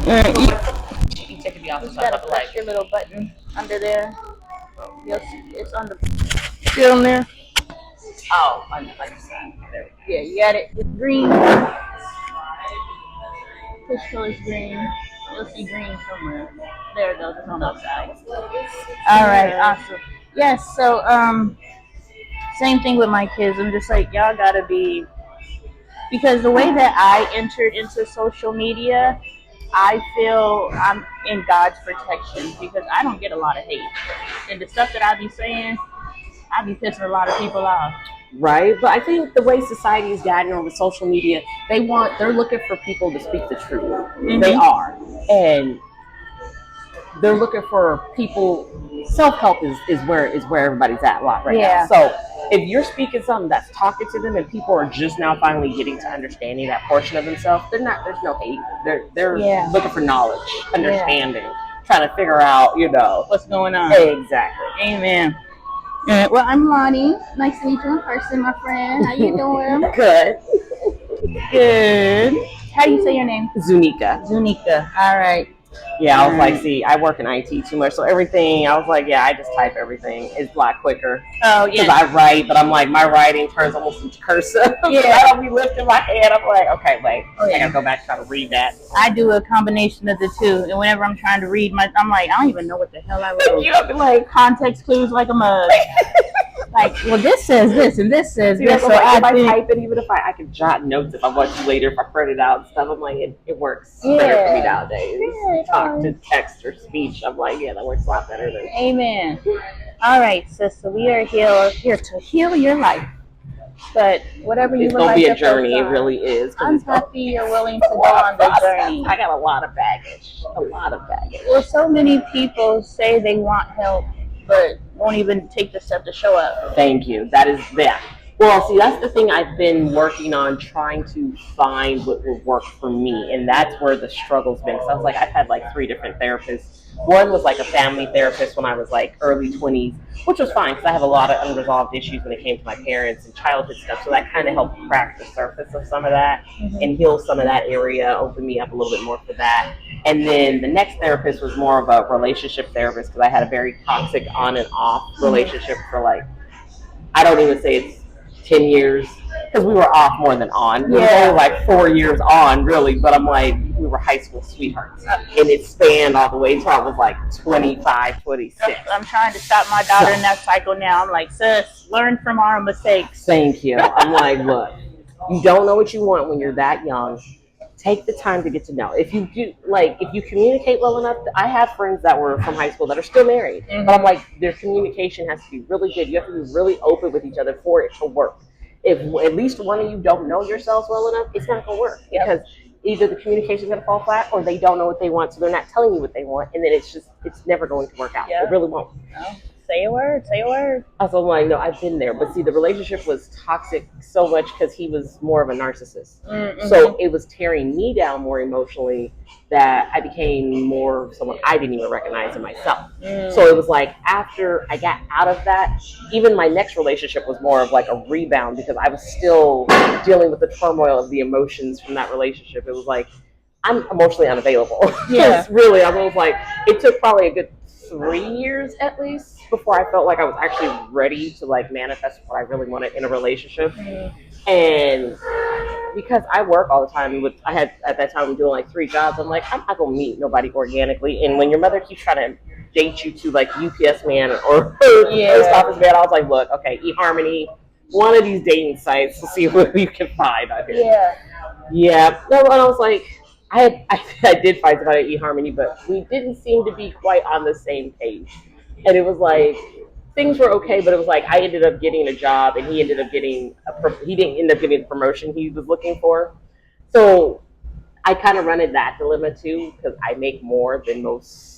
You take it off the You side gotta of the press leg. your little button under there. You'll see it's on the still on there. Oh, on the side. There we go. Yeah, you got it. It's green. Push till it's green. You'll see green somewhere. There it goes. It's on the side. All right, awesome. Yes. So same thing with my kids. I'm just like y'all gotta be because the way that I entered into social media, I feel I'm in God's protection because I don't get a lot of hate. And the stuff that I be saying, I be pissing a lot of people off. Right, but I think the way society's gotten over social media, they're looking for people to speak the truth. Mm-hmm. They are, and they're looking for people. Self-help is where everybody's at a lot right now. So if you're speaking something that's talking to them, and people are just now finally getting to understanding that portion of themselves, they're not. There's no hate. They're looking for knowledge, understanding, trying to figure out, what's going on. Exactly. Amen. Well, I'm Lonnie. Nice to meet you in person, my friend. How you doing? Good. Good. How do you say your name? Zunika. Zunika. All right. Yeah, I was like, see, I work in IT too much, so everything, I was like, yeah, I just type everything. It's a lot quicker. Oh, yeah. Because I write, but I'm like, my writing turns almost into cursive. Yeah. I don't be lifting my hand. I'm like, okay, wait, I gotta go back and try to read that. I do a combination of the two, and whenever I'm trying to read, I'm like, I don't even know what the hell I wrote. You have to like context clues like a mug. Like, well, this says this and this says this. So like, if I type it, even if I can jot notes if I want to later, if I print it out and stuff, I'm like, it works better for me nowadays. Talk to text or speech, I'm like, yeah, that works a lot better than. Amen. All right, sis. So we are here to heal your life. But whatever you would like to focus on, it's gonna be a journey. It really is. I'm happy you're willing to go on the journey. I got a lot of baggage. Well, so many people say they want help, but won't even take the step to show up. Thank you. That is that. Well, see, that's the thing I've been working on, trying to find what will work for me, and that's where the struggle's been. So I was like, I've had like 3 different therapists. One was like a family therapist when I was like early 20s, which was fine because I have a lot of unresolved issues when it came to my parents and childhood stuff. So that kind of helped crack the surface of some of that and heal some of that area, open me up a little bit more for that. And then the next therapist was more of a relationship therapist because I had a very toxic on and off relationship for like, I don't even say it's 10 years because we were off more than on. We were only like 4 years on, really, but I'm like, we were high school sweethearts. And it spanned all the way until I was like 25, 26. I'm trying to stop my daughter in that cycle now. I'm like, sis, learn from our mistakes. Thank you. I'm like, look, you don't know what you want when you're that young. Take the time to get to know. If you do, like, if you communicate well enough, I have friends that were from high school that are still married. But I'm like, their communication has to be really good. You have to be really open with each other for it to work. If at least one of you don't know yourselves well enough, it's not going to work because either the communication is going to fall flat or they don't know what they want, so they're not telling you what they want, and then it's never going to work out. It really won't. No. Say a word. Also, I'm like, no, I've been there. But see, the relationship was toxic so much because he was more of a narcissist. So it was tearing me down more emotionally that I became more of someone I didn't even recognize in myself. So it was like after I got out of that, even my next relationship was more of like a rebound because I was still dealing with the turmoil of the emotions from that relationship. It was like, I'm emotionally unavailable. Really, I was like, it took probably a good 3 years at least before I felt like I was actually ready to like manifest what I really wanted in a relationship. And because I work all the time, I had at that time doing like 3 jobs. I'm like, I'm not gonna meet nobody organically. And when your mother keeps trying to date you to like UPS man or post office man, I was like, look, okay, eHarmony, one of these dating sites to see what you can find out here. No, and I was like, I did find somebody at eHarmony, but we didn't seem to be quite on the same page. And it was like, things were okay, but it was like I ended up getting a job and he ended up getting he didn't end up getting the promotion he was looking for. So I kind of run into that dilemma too because I make more than most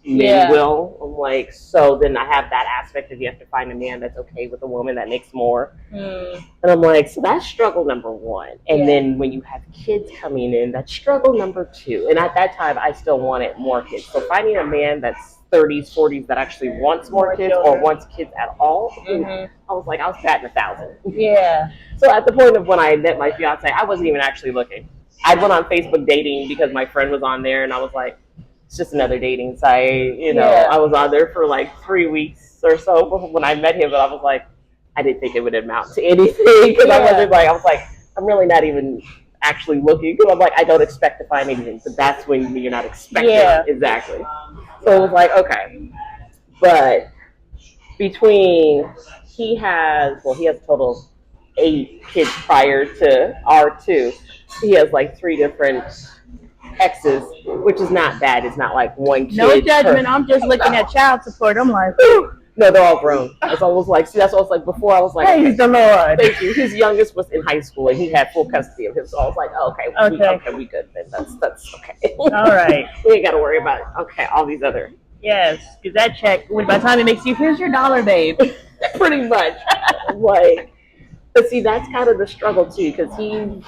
men will. I'm like, so then I have that aspect of you have to find a man that's okay with a woman that makes more. And I'm like, so that's struggle number 1. And then when you have kids coming in, that's struggle number 2. And at that time, I still wanted more kids. So finding a man that's 30s, 40s that actually wants more kids or wants kids at all, I was like, I was batting 1,000. So at the point of when I met my fiance, I wasn't even actually looking. I went on Facebook dating because my friend was on there, and I was like, it's just another dating site. You know, Yeah. I was on there for like 3 weeks or so when I met him, but I was like, I didn't think it would amount to anything because I was like, I'm really not even actually looking because I'm like, I don't expect to find anything. But that's when you're not expecting. Yeah. Exactly. So it was like, okay. But between, he has a total of 8 kids prior to R2. He has like 3 different exes, which is not bad. It's not like one kid. No judgment. I'm just looking at child support. I'm like, no, they're all grown. It's almost like, see, that's what I was like before. I was like, praise the Lord. Thank you. His youngest was in high school, and he had full custody of him. So I was like, oh, okay, we good. Then that's okay. All right. We ain't got to worry about it. Okay, all these other. Yes, because that check, by the time it makes you, here's your $1, babe. Pretty much. Like, but see, that's kind of the struggle too, because he's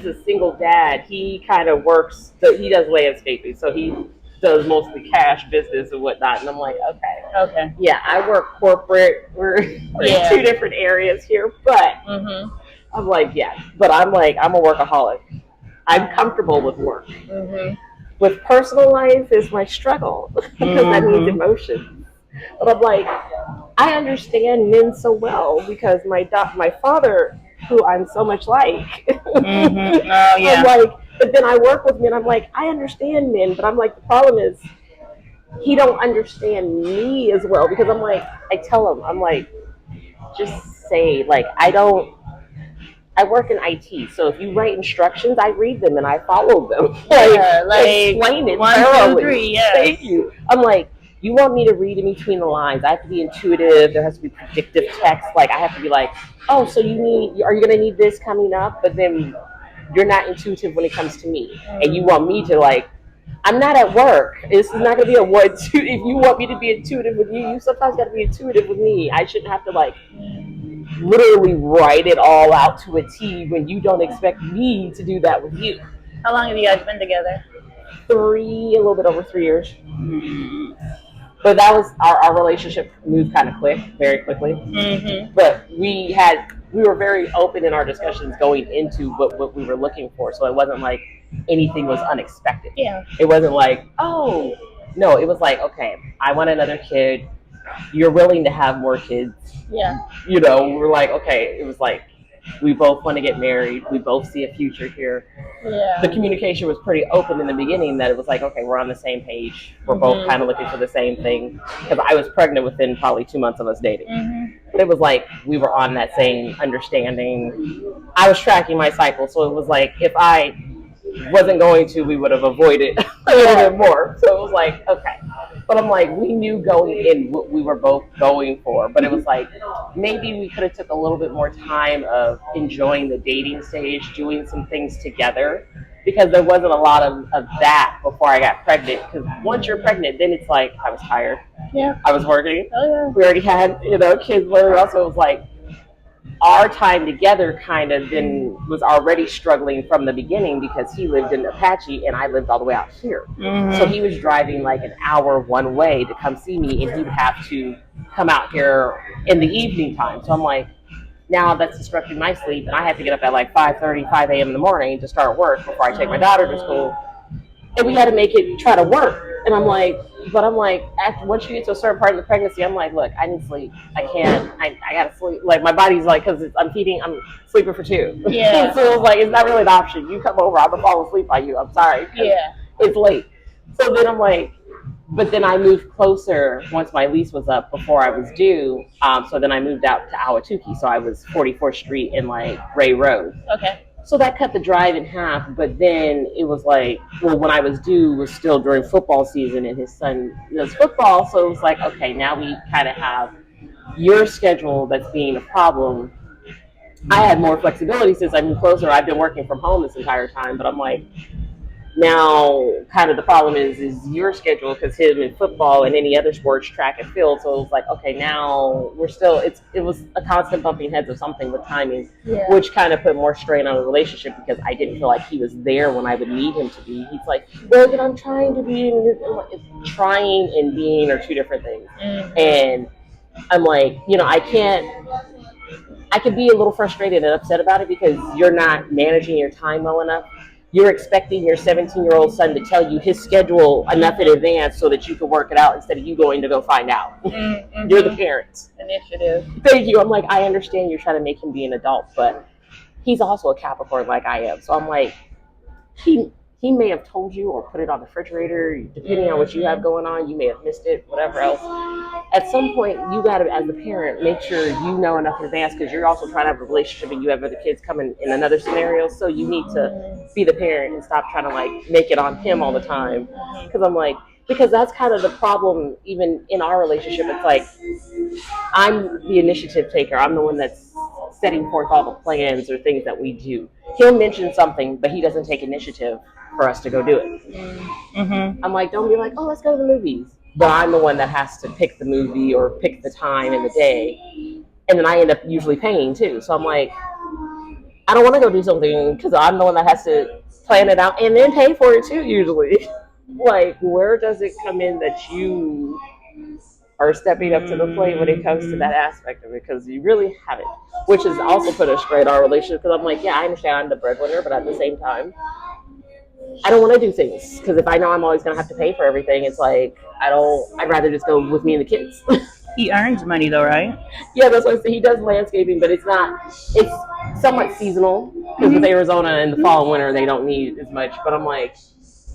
a single dad, he kind of works. He does landscaping, so he does mostly cash business and whatnot. And I'm like, okay, yeah, I work corporate. We're in 2 different areas here, but I'm like, yeah, but I'm like, I'm a workaholic. I'm comfortable with work. With personal life is my struggle because that needs emotion. But I'm like, I understand men so well because my father, who I'm so much like, Oh, yeah. I'm like, but then I work with men. I'm like, I understand men, but I'm like, the problem is he don't understand me as well because I'm like, I tell him, I'm like, just say, like, I work in IT, so if you write instructions, I read them and I follow them. Like explain it 1, thoroughly. 2, 3, yes. Thank you. I'm like, you want me to read in between the lines. I have to be intuitive. There has to be predictive text. Like, I have to be like, oh, so are you going to need this coming up? But then you're not intuitive when it comes to me. And you want me to, like, I'm not at work. This is not going to be a 1, 2. If you want me to be intuitive with you, you sometimes got to be intuitive with me. I shouldn't have to, like, literally write it all out to a T when you don't expect me to do that with you. How long have you guys been together? A little bit over 3 years. But that was our relationship moved kind of very quickly. But we were very open in our discussions going into what we were looking for. So it wasn't like anything was unexpected. Yeah. It wasn't like, oh, no, it was like, okay, I want another kid. You're willing to have more kids. Yeah. You know, we're like, okay, it was like, we both want to get married. We both see a future here. Yeah. The communication was pretty open in the beginning that it was like, okay, we're on the same page. We're both kind of looking for the same thing. Because I was pregnant within probably 2 months of us dating. But it was like we were on that same understanding. I was tracking my cycle. So it was like if I wasn't going to, we would have avoided a little bit more. So it was like, okay. But I'm like, we knew going in what we were both going for. But it was like, maybe we could have took a little bit more time of enjoying the dating stage, doing some things together. Because there wasn't a lot of that before I got pregnant. Because once you're pregnant, then it's like, I was tired. Yeah. I was working. Oh, yeah. We already had, kids later on. So it was like, our time together kind of then was already struggling from the beginning because he lived in Apache and I lived all the way out here. So he was driving like an hour one way to come see me and he would have to come out here in the evening time. So I'm like, now that's disrupting my sleep and I have to get up at like 5:30, 5 a.m. in the morning to start work before I take my daughter to school. And we had to make it try to work. And I'm like, once you get to a certain part of the pregnancy, I'm like, look, I need sleep. I can't, I gotta sleep. Like my body's like, cause I'm sleeping for 2. Yeah. So it's like, it's not really an option. You come over, I'm gonna fall asleep on you. I'm sorry. Yeah. It's late. So then I'm like, but then I moved closer once my lease was up before I was due. So then I moved out to Ahwatukee. So I was 44th Street and like Ray Road. Okay. So that cut the drive in half, but then it was like, well, when I was due was still during football season and his son does football. So it was like, okay, now we kind of have your schedule that's being a problem. I had more flexibility since I moved closer. I've been working from home this entire time, but I'm like, now kind of the problem is your schedule because him in football and any other sports, track and field. So it was like, okay, now we're still, it was a constant bumping heads of something with timing, which kind of put more strain on the relationship because I didn't feel like he was there when I would need him to be. He's like, well, I'm trying to be, trying and being are 2 different things. And I'm like, I can't, I could be a little frustrated and upset about it because you're not managing your time well enough. You're expecting your 17-year-old son to tell you his schedule enough in advance so that you can work it out instead of you going to go find out. Mm-hmm. You're the parents. Initiative. Thank you. I'm like, I understand you're trying to make him be an adult, but he's also a Capricorn like I am. So I'm like, he may have told you or put it on the refrigerator, depending on what you have going on. You may have missed it, whatever else. At some point, you got to, as the parent, make sure you know enough in advance because you're also trying to have a relationship and you have other kids coming in another scenario. So you need to be the parent and stop trying to like make it on him all the time. Because I'm like, because that's kind of the problem even in our relationship. It's like, I'm the initiative taker. I'm the one that's setting forth all the plans or things that we do. He'll mention something, but he doesn't take initiative for us to go do it. Mm-hmm. I'm like, don't be like, oh, let's go to the movies. But I'm the one that has to pick the movie or pick the time and the day. And then I end up usually paying too. So I'm like, I don't want to go do something because I'm the one that has to plan it out and then pay for it too usually. Like, where does it come in that you are stepping up to the plate when it comes to that aspect of it? Because you really haven't, which has also put a strain on our relationship. Because I'm like, yeah, I understand I'm the breadwinner, but at the same time, I don't want to do things because if I know I'm always going to have to pay for everything, it's like I'd rather just go with me and the kids. He earns money though, right? Yeah, that's what I say. He does landscaping, but it's somewhat seasonal because with Arizona in the fall and winter, they don't need as much. But I'm like,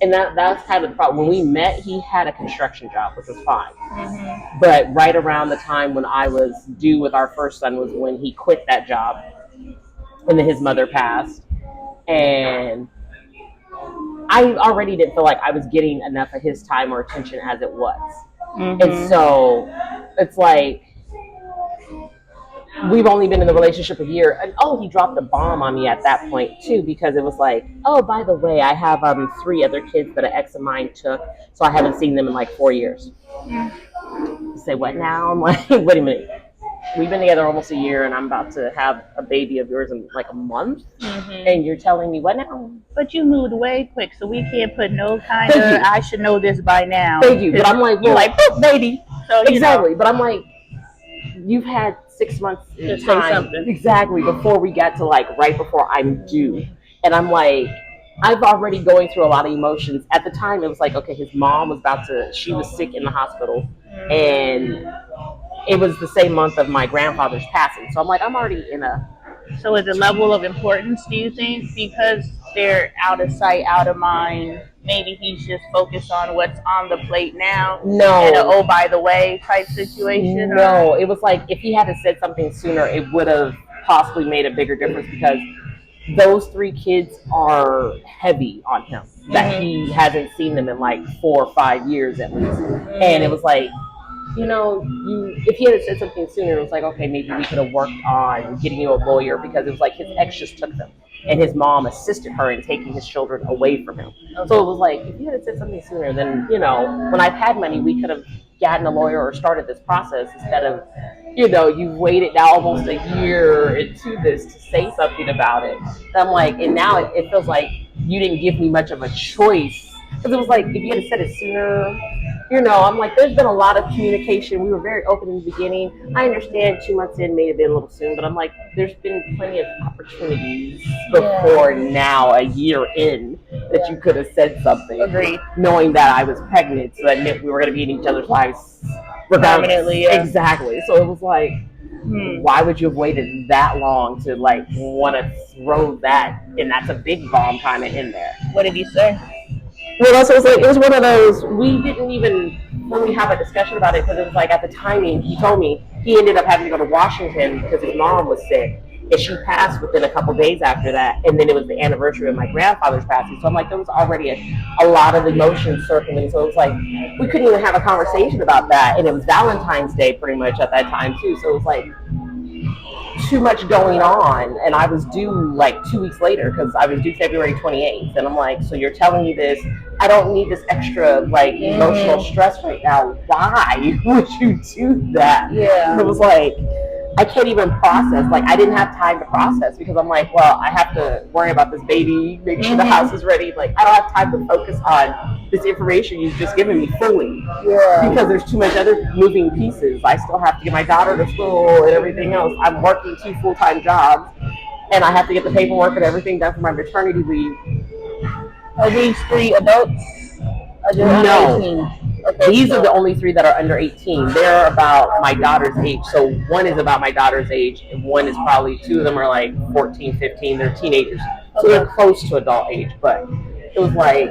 and that's kind of the problem. When we met, he had a construction job, which was fine. Mm-hmm. But right around the time when I was due with our first son was when he quit that job. And then his mother passed. And I already didn't feel like I was getting enough of his time or attention as it was. Mm-hmm. And so it's like, we've only been in the relationship a year. And he dropped a bomb on me at that point too, because it was like, oh, by the way, I have 3 other kids that an ex of mine took, so I haven't seen them in like 4 years. You say what now? I'm like, wait a minute. We've been together almost a year, and I'm about to have a baby of yours in like a month, and you're telling me what now? But you moved way quick, so we can't put no kind of I should know this by now. Thank you. But I'm like, well, you're like, oh, baby. So exactly. But I'm like, you've had 6 months to say something exactly before we got to like right before I'm due, and I'm like, I've already going through a lot of emotions. At the time, it was like, okay, his mom was she was sick in the hospital, and it was the same month of my grandfather's passing. So I'm like, I'm already in a. So is the level of importance, do you think, because they're out of sight, out of mind, maybe he's just focused on what's on the plate now? No. And oh, by the way type situation? No, it was like if he had said something sooner, it would have possibly made a bigger difference because those 3 kids are heavy on him. That he hasn't seen them in like 4 or 5 years at least. And it was like, if he had said something sooner, it was like, okay, maybe we could have worked on getting you a lawyer because it was like his ex just took them. And his mom assisted her in taking his children away from him. Okay. So it was like, if you had said something sooner, then, when I've had money, we could have gotten a lawyer or started this process instead of, you've waited now almost a year into this to say something about it. And I'm like, and now it feels like you didn't give me much of a choice. Because it was like, if you had said it sooner, I'm like, there's been a lot of communication. We were very open in the beginning. I understand 2 months in may have been a little soon, but I'm like, there's been plenty of opportunities before now, a year in, that you could have said something. Agreed. Knowing that I was pregnant, so that meant we were going to be in each other's lives permanently. Yeah. Exactly. So it was like, why would you have waited that long to like want to throw that? And that's a big bomb kind of in there. What did he say? Well, also, it was one of those, we didn't even really have a discussion about it because it was like at the timing, he told me he ended up having to go to Washington because his mom was sick. And she passed within a couple days after that. And then it was the anniversary of my grandfather's passing. So I'm like, there was already a lot of emotions circling. So it was like, we couldn't even have a conversation about that. And it was Valentine's Day pretty much at that time too. So it was like, too much going on, and I was due like 2 weeks later because I was due February 28th, and I'm like, so you're telling me this? I don't need this extra like emotional stress right now. Why would you do that? Yeah. It was like, I can't even process. Like, I didn't have time to process because I'm like, well, I have to worry about this baby, make sure the house is ready. Like, I don't have time to focus on this information you've just given me fully. Yeah. Because there's too much other moving pieces. I still have to get my daughter to school and everything else. I'm working 2 full-time jobs, and I have to get the paperwork and everything done for my maternity leave. Are these 3 adults? No. Okay, these are the only 3 that are under 18. They're about my daughter's age. So one is about my daughter's age, and one is probably, 2 of them are like 14, 15. They're teenagers. So they're close to adult age. But it was like,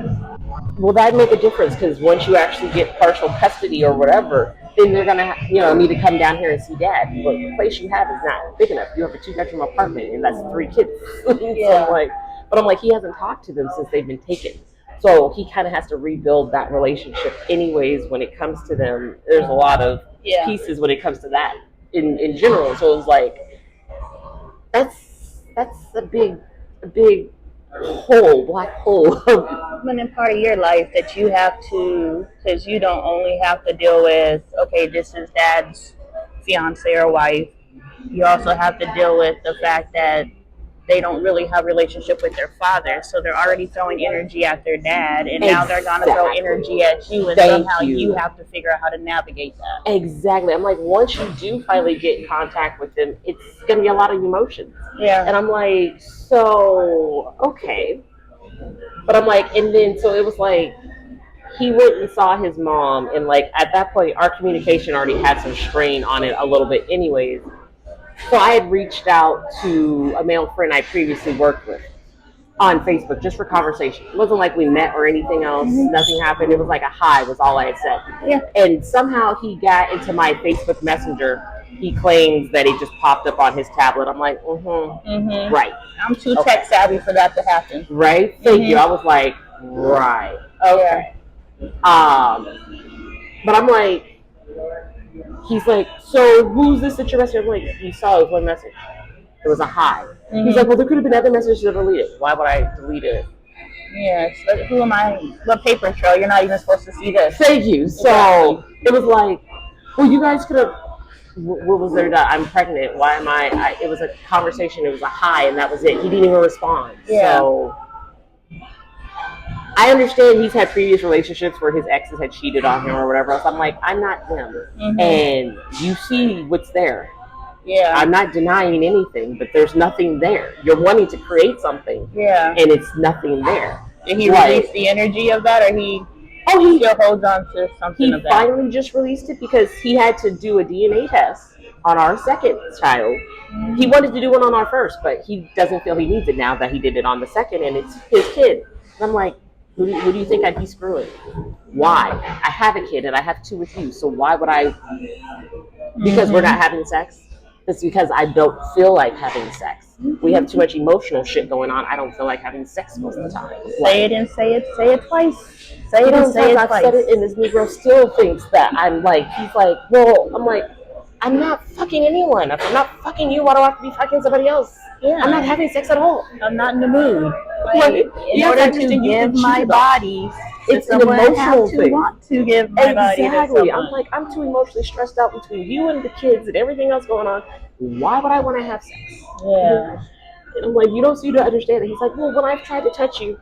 will that make a difference? Because once you actually get partial custody or whatever, then they're gonna, need to come down here and see dad. But the place you have is not big enough. You have a 2-bedroom apartment, and that's 3 kids. Yeah. But I'm like, he hasn't talked to them since they've been taken. So he kind of has to rebuild that relationship anyways when it comes to them. There's a lot of pieces when it comes to that in general. So it's like, that's a big hole, black hole. In part of your life that you have to, because you don't only have to deal with, okay, this is dad's fiance or wife. You also have to deal with the fact that they don't really have a relationship with their father, so they're already throwing energy at their dad, and now they're going to throw energy at you, and somehow you have to figure out how to navigate that. Exactly. I'm like, once you do finally get in contact with them, it's going to be a lot of emotions. Yeah. And I'm like, so, okay. But I'm like, and then, so it was like, he went and saw his mom, and like, at that point, our communication already had some strain on it a little bit anyways. So I had reached out to a male friend I previously worked with on Facebook just for conversation. It wasn't like we met or anything else. Mm-hmm. Nothing happened. It was like a hi was all I had said. Yeah. And somehow he got into my Facebook Messenger. He claims that it just popped up on his tablet. I'm like, right. I'm too tech savvy for that to happen. Right? Thank you. I was like, right. Okay. Yeah. But I'm like, he's like, so who's this that you're messaging? I'm like, you saw it was one message. It was a hi. Mm-hmm. He's like, well, there could have been other messages that deleted. Why would I delete it? Yes. But who am I? What paper trail? You're not even supposed to see this. Thank you. So it was like, well, you guys could have. What was there? I'm pregnant. Why am I? It was a conversation. It was a hi, and that was it. He didn't even respond. Yeah. So I understand he's had previous relationships where his exes had cheated on him or whatever else. I'm like, I'm not him. Mm-hmm. And you see what's there. Yeah. I'm not denying anything, but there's nothing there. You're wanting to create something. Yeah. And it's nothing there. Did he release the energy of that, or he still holds on to something of that? He finally just released it because he had to do a DNA test on our second child. Mm-hmm. He wanted to do one on our first, but he doesn't feel he needs it now that he did it on the second, and it's his kid. And I'm like, who do you think I'd be screwing? Why? I have a kid and I have 2 with you, so why would I? Because we're not having sex? It's because I don't feel like having sex. We have too much emotional shit going on. I don't feel like having sex most of the time. Say it and say it twice. Say it and say it twice. I've said it, and this Negro still thinks that I'm like, he's like, well, I'm like, I'm not fucking anyone. If I'm not fucking you, why do I have to be fucking somebody else? Yeah. I'm not having sex at all. I'm not in the mood. Like, in order to give my body, it's an emotional thing. Want to give my body to Exactly. I'm like, I'm too emotionally stressed out between you and the kids and everything else going on. Why would I want to have sex? Yeah. And I'm like, you don't seem to understand it. He's like, well, when I've tried to touch you,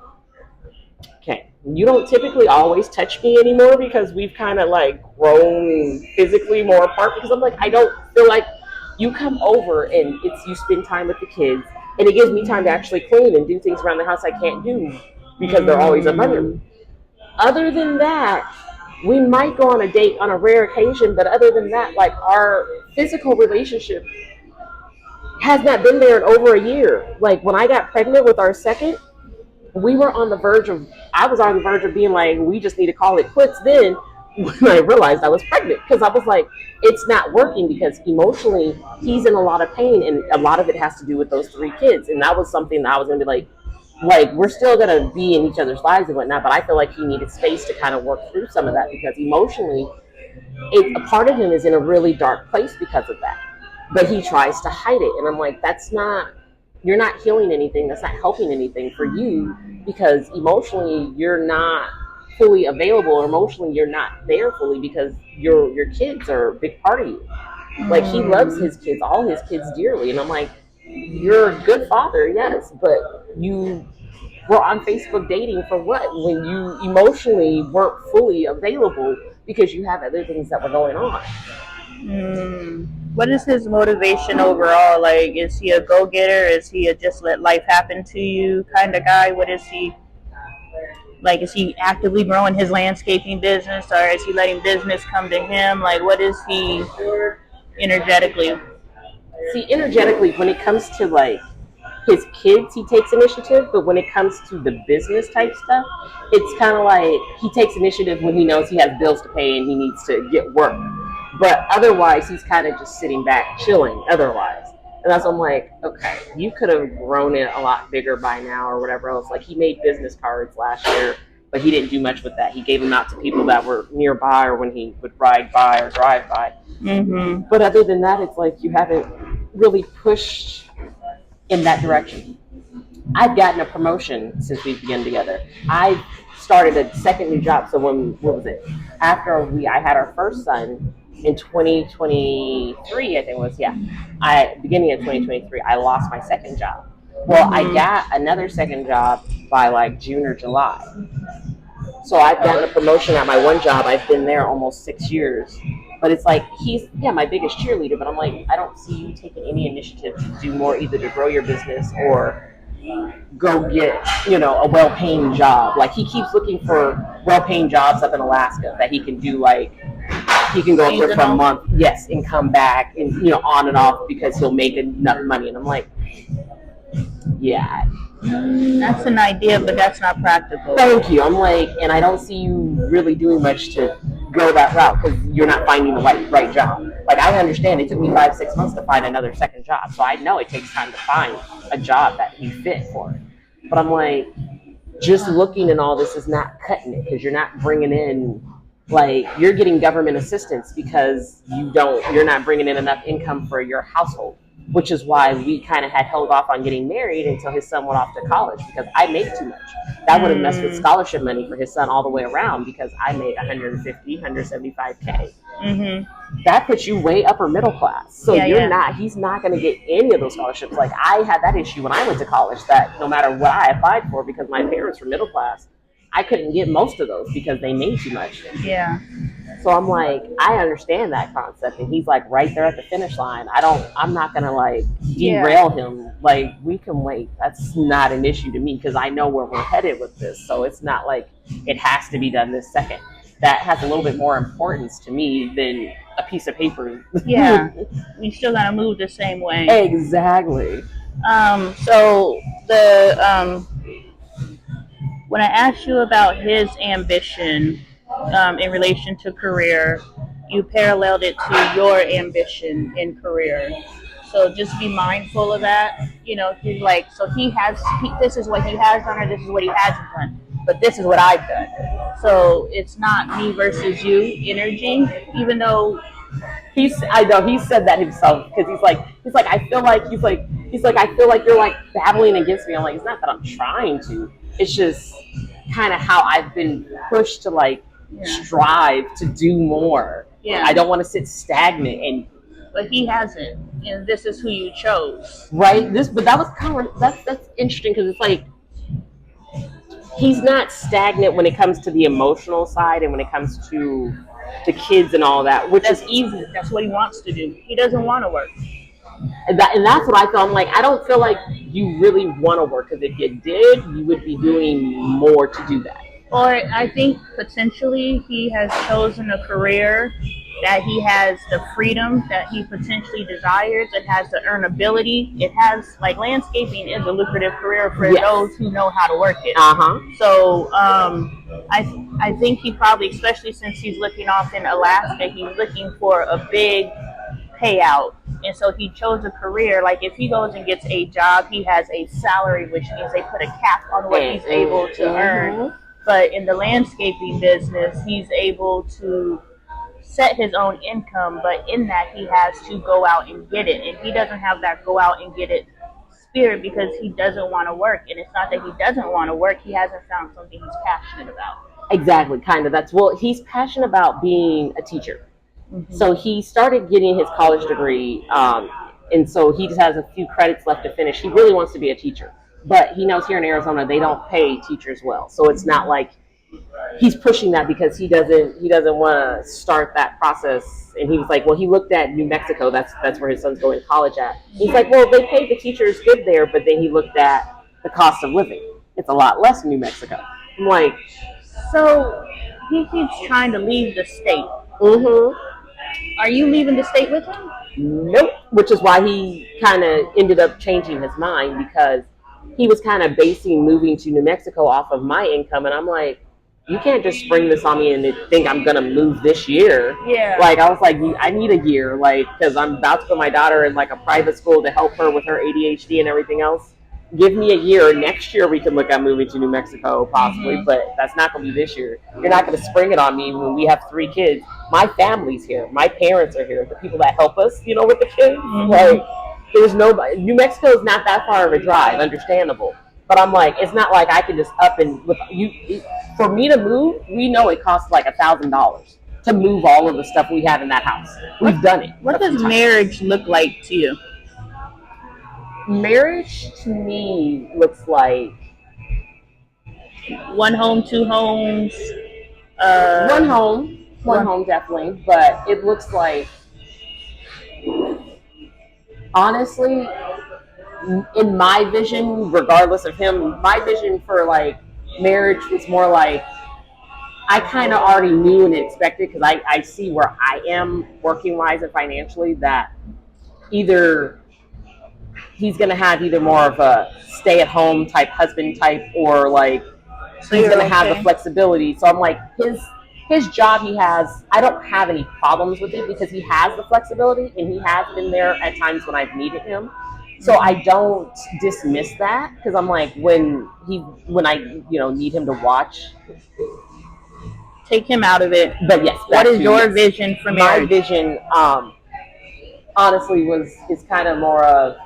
okay, you don't typically always touch me anymore because we've kind of like grown physically more apart. Because I'm like, I don't feel like you come over and you spend time with the kids, and it gives me time to actually clean and do things around the house I can't do because they're always up under me. Other than that, we might go on a date on a rare occasion, but other than that, like, our physical relationship has not been there in over a year. Like, when I got pregnant with our second, I was on the verge of being like, we just need to call it quits then, when I realized I was pregnant, because I was like, it's not working, because emotionally he's in a lot of pain, and a lot of it has to do with those 3 kids. And that was something that I was going to be like, we're still going to be in each other's lives and whatnot, but I feel like he needed space to kind of work through some of that, because emotionally a part of him is in a really dark place because of that, but he tries to hide it. And I'm like, you're not healing anything. That's not helping anything for you, because emotionally you're not fully available, or emotionally you're not there fully, because your kids are a big part of you. Like, he loves his kids, all his kids dearly. And I'm like, you're a good father, yes, but you were on Facebook dating for what? When you emotionally weren't fully available because you have other things that were going on. What is his motivation overall? Like, is he a go-getter? Is he a just let life happen to you kind of guy? What is he like? Is he actively growing his landscaping business, or is he letting business come to him? Like, what is he energetically? See, energetically, when it comes to like his kids, he takes initiative, but when it comes to the business type stuff, it's kind of like he takes initiative when he knows he has bills to pay and he needs to get work. But otherwise, he's kind of just sitting back, chilling. Otherwise, and that's when I'm like, okay, you could have grown it a lot bigger by now, or whatever else. Like, he made business cards last year, but he didn't do much with that. He gave them out to people that were nearby, or when he would ride by or drive by. But other than that, it's like you haven't really pushed in that direction. I've gotten a promotion since we've begun together. I started a second new job. So what was it? After I had our first son in 2023, I think it was, yeah. Beginning of 2023, I lost my second job. Well, I got another second job by like June or July. So I've gotten a promotion at my one job. I've been there almost 6 years. But it's like, he's, yeah, my biggest cheerleader, but I'm like, I don't see you taking any initiative to do more, either to grow your business or go get, a well-paying job. Like, he keeps looking for well-paying jobs up in Alaska that he can do, like, he can go up there for a month, yes, and come back and, on and off because he'll make enough money. And I'm like, yeah. That's an idea, but that's not practical. Thank you. I'm like, and I don't see you really doing much to go that route because you're not finding the right job. Like, I understand it took me 5-6 months to find another second job, so I know it takes time to find a job that you fit for it. But I'm like, just looking and all this is not cutting it because you're not bringing in, like, you're getting government assistance because you're not bringing in enough income for your household. Which is why we kind of had held off on getting married until his son went off to college because I made too much. That would have messed with scholarship money for his son all the way around because I made 150, 175K. That puts you way upper middle class. So he's not going to get any of those scholarships. Like, I had that issue when I went to college that no matter what I applied for, because my parents were middle class, I couldn't get most of those because they made too much. Yeah. So I'm like, I understand that concept, and he's like right there at the finish line. I'm not gonna like derail him. Like, we can wait. That's not an issue to me because I know where we're headed with this. So it's not like it has to be done this second. That has a little bit more importance to me than a piece of paper. Yeah, we still gotta move the same way. Exactly. So when I asked you about his ambition in relation to career, you paralleled it to your ambition in career. So just be mindful of that. He's like, so this is what he has done, or this is what he hasn't done. But this is what I've done. So it's not me versus you energy, even though I know he said that himself because he's like I feel like I feel like you're like battling against me. I'm like, it's not that I'm trying to. It's just kind of how I've been pushed to like strive to do more. Yeah. I don't want to sit stagnant but he hasn't, and this is who you chose. Right? But that was that's interesting because it's like he's not stagnant when it comes to the emotional side and when it comes to the kids and all that, which is easy. That's what he wants to do. He doesn't want to work. And that's what I feel. I'm like, I don't feel like you really want to work because if you did, you would be doing more to do that. Or I think potentially he has chosen a career that he has the freedom that he potentially desires. It has the earnability. It has, like, landscaping is a lucrative career for those who know how to work it. So I think he probably, especially since he's looking off in Alaska, he's looking for a big payout. And so he chose a career. Like, if he goes and gets a job, he has a salary, which means they put a cap on what he's able to earn. But in the landscaping business, he's able to set his own income, but in that he has to go out and get it. And he doesn't have that go out and get it spirit because he doesn't want to work. And it's not that he doesn't want to work, he hasn't found something he's passionate about. Exactly, kind of. He's passionate about being a teacher. So he started getting his college degree, and so he just has a few credits left to finish. He really wants to be a teacher, but he knows here in Arizona they don't pay teachers well. So it's not like he's pushing that because he doesn't want to start that process. And he was like, well, he looked at New Mexico. That's where his son's going to college at. He's like, well, they pay the teachers good there, but then he looked at the cost of living. It's a lot less in New Mexico. I'm like, So he keeps trying to leave the state. mm-hmm. Are you leaving the state with him? Nope. Which is why he kind of ended up changing his mind, because he was kind of basing moving to New Mexico off of my income. And I'm like, you can't just spring this on me and think I'm going to move this year. Yeah. Like, I was like, I need a year, like, because I'm about to put my daughter in, like, a private school to help her with her ADHD and everything else. Give me a year. Next year we can look at moving to New Mexico, possibly, but that's not going to be this year. You're not going to spring it on me when we have 3 kids. My family's here. My parents are here. The people that help us, with the kids. Like, there's nobody. New Mexico is not that far of a drive, understandable. But I'm like, it's not like I can just up and with you. For me to move, we know it costs like $1,000 to move all of the stuff we have in that house. We've done it. What does marriage look like to you? Marriage to me looks like 1 home, 2 homes. One home definitely, but it looks like, honestly, in my vision, regardless of him, my vision for like marriage is more like, I kind of already knew and expected, because I see where I am working wise and financially, that either he's going to have either more of a stay-at-home type husband type, or like he's going to have the flexibility. So I'm like, his job he has, I don't have any problems with it, because he has the flexibility and he has been there at times when I've needed him. So I don't dismiss that, because I'm like, when I need him to watch, take him out of it. But yes, what is your vision for marriage? My vision, honestly, is kind of more of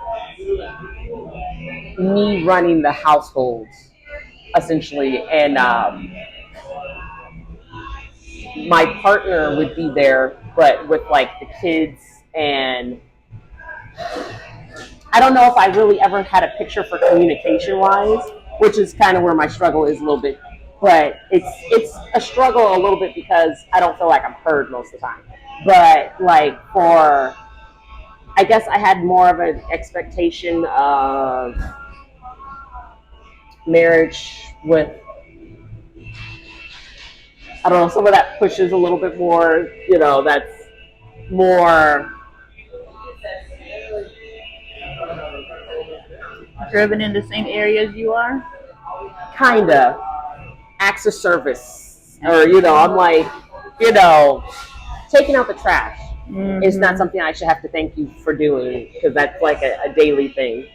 me running the household, essentially, and my partner would be there, but with like the kids. And I don't know if I really ever had a picture for communication wise, which is kind of where my struggle is a little bit. But it's a struggle a little bit, because I don't feel like I'm heard most of the time. But like I guess I had more of an expectation of marriage with, I don't know, some of that pushes a little bit more, that's more driven in the same areas you are? Kinda. Acts of service. Or, I'm like, taking out the trash is not something I should have to thank you for doing, because that's like a daily thing.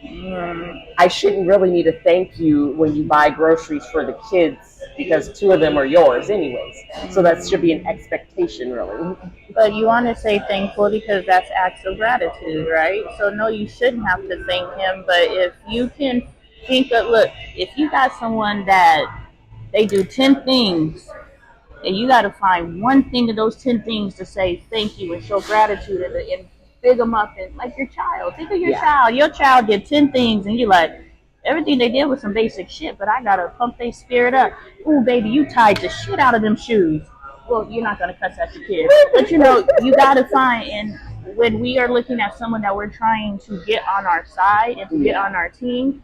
I shouldn't really need to thank you when you buy groceries for the kids, because 2 of them are yours anyways. So that should be an expectation, really. But you want to say thankful, because that's acts of gratitude, right? So no, you shouldn't have to thank him. But if you can think of, look, if you got someone that they do 10 things, and you got to find one thing of those 10 things to say thank you and show gratitude, and big them up, and like your child. Think of your child. Your child did 10 things, and you're like, everything they did was some basic shit, but I got to pump their spirit up. Ooh, baby, you tied the shit out of them shoes. Well, you're not going to cuss at your kid. But, you got to find, and when we are looking at someone that we're trying to get on our side and to get on our team,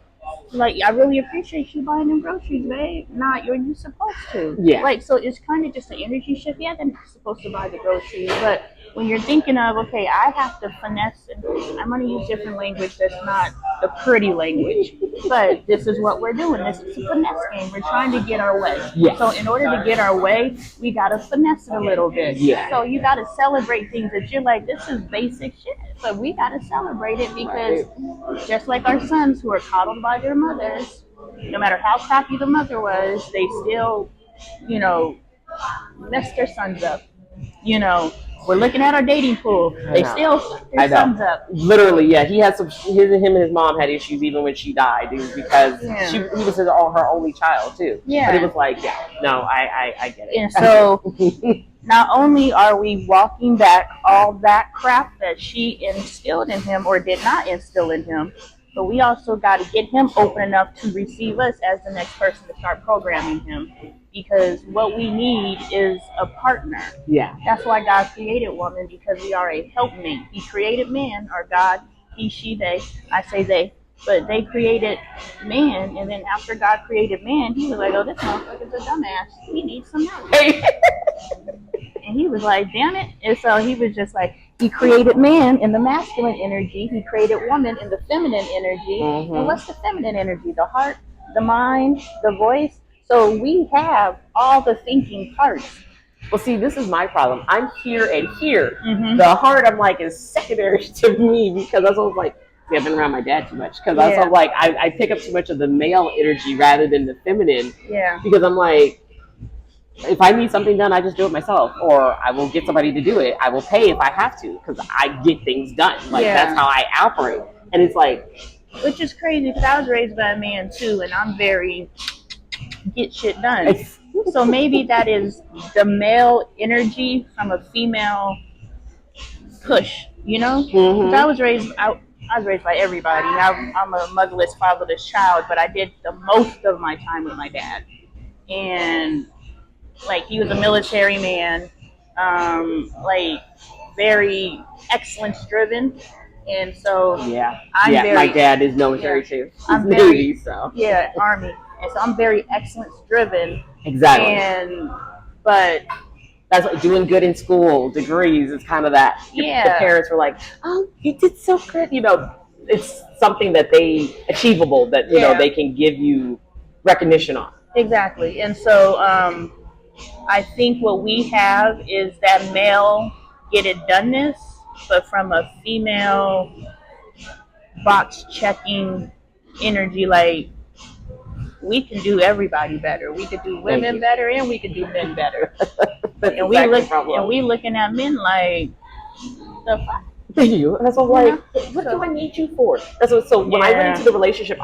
like, I really appreciate you buying them groceries, babe. You're supposed to. Yeah. Like, so it's kind of just an energy shift. Yeah, they're supposed to buy the groceries, but when you're thinking of, okay, I have to finesse, and I'm going to use different language that's not the pretty language, but this is what we're doing. This is a finesse game. We're trying to get our way. Yes. So in order to get our way, we got to finesse it a little bit. Yeah. So you got to celebrate things that you're like, this is basic shit, but we got to celebrate it, because just like our sons who are coddled by their mothers, no matter how crappy the mother was, they still, messed their sons up. We're looking at our dating pool. They still fucked their sons up. Literally, yeah. He had him and his mom had issues even when she died, dude, because he was her only child too. Yeah. But it was like, no, I get it. And so not only are we walking back all that crap that she instilled in him or did not instill in him, but we also got to get him open enough to receive us as the next person to start programming him. Because what we need is a partner. Yeah. That's why God created woman, because we are a helpmate. He created man, or God, he, she, they. I say they. But they created man, and then after God created man, he was like, oh, this motherfucker's a dumbass. He needs some help. And he was like, damn it. And so he was just like, he created man in the masculine energy. He created woman in the feminine energy. And what's the feminine energy? The heart, the mind, the voice. So we have all the thinking parts. Well, see, this is my problem. I'm here and here. The heart, I'm like, is secondary to me because I was like, see, I've been around my dad too much because I was like, I pick up too much of the male energy rather than the feminine. Yeah. Because I'm like, if I need something done, I just do it myself, or I will get somebody to do it. I will pay if I have to because I get things done. Like that's how I operate. And it's like, which is crazy because I was raised by a man too, and I'm very get shit done. So maybe that is the male energy from a female push, you know? Because I was raised by everybody. I'm a motherless, fatherless child, but I did the most of my time with my dad. And like he was a military man, like very excellence driven. And so my dad is military too. I'm Navy, so Army. And so I'm very excellence driven. Exactly. But that's like doing good in school, degrees. It's kind of that. The parents were like, "Oh, you did so good." You know, it's something that they achievable that you know they can give you recognition on. Exactly. And so I think what we have is that male get it doneness, but from a female box checking energy, like we can do everybody better. We could do women better, and we could do men better. And we looking at men like the fuck. You. That's what I'm like, what do I need you for? That's what. So when I went into the relationship,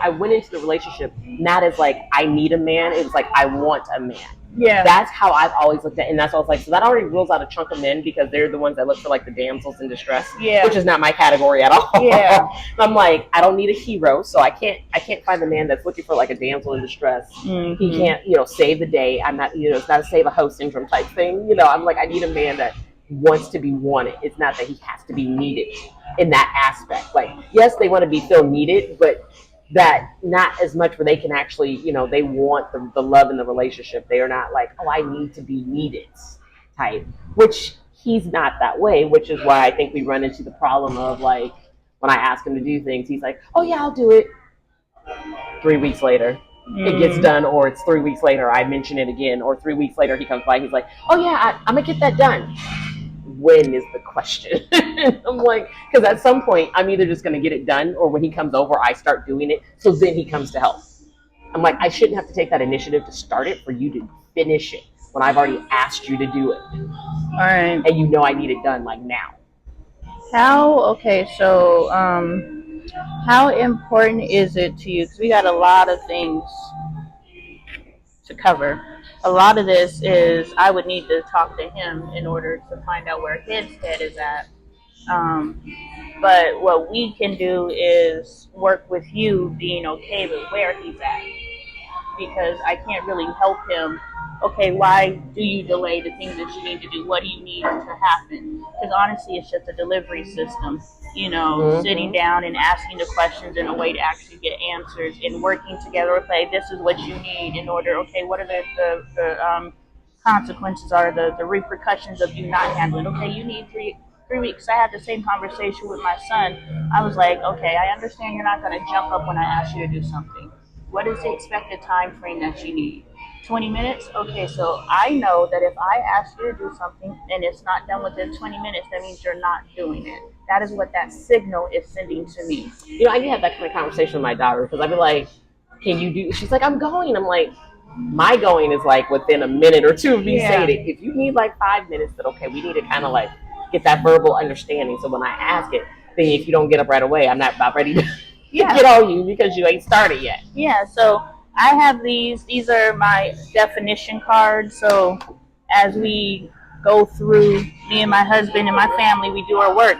not as like I need a man. It was like I want a man. Yeah. That's how I've always looked at it. And that's what I was like, so that already rules out a chunk of men because they're the ones that look for like the damsels in distress. Yeah. Which is not my category at all. Yeah. I'm like, I don't need a hero, so I can't find a man that's looking for like a damsel in distress. He can't, save the day. I'm not, it's not a save a host syndrome type thing. I'm like, I need a man that wants to be wanted. It's not that he has to be needed in that aspect. Like, yes, they want to feel needed, but that not as much where they can actually, they want the love in the relationship. They are not like, oh, I need to be needed type, which he's not that way, which is why I think we run into the problem of like, when I ask him to do things, he's like, oh yeah, I'll do it. 3 weeks later, it gets done, or it's 3 weeks later, I mention it again, or 3 weeks later, he comes by, he's like, oh yeah, I'm gonna get that done. When is the question? I'm like, because at some point, I'm either just going to get it done, or when he comes over, I start doing it, so then he comes to help. I'm like, I shouldn't have to take that initiative to start it for you to finish it when I've already asked you to do it. All right. And I need it done, like, now. How important is it to you? Because we got a lot of things to cover. A lot of this is I would need to talk to him in order to find out where his head is at. But what we can do is work with you being okay with where he's at. Because I can't really help him. Okay, why do you delay the things that you need to do? What do you need to happen? Because honestly, it's just a delivery system. Sitting down and asking the questions in a way to actually get answers and working together. Okay, this is what you need in order. Okay, what are the consequences? Are the repercussions of you not handling? Okay, you need three weeks. I had the same conversation with my son. I was like, okay, I understand you're not going to jump up when I ask you to do something. What is the expected time frame that you need? 20 minutes? Okay, so I know that if I ask you to do something and it's not done within 20 minutes, that means you're not doing it. That is what that signal is sending to me. I did have that kind of conversation with my daughter because I'd be like, can you do? She's like, I'm going. I'm like, my going is like within a minute or two of me saying it. If you need like 5 minutes, then okay, we need to kind of like get that verbal understanding. So when I ask it, then if you don't get up right away, I'm not about ready to get on you because you ain't started yet. Yeah, so I have these are my definition cards. So as we go through, me and my husband and my family, we do our work.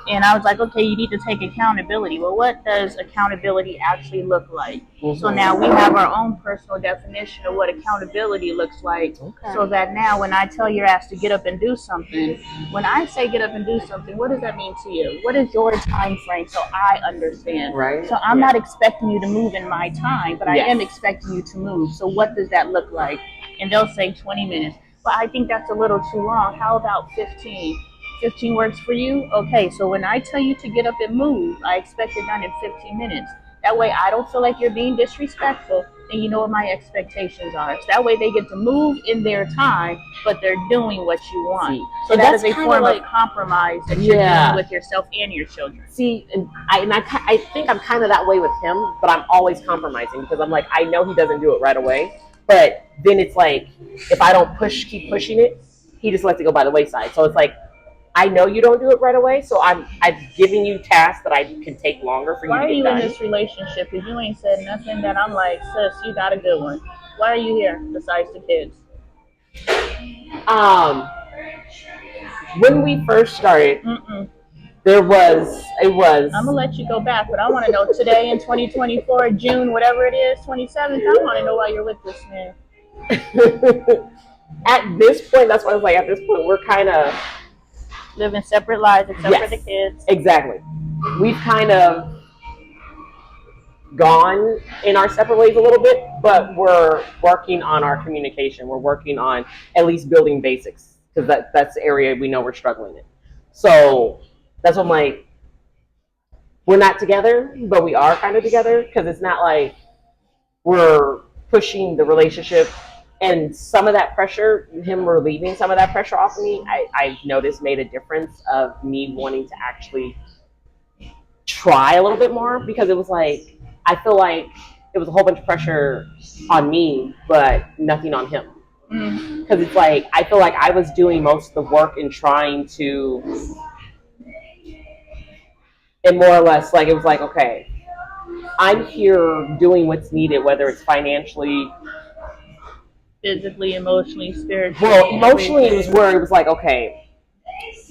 And I was like, okay, you need to take accountability. Well, what does accountability actually look like? Mm-hmm. So now we have our own personal definition of what accountability looks like. Okay. So that now when I tell your ass to get up and do something, when I say get up and do something, what does that mean to you? What is your time frame so I understand? Right. So I'm not expecting you to move in my time, but I am expecting you to move. So what does that look like? And they'll say 20 minutes. But I think that's a little too long. How about 15? 15 works for you? Okay, so when I tell you to get up and move, I expect it done in 15 minutes. That way I don't feel like you're being disrespectful, and you know what my expectations are. So that way they get to move in their time, but they're doing what you want. So that is a form of compromise that you're doing with yourself and your children. See, and I think I'm kind of that way with him, but I'm always compromising because I'm like, I know he doesn't do it right away, but then it's like, if I don't keep pushing it, he just lets it go by the wayside. So it's like, I know you don't do it right away, so I'm giving you tasks that I can take longer for you to get done. Why are you in this relationship? Because you ain't said nothing that I'm like, sis, you got a good one. Why are you here besides the kids? When we first started, it was. I'm gonna let you go back, but I want to know today in 2024, June, whatever it is, 27th. I want to know why you're with this man. At this point, that's why I was like, at this point, we're kind of living separate lives except for the kids. Exactly. We've kind of gone in our separate ways a little bit, but we're working on our communication. We're working on at least building basics because that's the area we know we're struggling in. So that's what I'm like, we're not together, but we are kind of together because it's not like we're pushing the relationship. And some of that pressure, him relieving some of that pressure off of me, I've noticed made a difference of me wanting to actually try a little bit more because it was like, I feel like it was a whole bunch of pressure on me, but nothing on him. Because it's like, I feel like I was doing most of the work and trying to, and more or less, like, it was like, okay, I'm here doing what's needed, whether it's financially, physically, emotionally, spiritually. Well, emotionally, it was where it was like, okay,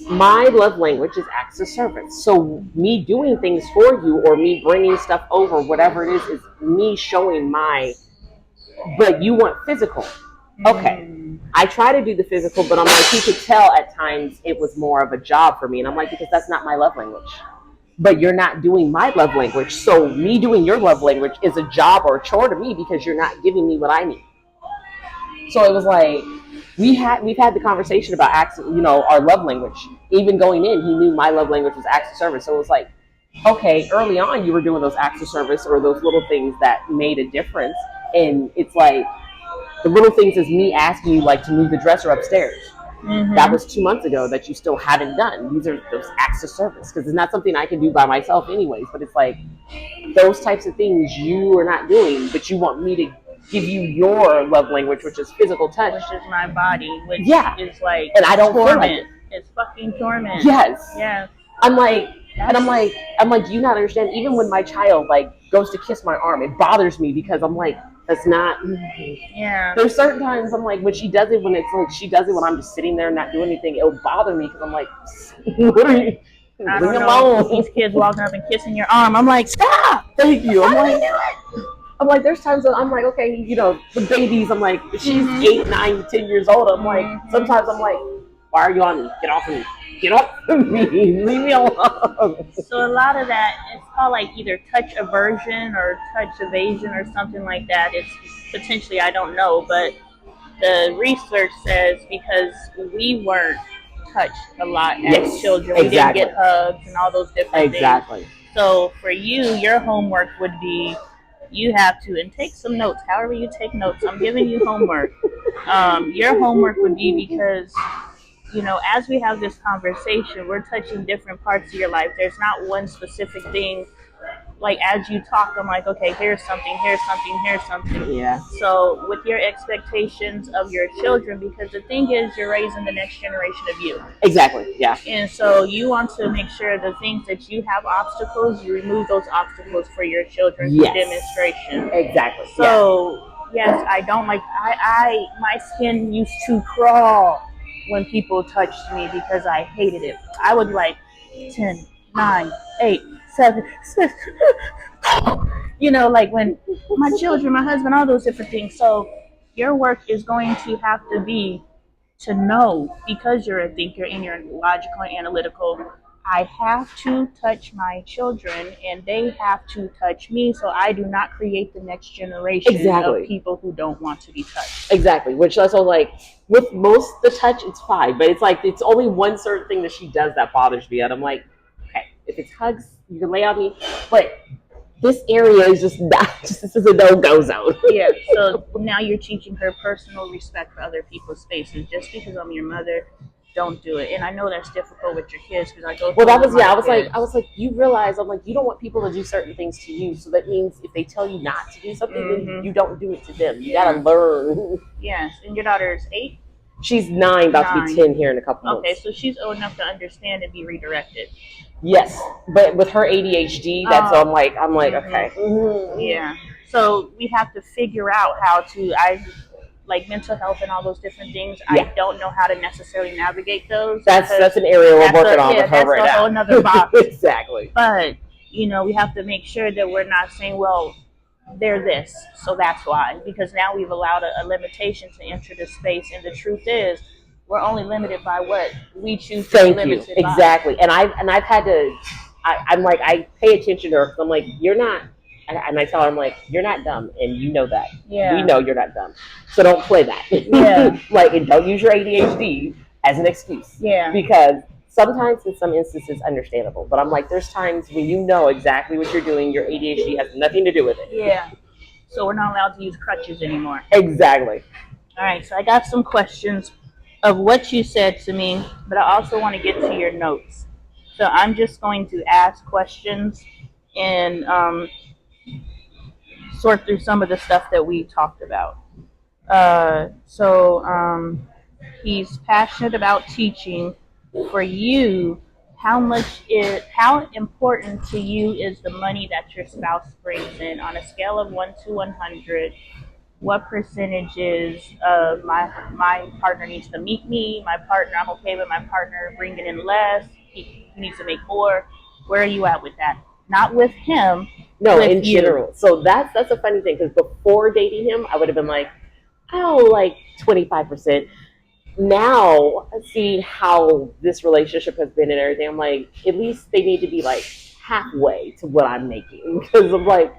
my love language is acts of service. So me doing things for you or me bringing stuff over, whatever it is me showing but you want physical. Okay. I try to do the physical, but I'm like, you could tell at times it was more of a job for me. And I'm like, because that's not my love language. But you're not doing my love language. So me doing your love language is a job or a chore to me because you're not giving me what I need. So it was like, we've had the conversation about acts, our love language. Even going in, he knew my love language was acts of service. So it was like, okay, early on you were doing those acts of service or those little things that made a difference. And it's like, the little things is me asking you like to move the dresser upstairs. That was 2 months ago that you still haven't done. These are those acts of service because it's not something I can do by myself anyways. But it's like, those types of things you are not doing, but you want me to give you your love language, which is physical touch, which is my body, which is like, and I don't torment. feel like it. It's fucking torment. Yes. I'm like, do you not understand? Even when my child like goes to kiss my arm, it bothers me because I'm like, that's not. There's certain times I'm like, when she does it, when it's like she does it when I'm just sitting there not doing anything, it'll bother me because I'm like, what are you? I don't know. These kids walking up and kissing your arm. I'm like, stop. Thank you. I'm like, there's times that I'm like, okay, the babies, I'm like, she's 8, 9, 10 years old. I'm like, sometimes I'm like, why are you on me? Get off of me. Get off of me. Leave me alone. So a lot of that, it's called like either touch aversion or touch evasion or something like that. It's potentially, I don't know, but the research says because we weren't touched a lot as children. We didn't get hugs and all those different things. So for you, your homework would be, you have to, and take some notes, however you take notes. I'm giving you homework. Your homework would be because, as we have this conversation, we're touching different parts of your life. There's not one specific thing. Like, as you talk, I'm like, okay, here's something, here's something, here's something. Yeah. So with your expectations of your children, because the thing is, you're raising the next generation of you. Exactly, yeah. And so you want to make sure the things that you have obstacles, you remove those obstacles for your children through demonstration. Exactly. So, yes, I don't like, my skin used to crawl when people touched me because I hated it. I would be like 10, 9, 8, 7, 6. You know, like when my children, my husband, all those different things. So your work is going to have to be to know, because you're a thinker and you're logical and analytical, I have to touch my children and they have to touch me so I do not create the next generation Exactly. of people who don't want to be touched. Exactly. Which also, like, with most the touch, it's fine. But it's like, it's only one certain thing that she does that bothers me. And I'm like, okay, if it's hugs, you can lay on me. But this area is just not, this is a no-go zone. Yeah, so now you're teaching her personal respect for other people's spaces. Just because I'm your mother, don't do it. And I know that's difficult with your kids because I go. Well, that was, yeah. I was like, you realize, I'm like, you don't want people to do certain things to you, so that means if they tell you not to do something, then you don't do it to them. You gotta learn. Yes, and your daughter is 8. She's 9, about to be 10 here in a couple months. Okay, so she's old enough to understand and be redirected. Yes, but with her ADHD, that's I'm like, okay. Yeah. So we have to figure out how to, like mental health and all those different things. Yeah. I don't know how to necessarily navigate those. That's an area we're working on with her right now. That's a whole nother box. Exactly. But, you know, we have to make sure that we're not saying, well, they're this, so that's why. Because now we've allowed a limitation to enter the space. And the truth is, we're only limited by what we choose to be limited by. Exactly. And I've had to, I'm like, I pay attention to her because I'm like, you're not, and I tell her, I'm like, you're not dumb, and you know that. Yeah. We know you're not dumb. So don't play that. Yeah. Like, and don't use your ADHD as an excuse. Yeah. Because sometimes, in some instances, understandable. But I'm like, there's times when you know exactly what you're doing, your ADHD has nothing to do with it. Yeah. So we're not allowed to use crutches anymore. Exactly. All right, so I got some questions of what you said to me, but I also want to get to your notes. So I'm just going to ask questions and sort through some of the stuff that we talked about. He's passionate about teaching. For you, how important to you is the money that your spouse brings in? On a scale of 1 to 100, what percentages of my partner needs to meet me? I'm okay with my partner bringing in less. He needs to make more. Where are you at with that? Not with him. No, in general. So that's a funny thing, because before dating him, I would have been like, oh, like 25%. Now, seeing how this relationship has been and everything, I'm like, at least they need to be like halfway to what I'm making, because I'm like,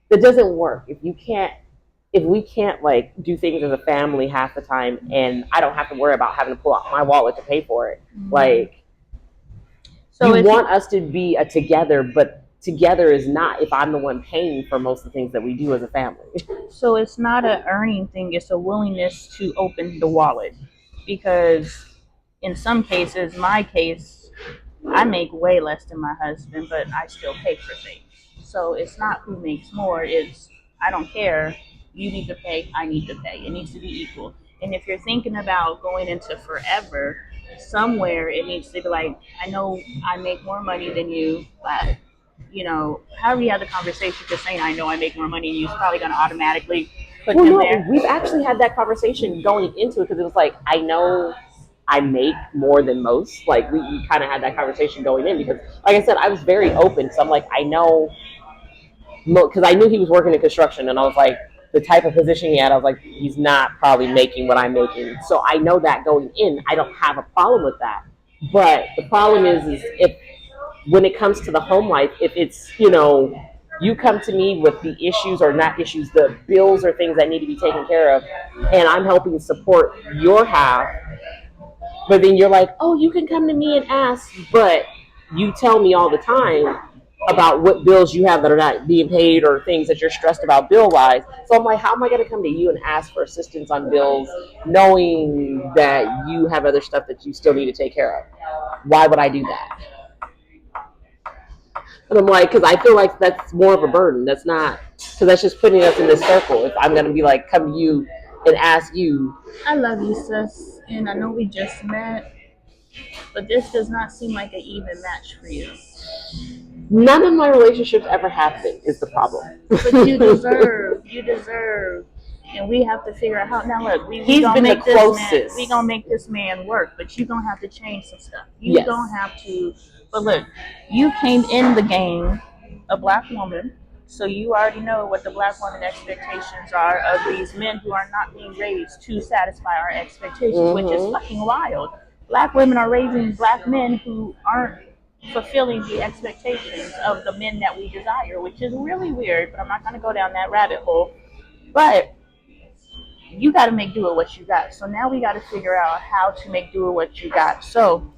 that doesn't work. If we can't like do things as a family half the time, and I don't have to worry about having to pull out my wallet to pay for it. Like, so you want us to be a together, but together is not if I'm the one paying for most of the things that we do as a family. So it's not an earning thing, it's a willingness to open the wallet. Because in some cases, my case, I make way less than my husband, but I still pay for things. So it's not who makes more, it's I don't care. You need to pay, I need to pay. It needs to be equal. And if you're thinking about going into forever, somewhere it needs to be like, I know I make more money than you, but you know, however you have the conversation, just saying I know I make more money than you is probably going to automatically put him there. We've actually had that conversation going into it, because it was like, I know I make more than most. Like, we kind of had that conversation going in, because like I said, I was very open. So I'm like, I know, because I knew he was working in construction, and I was like, the type of position he had, I was like, he's not probably making what I'm making. So I know that going in, I don't have a problem with that. But the problem is if when it comes to the home life, if it's, you know, you come to me with the issues, or not issues, the bills or things that need to be taken care of, and I'm helping support your half, but then you're like, oh, you can come to me and ask, but you tell me all the time about what bills you have that are not being paid, or things that you're stressed about bill-wise. So I'm like, how am I going to come to you and ask for assistance on bills, knowing that you have other stuff that you still need to take care of? Why would I do that? And I'm like, because I feel like that's more of a burden. That's not, because that's just putting us in this circle. If I'm going to be like, come to you and ask you. I love you, sis. And I know we just met, but this does not seem like an even match for you. None of my relationships ever have been, is the problem. But you deserve And we have to figure out how. Now, look, He's been the closest. We gonna make this man work, but you gonna have to change some stuff. You gonna have to. But look, you came in the game a black woman, so you already know what the black woman expectations are of these men who are not being raised to satisfy our expectations, which is fucking wild. Black women are raising black men who aren't fulfilling the expectations of the men that we desire, which is really weird. But I'm not gonna go down that rabbit hole. But you got to make do with what you got. So now we got to figure out how to make do with what you got. So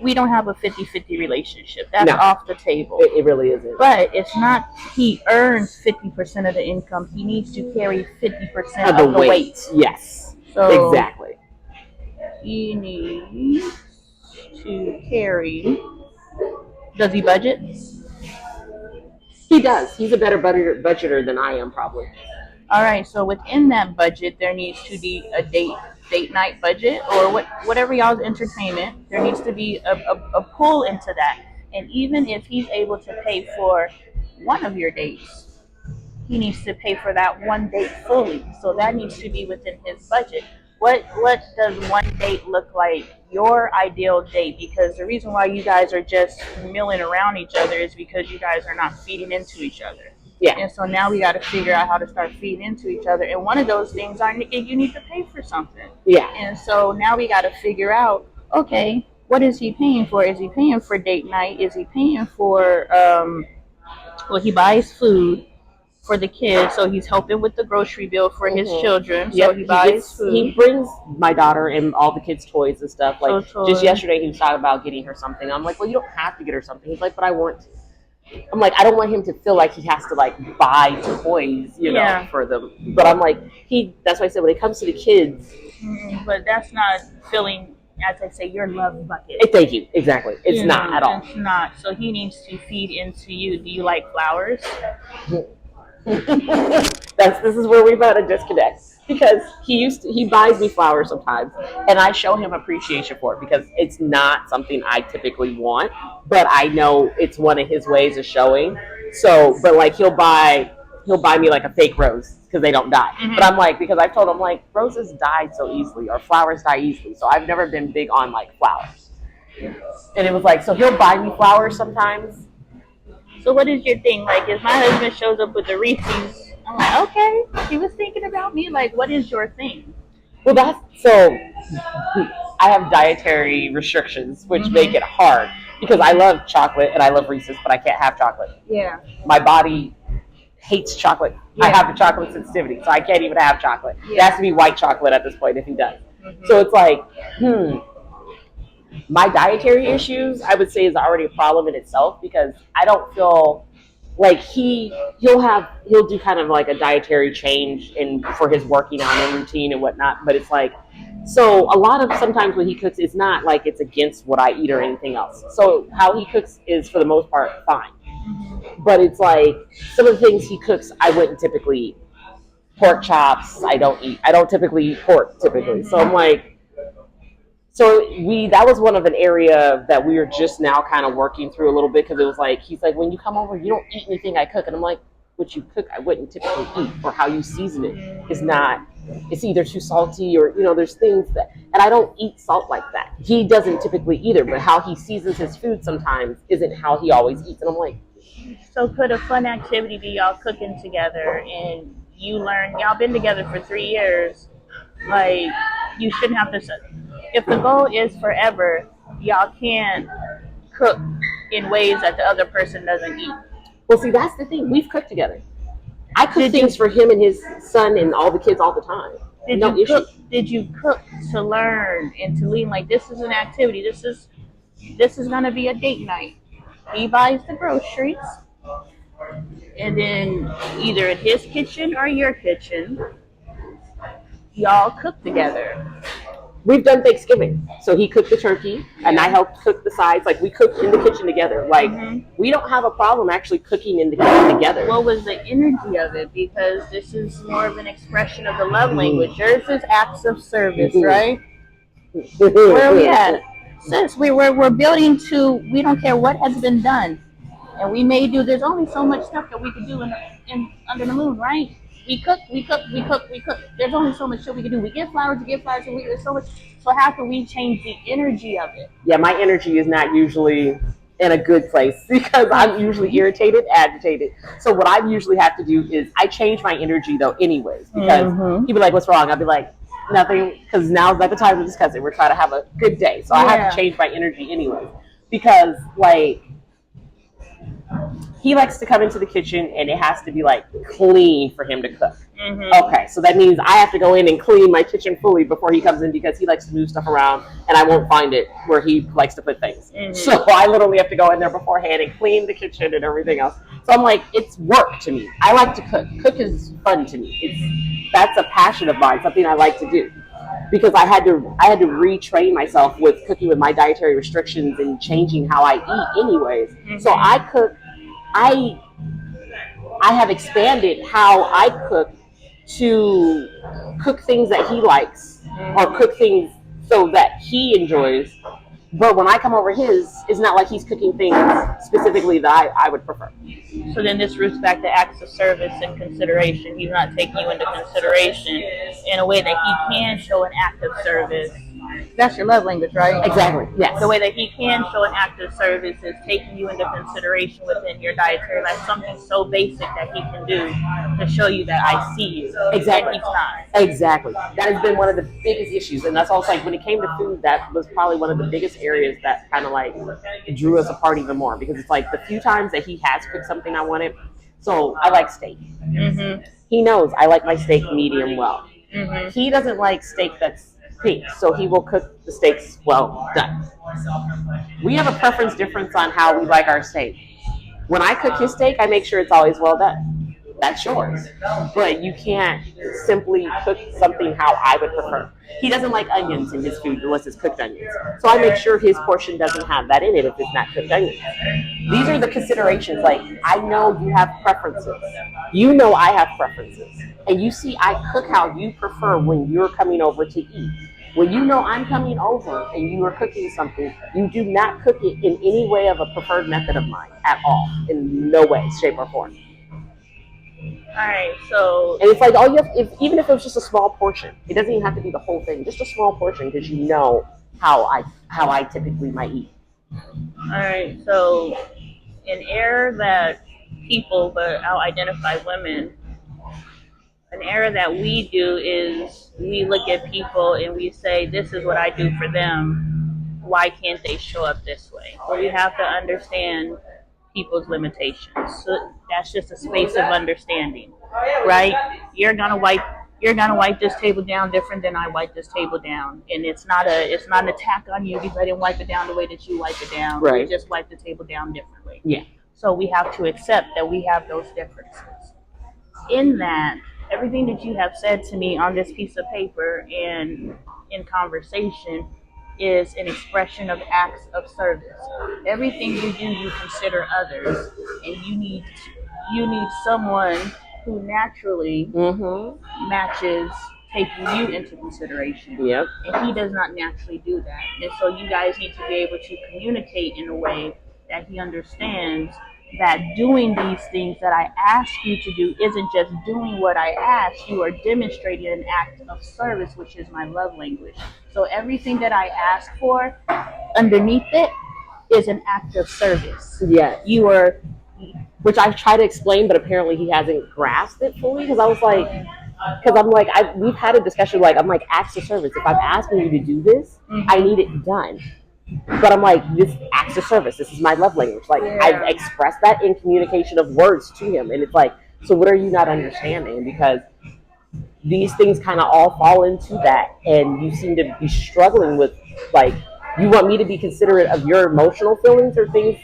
we don't have a 50-50 relationship. That's off the table. It really isn't. But it's not he earns 50% of the income. He needs to carry 50% of the weight. Yes. So exactly. He needs to carry. Does he budget? He does. He's a better budgeter than I am, probably. All right, so within that budget, there needs to be a date night budget, or whatever y'all's entertainment. There needs to be a pull into that. And even if he's able to pay for one of your dates, he needs to pay for that one date fully. So that needs to be within his budget. What does one date look like? Your ideal date? Because the reason why you guys are just milling around each other is because you guys are not feeding into each other. Yeah. And so now we got to figure out how to start feeding into each other. And one of those things are you need to pay for something. Yeah. And so now we got to figure out, okay, what is he paying for? Is he paying for date night? Is he paying for, he buys food for the kids. So he's helping with the grocery bill for his children. So he buys food. He brings my daughter and all the kids' toys and stuff. Like just yesterday he was talking about getting her something. I'm like, well, you don't have to get her something. He's like, but I want to. I'm like, I don't want him to feel like he has to like buy toys, for them. But I'm like, that's why I said when it comes to the kids. But that's not filling, as I say, your love bucket. Thank you. Exactly. It's not at all. It's not. So he needs to feed into you. Do you like flowers? This is where we've had a disconnect. Because he buys me flowers sometimes, and I show him appreciation for it because it's not something I typically want, but I know it's one of his ways of showing. So, but like he'll buy me like a fake rose because they don't die. But I'm like, because I've told him like roses die so easily or flowers die easily, so I've never been big on like flowers. And it was like, so he'll buy me flowers sometimes. So what is your thing? Like if my husband shows up with the Reese's, I'm like, okay, he was thinking about me. Like, what is your thing? Well, I have dietary restrictions, which make it hard because I love chocolate and I love Reese's, but I can't have chocolate. Yeah. My body hates chocolate. Yeah. I have a chocolate sensitivity, so I can't even have chocolate. Yeah. It has to be white chocolate at this point if he does. So it's like, my dietary issues, I would say, is already a problem in itself because I don't feel like he'll do kind of like a dietary change for his working out and routine and whatnot, but it's like, so a lot of sometimes when he cooks, it's not like it's against what I eat or anything else. So how he cooks is for the most part fine, but it's like some of the things he cooks I wouldn't typically eat. Pork chops I don't typically eat pork typically. So I'm like, that was one of an area that we were just now kind of working through a little bit because it was like, he's like, when you come over, you don't eat anything I cook. And I'm like, what you cook, I wouldn't typically eat, or how you season it is not, it's either too salty or, there's things that, and I don't eat salt like that. He doesn't typically either, but how he seasons his food sometimes isn't how he always eats. And I'm like, so could a fun activity be y'all cooking together and you learn, y'all been together for 3 years, like you shouldn't have to, if the goal is forever, y'all can't cook in ways that the other person doesn't eat. Well, see, that's the thing. We've cooked together. I cook things for him and his son and all the kids all the time. Did you cook to learn and to lean? Like, this is an activity. This is going to be a date night. He buys the groceries. And then either in his kitchen or your kitchen, y'all cook together. We've done Thanksgiving. So he cooked the turkey and I helped cook the sides. Like, we cooked in the kitchen together. Like, we don't have a problem actually cooking in the kitchen together. What was the energy of it? Because this is more of an expression of the love language. Yours is acts of service, right? Where are we at? Since we're building to, we don't care what has been done. And we may do, there's only so much stuff that we could do in under the moon, right? we cook. There's only so much shit we can do. We get flowers, and there's so much. So how can we change the energy of it? Yeah, my energy is not usually in a good place because I'm usually irritated, agitated. So what I usually have to do is I change my energy though, anyways, because he'd be like, "What's wrong?" I'd be like, "Nothing," because now's not the time to discuss it. We're trying to have a good day, so I have to change my energy anyways, because like he likes to come into the kitchen and it has to be like clean for him to cook. Okay, so that means I have to go in and clean my kitchen fully before he comes in because he likes to move stuff around and I won't find it where he likes to put things. So I literally have to go in there beforehand and clean the kitchen and everything else. So I'm like, it's work to me. I like to cook. Cook is fun to me. That's a passion of mine, something I like to do. Because I had to retrain myself with cooking with my dietary restrictions and changing how I eat anyways. So I cook I have expanded how I cook to cook things that he likes or cook things so that he enjoys. But when I come over his, it's not like he's cooking things specifically that I would prefer. So then this roots back to acts of service and consideration. He's not taking you into consideration in a way that he can show an act of service. That's your love language, right? Exactly, yes. The way that he can show an act of service is taking you into consideration within your dietary life, something so basic that he can do to show you that I see you. Exactly. And he's not. Exactly. That has been one of the biggest issues. And that's also like when it came to food, that was probably one of the biggest areas that kind of like drew us apart even more. Because it's like the few times that he has cooked something I wanted. So I like steak. He knows I like my steak medium well. He doesn't like steak that's pink, so he will cook the steaks well done. We have a preference difference on how we like our steak. When I cook his steak, I make sure it's always well done. That's yours. But you can't simply cook something how I would prefer. He doesn't like onions in his food unless it's cooked onions. So I make sure his portion doesn't have that in it if it's not cooked onions. These are the considerations. Like, I know you have preferences. You know I have preferences. And you see I cook how you prefer when you're coming over to eat. When you know I'm coming over and you are cooking something, you do not cook it in any way of a preferred method of mine at all. In no way, shape, or form. Alright, so... And it's like, all you have, even if it was just a small portion, it doesn't even have to be the whole thing, just a small portion because you know how I typically might eat. Alright, so an error that people, but I'll identify women, an error that we do is we look at people and we say, this is what I do for them. Why can't they show up this way? Well, we have to understand people's limitations. So that's just a space of understanding, right? You're gonna wipe this table down different than I wipe this table down, and it's not an attack on you because I didn't wipe it down the way that you wipe it down. Right. We just wipe the table down differently. Yeah. So we have to accept that we have those differences. In that, everything that you have said to me on this piece of paper and in conversation is an expression of acts of service. Everything you do, you consider others, and you need someone who naturally matches taking you into consideration. Yep. And he does not naturally do that. And so you guys need to be able to communicate in a way that he understands that doing these things that I ask you to do isn't just doing what I ask, you are demonstrating an act of service, which is my love language. So everything that I ask for, underneath it, is an act of service. Yeah. You are... Which I've tried to explain, but apparently he hasn't grasped it fully, because I was like, because I'm like, we've had a discussion, like, I'm like, acts of service. If I'm asking you to do this, I need it done. But I'm like, this acts of service. This is my love language. Like, I've expressed that in communication of words to him. And it's like, so what are you not understanding? Because these things kind of all fall into that. And you seem to be struggling with, like, you want me to be considerate of your emotional feelings or things,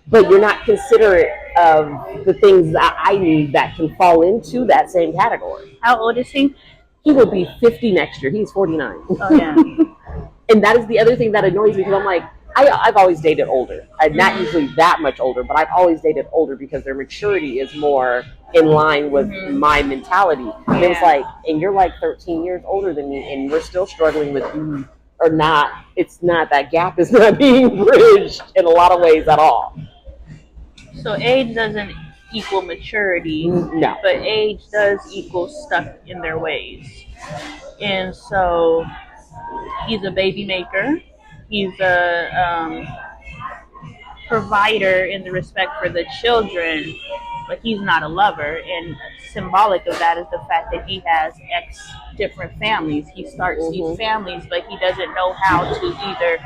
but you're not considerate of the things that I need that can fall into that same category. How old is he? He will be 50 next year. He's 49. Oh, yeah. And that is the other thing that annoys me, because I'm like, I've always dated older. I'm not usually that much older, but I've always dated older because their maturity is more in line with my mentality. And it's like, and you're like 13 years older than me, and we're still struggling with you or not. It's not, that gap is not being bridged in a lot of ways at all. So age doesn't equal maturity, No. but age does equal stuck in their ways. And so he's a baby maker. He's a provider in the respect for the children, but he's not a lover. And symbolic of that is the fact that he has X different families. He starts these families, but he doesn't know how to either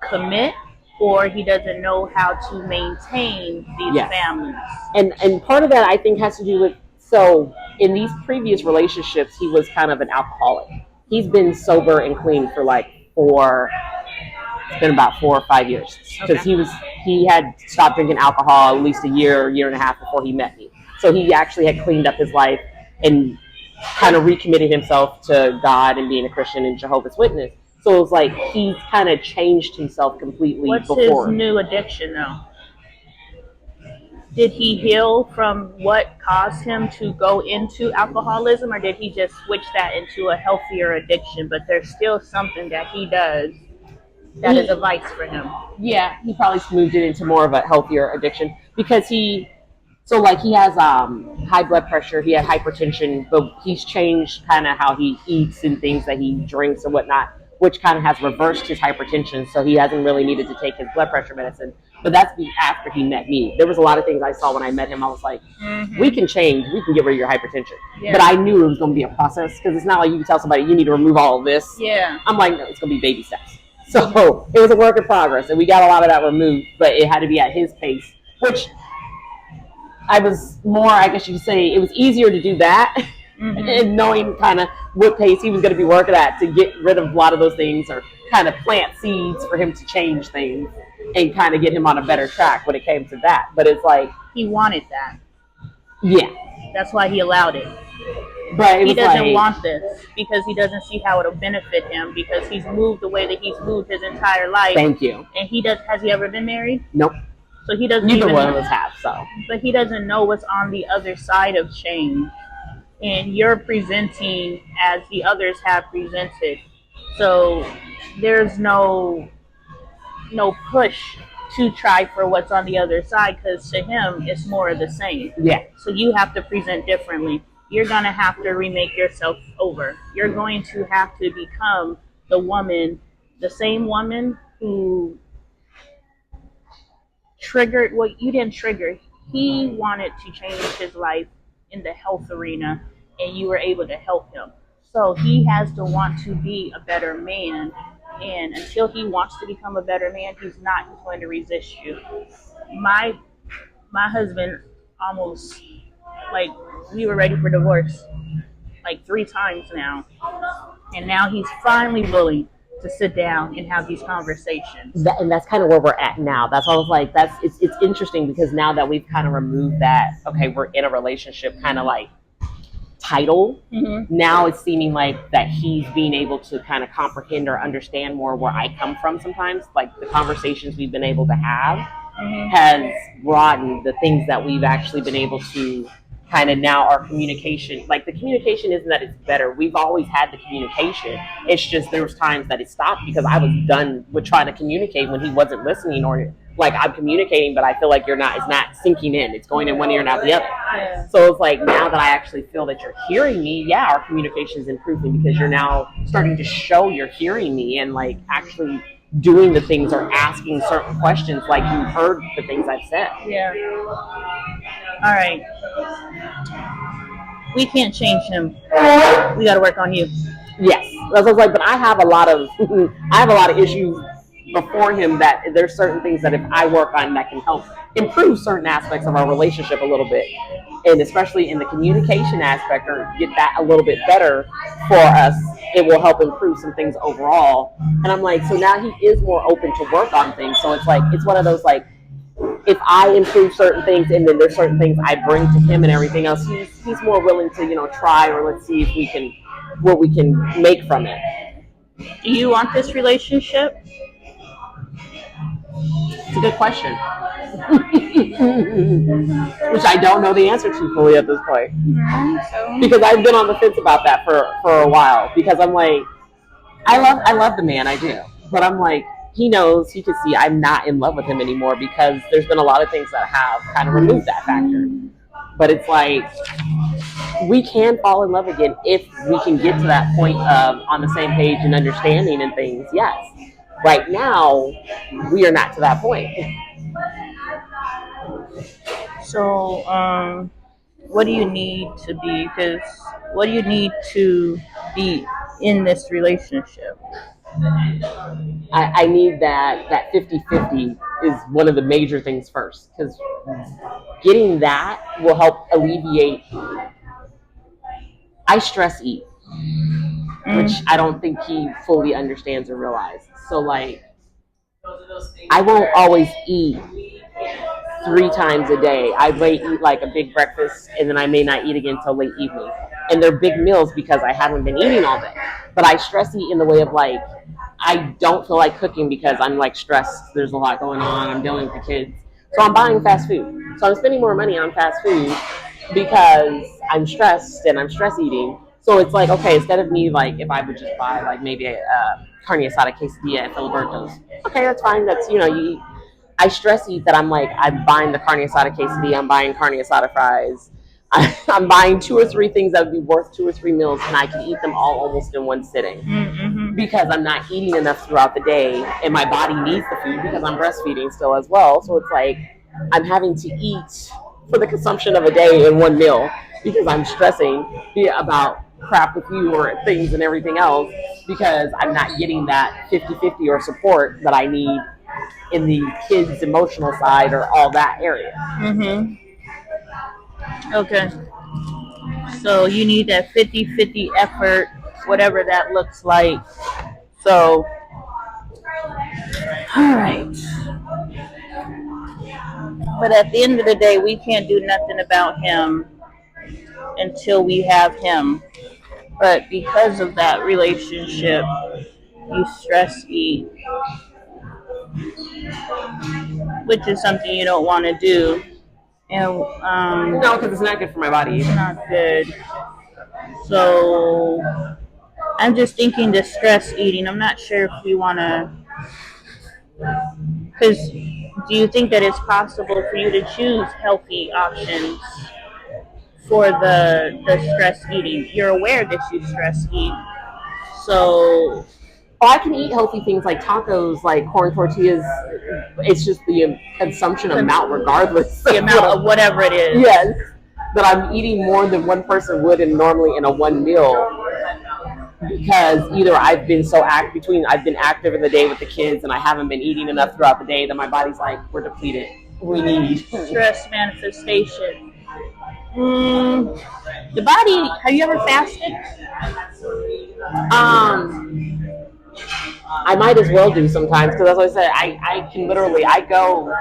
commit or he doesn't know how to maintain these families. And part of that I think has to do with, so in these previous relationships he was kind of an alcoholic. He's been sober and clean for like it's been about 4 or 5 years, because he had stopped drinking alcohol at least a year and a half before he met me. So he actually had cleaned up his life and kind of recommitted himself to God and being a Christian and Jehovah's Witness. So it was like he kind of changed himself completely. What's before. his new addiction though? Did he heal from what caused him to go into alcoholism, or did he just switch that into a healthier addiction? But there's still something that he does that is a vice for him. Yeah, he probably moved it into more of a healthier addiction, because he has high blood pressure, he had hypertension, but he's changed kind of how he eats and things that he drinks and whatnot, which kind of has reversed his hypertension, so he hasn't really needed to take his blood pressure medicine. But that's after he met me. There was a lot of things I saw when I met him. I was like, we can change. We can get rid of your hypertension. Yeah. But I knew it was going to be a process, because it's not like you can tell somebody you need to remove all of this. Yeah. I'm like, no, it's going to be baby steps. So it was a work in progress, and we got a lot of that removed, but it had to be at his pace, which I was more, I guess you could say, it was easier to do that, and knowing kind of what pace he was going to be working at to get rid of a lot of those things, or kind of plant seeds for him to change things and kind of get him on a better track when it came to that. But it's like, he wanted that. Yeah. That's why he allowed it. But he doesn't want this because he doesn't see how it'll benefit him, because he's moved the way that he's moved his entire life. Thank you. And has he ever been married? Nope. So he doesn't Neither one of us have, so. But he doesn't know what's on the other side of change. And you're presenting as the others have presented. So there's no push to try for what's on the other side, because to him it's more of the same. Yeah. So you have to present differently. You're going to have to remake yourself over. You're going to have to become the same woman who triggered what you didn't trigger. He wanted to change his life in the health arena, and you were able to help him. So he has to want to be a better man, and until he wants to become a better man, he's going to resist you. My husband almost, like, we were ready for divorce like 3 times now, and now he's finally willing to sit down and have these conversations. And that's kind of where we're at now. That's why I was like, it's interesting, because now that we've kind of removed that, okay, we're in a relationship kind of like title, now it's seeming like that he's being able to kind of comprehend or understand more where I come from sometimes. Like the conversations we've been able to have has broadened the things that we've actually been able to kind of, now our communication, like the communication isn't that it's better. We've always had the communication. It's just there was times that it stopped because I was done with trying to communicate when he wasn't listening, or like I'm communicating, but I feel like it's not sinking in. It's going in one ear and out the other. Yeah. So it's like, now that I actually feel that you're hearing me, yeah, our communication is improving, because you're now starting to show you're hearing me and like actually doing the things or asking certain questions, like you heard the things I've said. Yeah. All right. We can't change him. We got to work on you. Yes. That's what I was like, but I have a lot of issues before him, that there's certain things that if I work on that can help improve certain aspects of our relationship a little bit, and especially in the communication aspect, or get that a little bit better for us, it will help improve some things overall. And I'm like, so now he is more open to work on things. So it's like, it's one of those, like, if I improve certain things and then there's certain things I bring to him and everything else, he's more willing to, try, or let's see if what we can make from it. Do you want this relationship? It's a good question. Which I don't know the answer to fully at this point. Because I've been on the fence about that for a while. Because I'm like, I love the man, I do. But I'm like, he knows, he can see I'm not in love with him anymore because there's been a lot of things that have kind of removed that factor. But it's like, we can fall in love again if we can get to that point of on the same page and understanding and things. Yes. Right now, we are not to that point. So, what do you need to be? Because what do you need to be in this relationship? I need that 50-50 is one of the major things first, because getting that will help alleviate. I stress eat, which I don't think he fully understands or realizes. So like, I won't always eat 3 times a day. I may eat like a big breakfast, and then I may not eat again until late evening. And they're big meals because I haven't been eating all day. But I stress eat in the way of like, I don't feel like cooking because I'm like stressed. There's a lot going on. I'm dealing with the kids. So I'm buying fast food. So I'm spending more money on fast food because I'm stressed and I'm stress eating. So it's like, okay, instead of me, like, if I would just buy like maybe a carne asada quesadilla at Filiberto's, okay, that's fine. That's, you eat. I stress eat that I'm like, I'm buying the carne asada quesadilla, I'm buying carne asada fries. I'm buying 2 or 3 things that would be worth 2 or 3 meals, and I can eat them all almost in one sitting. Mm-hmm. Because I'm not eating enough throughout the day, and my body needs the food because I'm breastfeeding still as well. So it's like, I'm having to eat for the consumption of a day in one meal because I'm stressing about crap with you or things and everything else because I'm not getting that 50-50 or support that I need in the kids' emotional side or all that area. Mm-hmm. Okay. So you need that 50-50 effort, whatever that looks like. So, all right. But at the end of the day, we can't do nothing about him until we have him. But because of that relationship, you stress eat, which is something you don't want to do. And no, because it's not good for my body. It's not good. So I'm just thinking the stress eating. I'm not sure if we want to. Because do you think that it's possible for you to choose healthy options for the stress eating? You're aware that you stress eat, so. Oh, I can eat healthy things like tacos, like corn tortillas. It's just the consumption amount, regardless. The amount of whatever it is. Yes, that I'm eating more than one person would in normally in a one meal. Because either I've been I've been active in the day with the kids and I haven't been eating enough throughout the day that my body's like, we're depleted. We need stress manifestation. The body, have you ever fasted? I might as well do sometimes because, as I said, I can literally, I go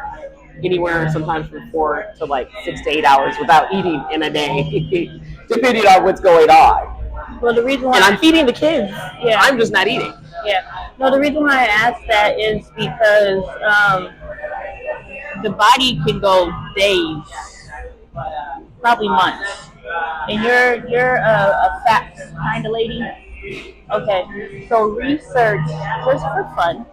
anywhere sometimes from 4 to like 6 to 8 hours without eating in a day, depending on what's going on. Well, the reason why I'm feeding the kids. Yeah, I'm just not eating. Yeah. No, the reason why I asked that is because the body can go days, probably months, and you're a fat kind of lady. Okay, so research, just for fun,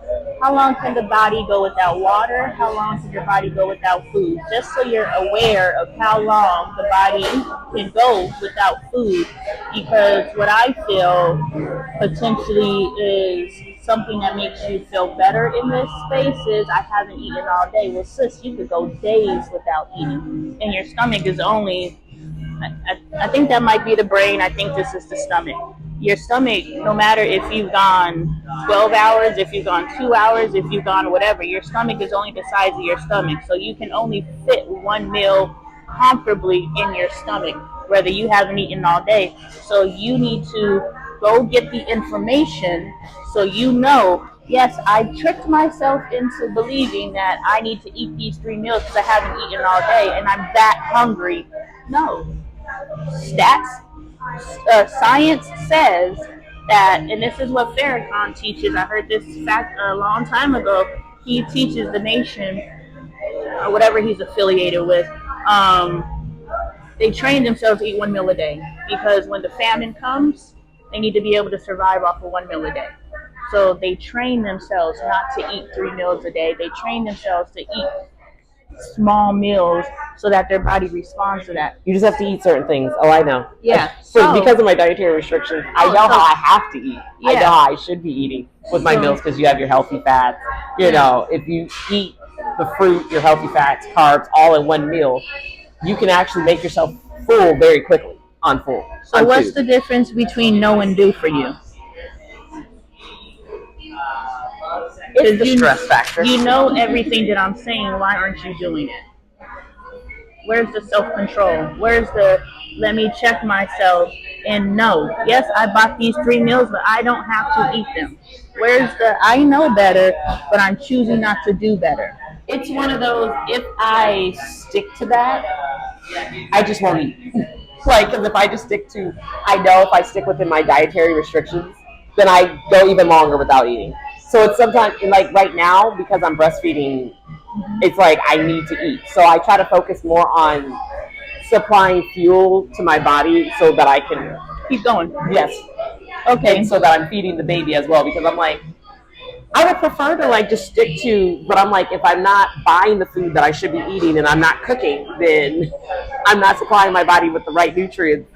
how long can the body go without water? How long can your body go without food? Just so you're aware of how long the body can go without food. Because what I feel potentially is something that makes you feel better in this space is I haven't eaten all day. Well, sis, you could go days without eating. And your stomach is only, I think that might be the brain. I think this is the stomach. Your stomach, no matter if you've gone 12 hours, if you've gone 2 hours, if you've gone whatever, your stomach is only the size of your stomach. So you can only fit one meal comfortably in your stomach, whether you haven't eaten all day. So you need to go get the information so you know, yes, I tricked myself into believing that I need to eat these 3 meals because I haven't eaten all day and I'm that hungry. No. Science says that, and this is what Farrakhan teaches. I heard this fact a long time ago. He teaches the nation, or whatever he's affiliated with, they train themselves to eat 1 meal a day because when the famine comes, they need to be able to survive off of 1 meal a day. So they train themselves not to eat 3 meals a day. They train themselves to eat small meals so that their body responds to that. You just have to eat certain things. Oh, I know. Yeah. Because of my dietary restrictions, I know how I have to eat. Yeah. I know how I should be eating with my meals because you have your healthy fats. You know, if you eat the fruit, your healthy fats, carbs, all in one meal, you can actually make yourself full very quickly on full. So what's the difference between know and do for you? It's the stress factor. You know everything that I'm saying. Why aren't you doing it? Where's the self-control? Where's the let me check myself and know? Yes, I bought these 3 meals, but I don't have to eat them. Where's the I know better, but I'm choosing not to do better? It's one of those, if I stick to that, I just won't eat. Like, because if I just stick to, I know if I stick within my dietary restrictions, then I go even longer without eating. So it's sometimes, like right now, because I'm breastfeeding, it's like I need to eat. So I try to focus more on supplying fuel to my body so that I can keep going. Yes. Okay. And so that I'm feeding the baby as well, because I'm like, I would prefer to like just stick to, but I'm like, if I'm not buying the food that I should be eating and I'm not cooking, then I'm not supplying my body with the right nutrients,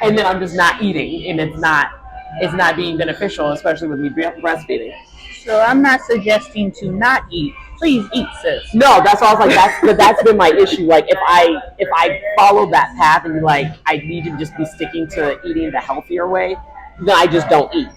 and then I'm just not eating, and it's not being beneficial, especially with me breastfeeding. So I'm not suggesting to not eat. Please eat, sis. No, that's all I was like. That's been my issue. Like if I follow that path and be like, I need to just be sticking to eating the healthier way, then I just don't eat.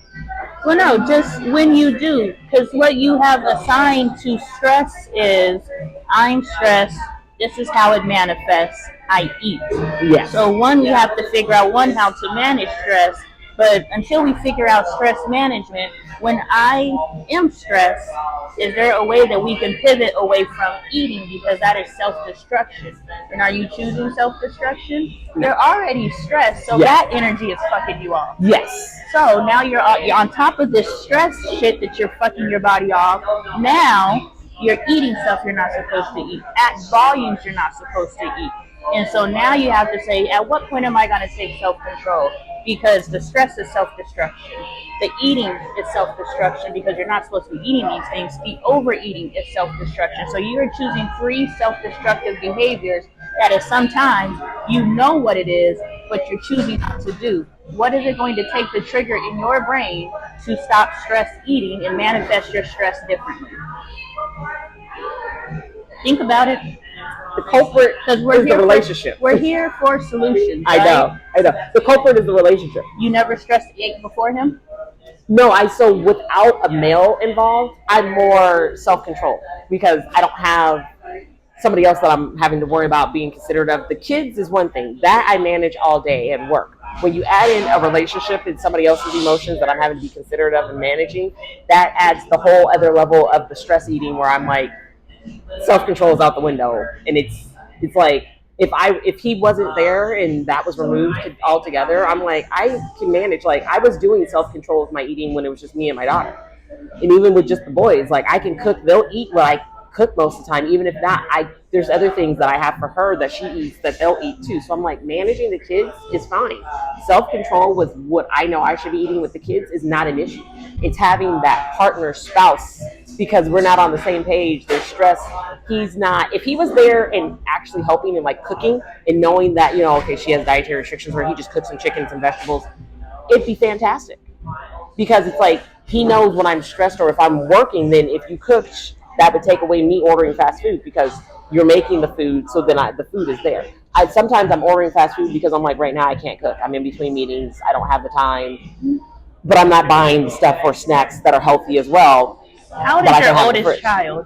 Well, no, just when you do, because what you have assigned to stress is, I'm stressed. This is how it manifests. I eat. Yes. So one, we have to figure out how to manage stress. But until we figure out stress management, when I am stressed, is there a way that we can pivot away from eating, because that is self-destruction? And are you choosing self-destruction? You're already stressed, so that energy is fucking you off. Yes. So now you're on top of this stress shit that you're fucking your body off. Now you're eating stuff you're not supposed to eat at volumes you're not supposed to eat. And so now you have to say, at what point am I going to take self-control? Because the stress is self-destruction. The eating is self-destruction because you're not supposed to be eating these things. The overeating is self-destruction. So you're choosing 3 self-destructive behaviors that at sometimes you know what it is, but you're choosing not to do. What is it going to take to trigger in your brain to stop stress eating and manifest your stress differently? Think about it. The culprit is the relationship. We're here for solutions. Right? I know. The culprit is the relationship. You never stressed ate before him? No, so without a male involved, I'm more self-controlled because I don't have somebody else that I'm having to worry about being considerate of. The kids is one thing. That I manage all day at work. When you add in a relationship and somebody else's emotions that I'm having to be considerate of and managing, that adds the whole other level of the stress eating where I'm like, self-control is out the window, and it's like if he wasn't there and that was removed altogether, I'm like, I can manage. Like I was doing self-control with my eating when it was just me and my daughter, and even with just the boys, like I can cook. They'll eat what I cook most of the time. Even if not, there's other things that I have for her that she eats that they'll eat too. So I'm like, managing the kids is fine. Self-control with what I know I should be eating with the kids is not an issue. It's having that partner spouse, because we're not on the same page. There's stress. He's not. If he was there and actually helping and like cooking and knowing that, okay, she has dietary restrictions where he just cooks some chickens and vegetables, it'd be fantastic. Because it's like he knows when I'm stressed, or if I'm working, then if you cook, that would take away me ordering fast food because you're making the food, so then the food is there. Sometimes I'm ordering fast food because I'm like, right now I can't cook. I'm in between meetings. I don't have the time. But I'm not buying stuff or snacks that are healthy as well. How old is your oldest child?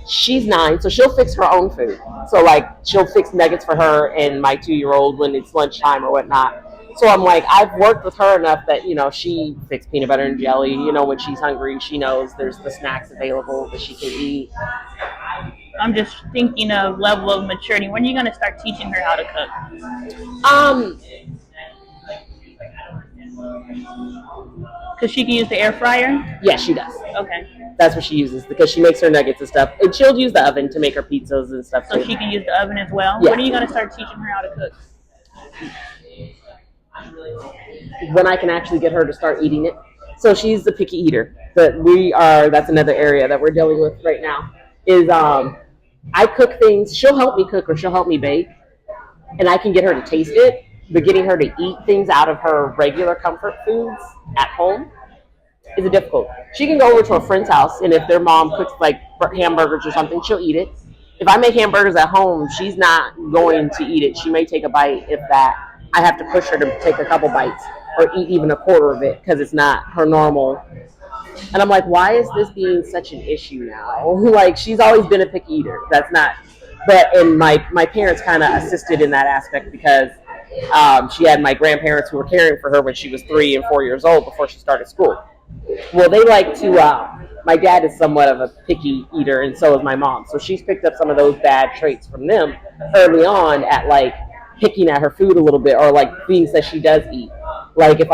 She's 9, so she'll fix her own food. So like she'll fix nuggets for her and my 2-year-old when it's lunchtime or whatnot. So I'm like, I've worked with her enough that, she fixed peanut butter and jelly. When she's hungry, she knows there's the snacks available that she can eat. I'm just thinking of level of maturity. When are you going to start teaching her how to cook? Because she can use the air fryer? Yeah, she does. Okay. That's what she uses because she makes her nuggets and stuff. And she'll use the oven to make her pizzas and stuff too. So she can use the oven as well? Yeah. When are you going to start teaching her how to cook? When I can actually get her to start eating it. So she's the picky eater. But that's another area that we're dealing with right now. Is I cook things. She'll help me cook or she'll help me bake, and I can get her to taste it. But getting her to eat things out of her regular comfort foods at home is a difficult. She can go over to a friend's house, and if their mom cooks like hamburgers or something, she'll eat it. If I make hamburgers at home, she's not going to eat it. She may take a bite, if that. I have to push her to take a couple bites or eat even a quarter of it because it's not her normal. And I'm like, why is this being such an issue now? Like, she's always been a picky eater. That's not. And my parents kind of assisted in that aspect because she had my grandparents who were caring for her when she was 3 and 4 years old before she started school. Well, they like to. My dad is somewhat of a picky eater, and so is my mom. So she's picked up some of those bad traits from them early on at like picking at her food a little bit, or like things that she does eat. Like if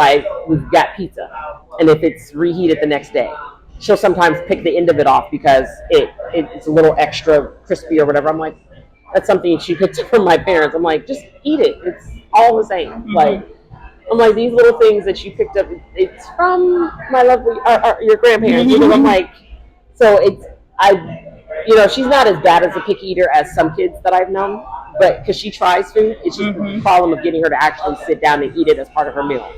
we've got pizza, and if it's reheated the next day, she'll sometimes pick the end of it off because it's a little extra crispy or whatever. I'm like, that's something she picked up from my parents. I'm like, just eat it. It's all the same. Mm-hmm. Like. I'm like, these little things that you picked up, it's from my lovely, your grandparents. You know, I'm like, so she's not as bad as a picky eater as some kids that I've known, but because she tries food, it's just the problem of getting her to actually sit down and eat it as part of her meal.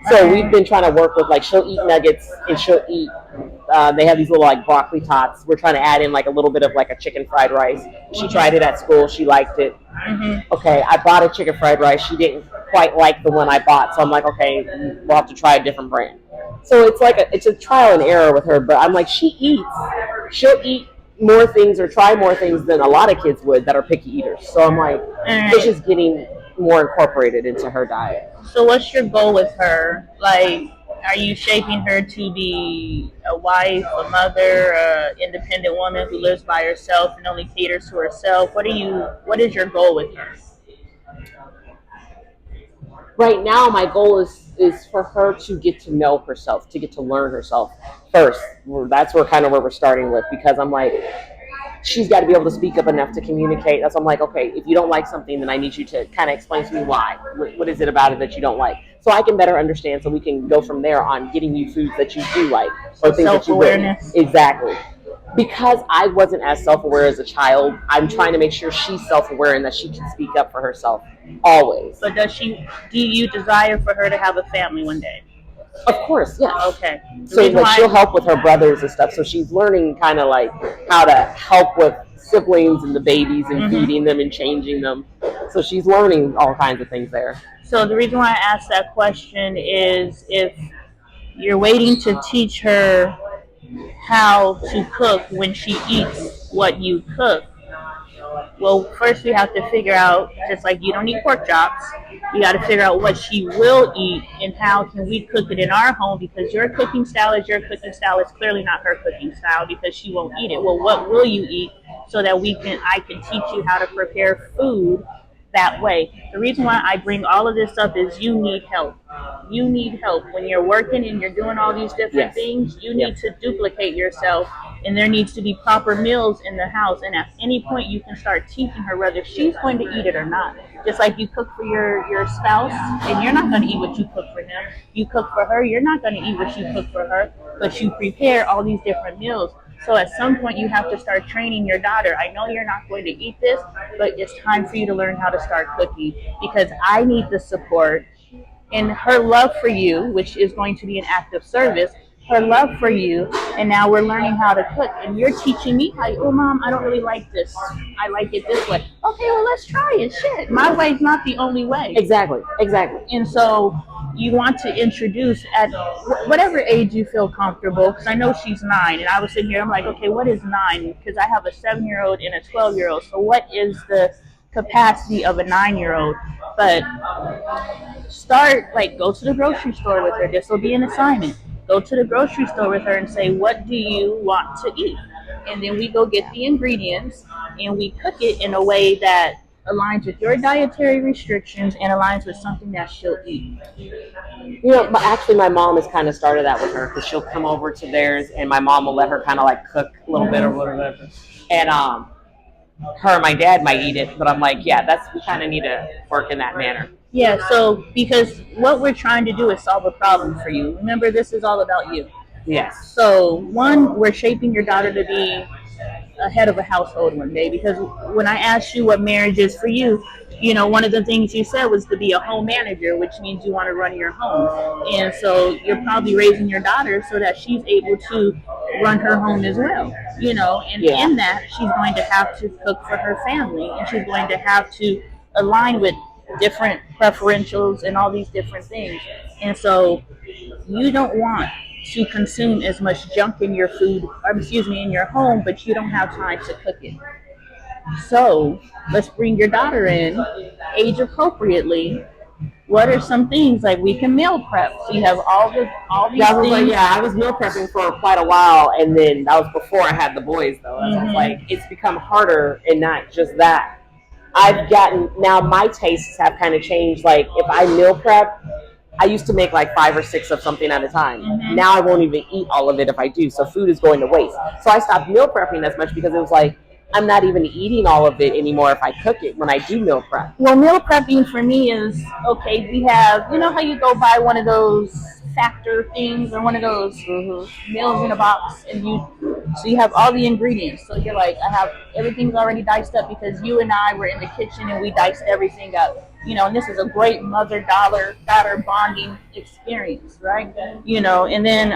So we've been trying to work with, like, she'll eat nuggets and she'll eat, they have these little, like, broccoli tots. We're trying to add in, like, a little bit of, like, a chicken fried rice. She tried it at school. She liked it. Mm-hmm. Okay, I bought a chicken fried rice. She didn't quite like the one I bought. So I'm like, okay, we'll have to try a different brand. So it's like it's a trial and error with her. But I'm like, she'll eat more things or try more things than a lot of kids would that are picky eaters. So I'm like, it's just getting more incorporated into her diet. So what's your goal with her? Like, are you shaping her to be a wife, a mother, an independent woman who lives by herself and only caters to herself? What is your goal with her? Right now, my goal is for her to get to know herself, to get to learn herself first. That's where we're starting with, because I'm like, she's got to be able to speak up enough to communicate. That's why I'm like, okay, if you don't like something, then I need you to kind of explain to me why. What is it about it that you don't like? So I can better understand, so we can go from there on getting you foods that you do like. Or things self-awareness. That you Exactly. Because I wasn't as self-aware as a child, I'm trying to make sure she's self-aware and that she can speak up for herself always. But do you desire for her to have a family one day? Of course, yes. Okay. So she'll help with her brothers and stuff. So she's learning kind of like how to help with siblings and the babies and feeding them and changing them. So she's learning all kinds of things there. So the reason why I asked that question is, if you're waiting to teach her how to cook when she eats what you cook, well, first we have to figure out, just like you don't eat pork chops, we got to figure out what she will eat and how can we cook it in our home, because your cooking style is clearly not her cooking style, because she won't eat it. Well, what will you eat, so that I can teach you how to prepare food that way. The reason why I bring all of this up is you need help. You need help. When you're working and you're doing all these different things, you need to duplicate yourself, and there needs to be proper meals in the house. And at any point, you can start teaching her whether she's going to eat it or not. Just like you cook for your spouse, and you're not going to eat what you cook for him. You cook for her, you're not going to eat what you cook for her, but you prepare all these different meals. So at some point, you have to start training your daughter. I know you're not going to eat this, but it's time for you to learn how to start cooking, because I need the support. And her love for you, which is going to be an act of service, her love for you, and now we're learning how to cook. And you're teaching me how, oh, Mom, I don't really like this. I like it this way. Okay, well, let's try it. Shit, my way's not the only way. Exactly. And so you want to introduce at whatever age you feel comfortable, because I know she's 9, and I was sitting here, I'm like, okay, what is 9? Because I have a 7-year-old and a 12-year-old, so what is the capacity of a 9-year-old? But start, like, go to the grocery store with her. This will be an assignment. Go to the grocery store with her and say, what do you want to eat? And then we go get the ingredients, and we cook it in a way that aligns with your dietary restrictions and aligns with something that she'll eat. You know, actually, my mom has kind of started that with her, because she'll come over to theirs, and my mom will let her kind of like cook a little bit or whatever. And her and my dad might eat it, but I'm like, yeah, we kind of need to work in that manner. Yeah, so because what we're trying to do is solve a problem for you. Remember, this is all about you. Yes. So, one, we're shaping your daughter to be a head of a household one day. Because when I asked you what marriage is for you, you know, one of the things you said was to be a home manager, which means you want to run your home. And so you're probably raising your daughter so that she's able to run her home as well. You know, and Yeah. in that, she's going to have to cook for her family, and she's going to have to align with different preferentials and all these different things. And so you don't want to consume as much junk in your food, or excuse me, in your home, but you don't have time to cook it. So let's bring your daughter in, age appropriately. What are some things like we can meal prep? So you have all these Yeah, I was like, things. yeah, I was meal prepping for quite a while, and then that was before I had the boys, though. And I was like, it's become harder, and not just that. I've gotten now my tastes have kind of changed. Like if I meal prep, I used to make like 5 or 6 of something at a time. Now I won't even eat all of it if I do. So food is going to waste. So I stopped meal prepping as much because it was like I'm not even eating all of it anymore if I cook it when I do meal prep. Well, meal prepping for me is okay. We have, you know, how you go buy one of those factor things or one of those meals in a box, and you have all the ingredients. So you're like, I have everything's already diced up because you and I were in the kitchen and we diced everything up. You know, and this is a great mother daughter bonding experience, right? You know, and then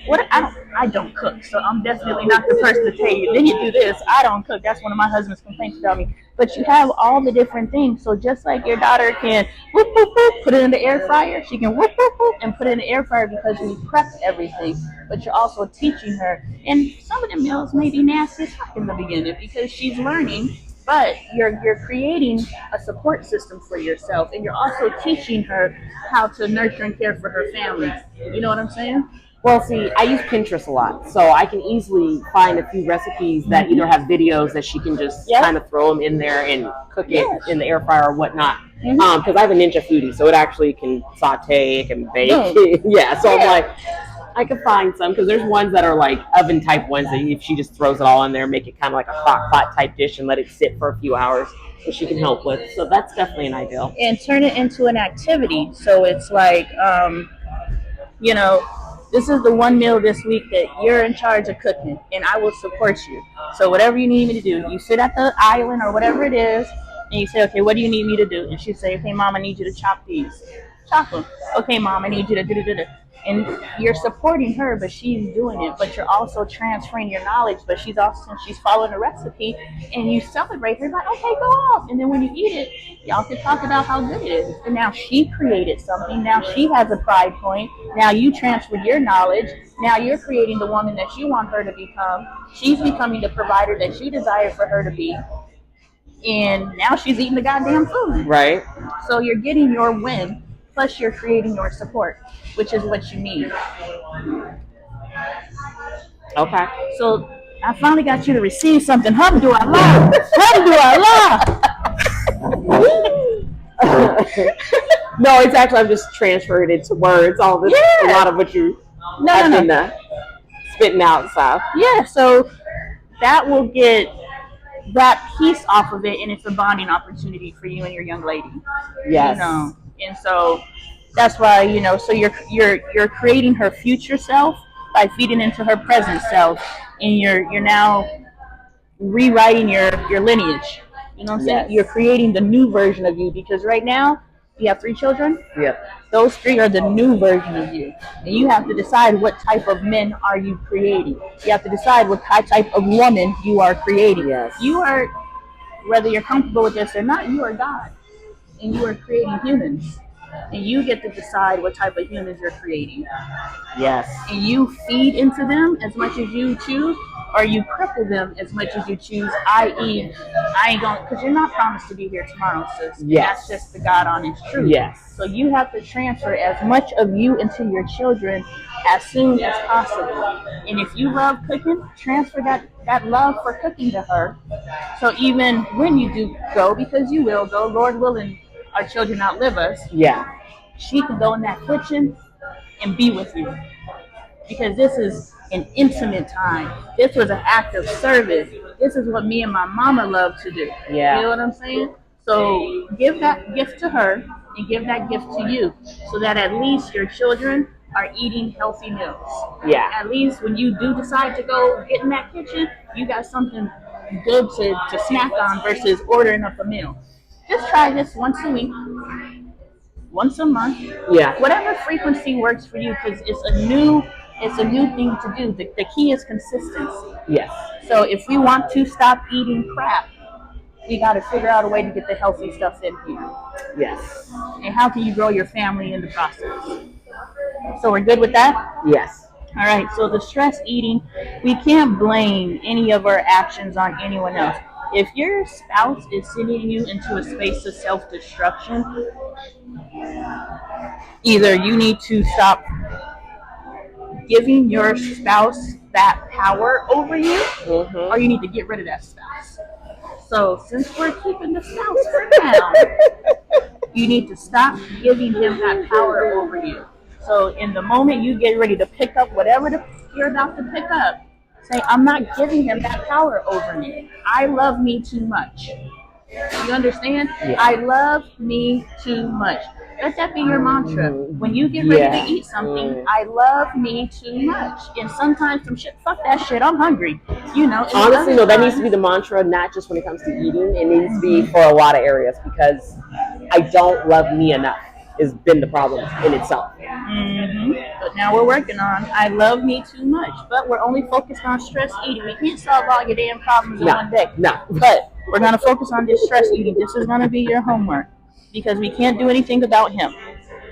what I don't cook, so I'm definitely not the person to tell you. Then you do this. I don't cook. That's one of my husband's complaints about me. But you have all the different things. So just like your daughter can whoop whoop whoop, put it in the air fryer, she can whoop whoop whoop and put it in the air fryer because we prep everything. But you're also teaching her. And some of the meals may be nasty as fuck in the beginning because she's learning. But you're creating a support system for yourself, and you're also teaching her how to nurture and care for her family. You know what I'm saying? Well, see, I use Pinterest a lot, so I can easily find a few recipes that either have videos that she can just kind of throw them in there and cook it in the air fryer or whatnot. Because I have a Ninja Foodie, so it actually can saute, it can bake. Yeah, so I'm like, I could find some because there's ones that are like oven type ones that if she just throws it all in there, make it kind of like a crock pot type dish and let it sit for a few hours, which she can help with. So that's definitely an ideal. And turn it into an activity. So it's like, you know, this is the one meal this week that you're in charge of cooking, and I will support you. So whatever you need me to do, you sit at the island or whatever it is, and you say, okay, what do you need me to do? And she say, okay, Mom, I need you to chop these. Chop them. Okay, Mom, I need you to do. And you're supporting her, but she's doing it. But you're also transferring your knowledge. But she's following a recipe, and you celebrate her like, okay, go off. And then when you eat it, y'all can talk about how good it is. And now she created something. Now she has a pride point. Now you transferred your knowledge. Now you're creating the woman that you want her to become. She's becoming the provider that you desire for her to be. And now she's eating the goddamn food. Right. So you're getting your win, plus you're creating your support, which is what you need. Okay. So I finally got you to receive something. Alhamdulillah. Alhamdulillah. No, it's actually I'm just transferring it to words. All this, a lot of what you have been spitting out. So yeah, so that will get that piece off of it, and it's a bonding opportunity for you and your young lady. Yes. You know, and so that's why, you know, so you're creating her future self by feeding into her present self, and you're now rewriting your lineage. You know what I'm saying? You're creating the new version of you, because right now you have 3 children. Yep. Those 3 are the new version of you, and you have to decide what type of men are you creating. You have to decide what type of woman you are creating. Yes. You are, whether you're comfortable with this or not, you are God, and you are creating humans. And you get to decide what type of humans you're creating. Yes. And you feed into them as much as you choose, or you cripple them as much as you choose, i.e., I ain't going, because you're not promised to be here tomorrow, sis. Yes. That's just the God honest truth. Yes. So you have to transfer as much of you into your children as soon as possible. And if you love cooking, transfer that love for cooking to her. So even when you do go, because you will go, Lord willing, our children outlive us. Yeah. She can go in that kitchen and be with you. Because this is an intimate time. This was an act of service. This is what me and my mama love to do. Yeah. You know what I'm saying? So give that gift to her and give that gift to you so that at least your children are eating healthy meals. Yeah. At least when you do decide to go get in that kitchen, you got something good to snack on versus ordering up a meal. Just try this once a week, once a month, Yeah. whatever frequency works for you, because it's a new thing to do. The key is consistency. Yes. So if we want to stop eating crap, we got to figure out a way to get the healthy stuff in here. Yes. And how can you grow your family in the process? So we're good with that? Yes. All right. So the stress eating, we can't blame any of our actions on anyone else. If your spouse is sending you into a space of self-destruction, either you need to stop giving your spouse that power over you, or you need to get rid of that spouse. So since we're keeping the spouse for now, you need to stop giving him that power over you. So in the moment you get ready to pick up whatever you're about to pick up, say, I'm not giving him that power over me. I love me too much. You understand? Yeah. I love me too much. Let that be your mantra. When you get ready to eat something, I love me too much. And sometimes some shit, fuck that shit, I'm hungry. You know. Honestly, no, that needs to be the mantra, not just when it comes to eating. It needs to be for a lot of areas because I don't love me enough has been the problem in itself. But now we're working on I love me too much. But we're only focused on stress eating. We can't solve all your damn problems in one day. No. But we're going to focus on this stress eating. This is going to be your homework because we can't do anything about him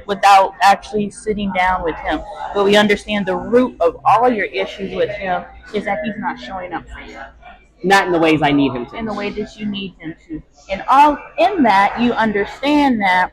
without actually sitting down with him. But we understand the root of all your issues with him is that he's not showing up for you. Not in the ways I need him to. In the way that you need him to. And all in that, you understand that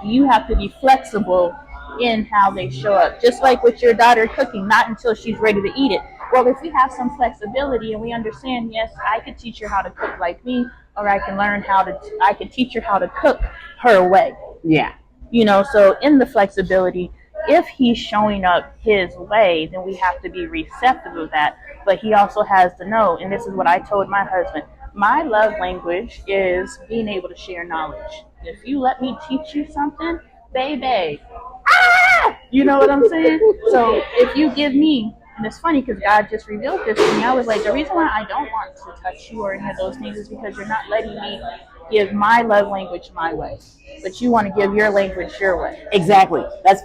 you have to be flexible in how they show up. Just like with your daughter cooking, not until she's ready to eat it. Well, if we have some flexibility and we understand, yes, I could teach her how to cook like me, or I can I can teach her how to cook her way. Yeah. You know, so in the flexibility, if he's showing up his way, then we have to be receptive of that. But he also has to know, and this is what I told my husband, my love language is being able to share knowledge. If you let me teach you something, baby, you know what I'm saying? So if you give me, and it's funny because God just revealed this to me, I was like, the reason why I don't want to touch you or any of those things is because you're not letting me give my love language my way, but you want to give your language your way. Exactly. That's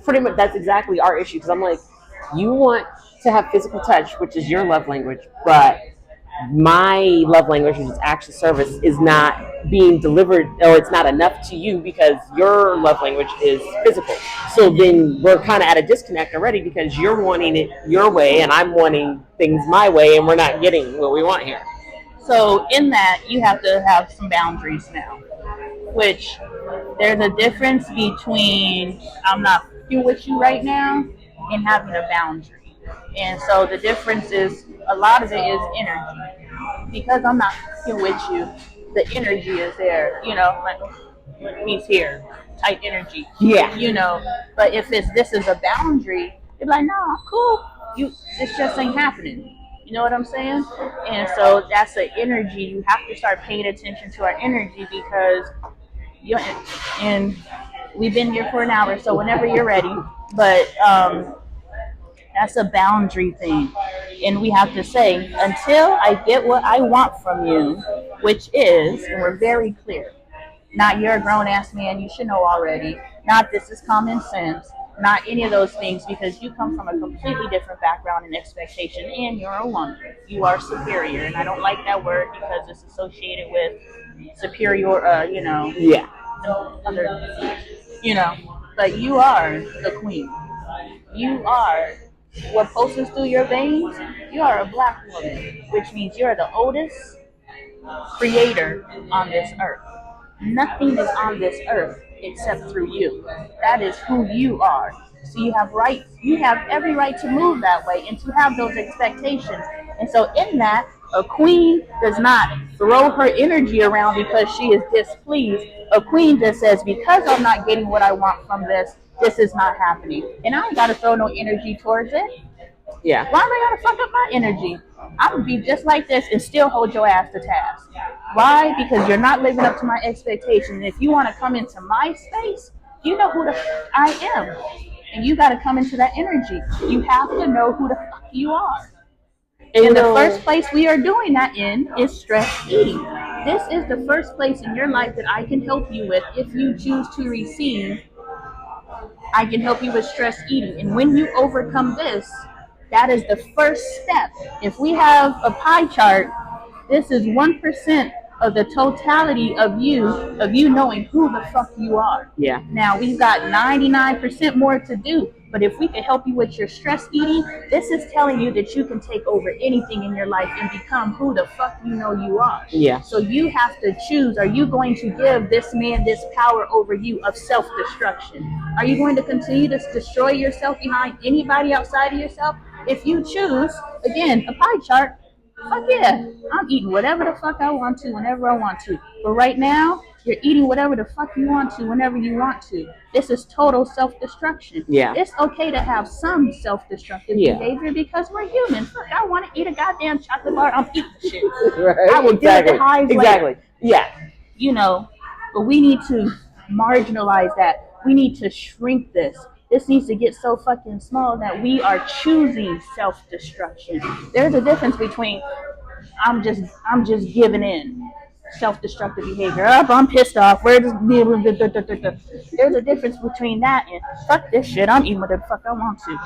exactly our issue. Because I'm like, you want to have physical touch, which is your love language, but my love language, which is acts of service, is not being delivered, or it's not enough to you because your love language is physical. So then we're kind of at a disconnect already because you're wanting it your way and I'm wanting things my way, and we're not getting what we want here. So in that, you have to have some boundaries now, which there's a difference between I'm not fucking with you right now and having a boundary. And so the difference is a lot of it is energy. Because I'm not fucking with you, the energy is there, you know, like he's here, tight energy. Yeah. You know, but if this is a boundary, you're like, no, I'm cool. This just ain't happening. You know what I'm saying? And so that's the energy. You have to start paying attention to our energy because and we've been here for an hour, so whenever you're ready. But that's a boundary thing. And we have to say, until I get what I want from you, which is, and we're very clear, not you're a grown-ass man, you should know already, not this is common sense, not any of those things, because you come from a completely different background and expectation, and you're a woman. You are superior, and I don't like that word because it's associated with superior, you know, other, you know, but you are the queen. You are what pulses through your veins. You are a black woman, which means you're the oldest creator on this earth. Nothing is on this earth except through you. That is who you are. So you have every right to move that way and to have those expectations. And so in that, a queen does not throw her energy around because she is displeased. A queen just says, because I'm not getting what I want from this is not happening. And I ain't got to throw no energy towards it. Yeah. Why am I gonna fuck up my energy? I'm gonna be just like this and still hold your ass to task. Why? Because you're not living up to my expectations. And if you want to come into my space, you know who the fuck I am. And you got to come into that energy. You have to know who the fuck you are. And the first place we are doing that in is stress eating. This is the first place in your life that I can help you with if you choose to receive. I can help you with stress eating. And when you overcome this, that is the first step. If we have a pie chart, this is 1% of the totality of you knowing who the fuck you are. Yeah. Now we've got 99% more to do. But if we can help you with your stress eating, this is telling you that you can take over anything in your life and become who the fuck you know you are. Yeah. So you have to choose, are you going to give this man this power over you of self-destruction? Are you going to continue to destroy yourself behind anybody outside of yourself? If you choose, again, a pie chart, fuck yeah, I'm eating whatever the fuck I want to whenever I want to. But right now, you're eating whatever the fuck you want to whenever you want to. This is total self-destruction. Yeah. It's okay to have some self-destructive behavior because we're human. Fuck, I want to eat a goddamn chocolate bar. I'm eating the shit. Right. I will deal with the highs Exactly. later. Yeah. You know, but we need to marginalize that. We need to shrink this. This needs to get so fucking small that we are choosing self-destruction. There's a difference between I'm just giving in, self-destructive behavior. I'm pissed off. There's a difference between that and fuck this shit. I'm eating whatever the fuck I want to,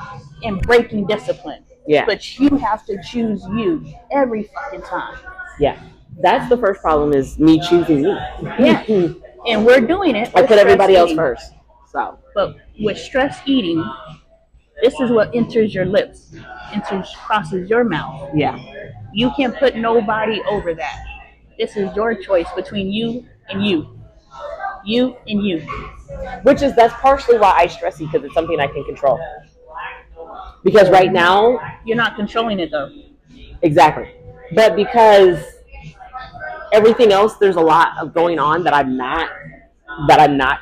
and breaking discipline. Yeah. But you have to choose you every fucking time. Yeah. That's the first problem is me choosing me. Yeah. And we're doing it. I put everybody else first. So. But with stress eating, this is what enters your lips, crosses your mouth. Yeah. You can't put nobody over that. This is your choice between you and you. You and you. That's partially why I stress eat, because it's something I can control. Because right now, you're not controlling it though. Exactly. But because everything else, there's a lot of going on that I'm not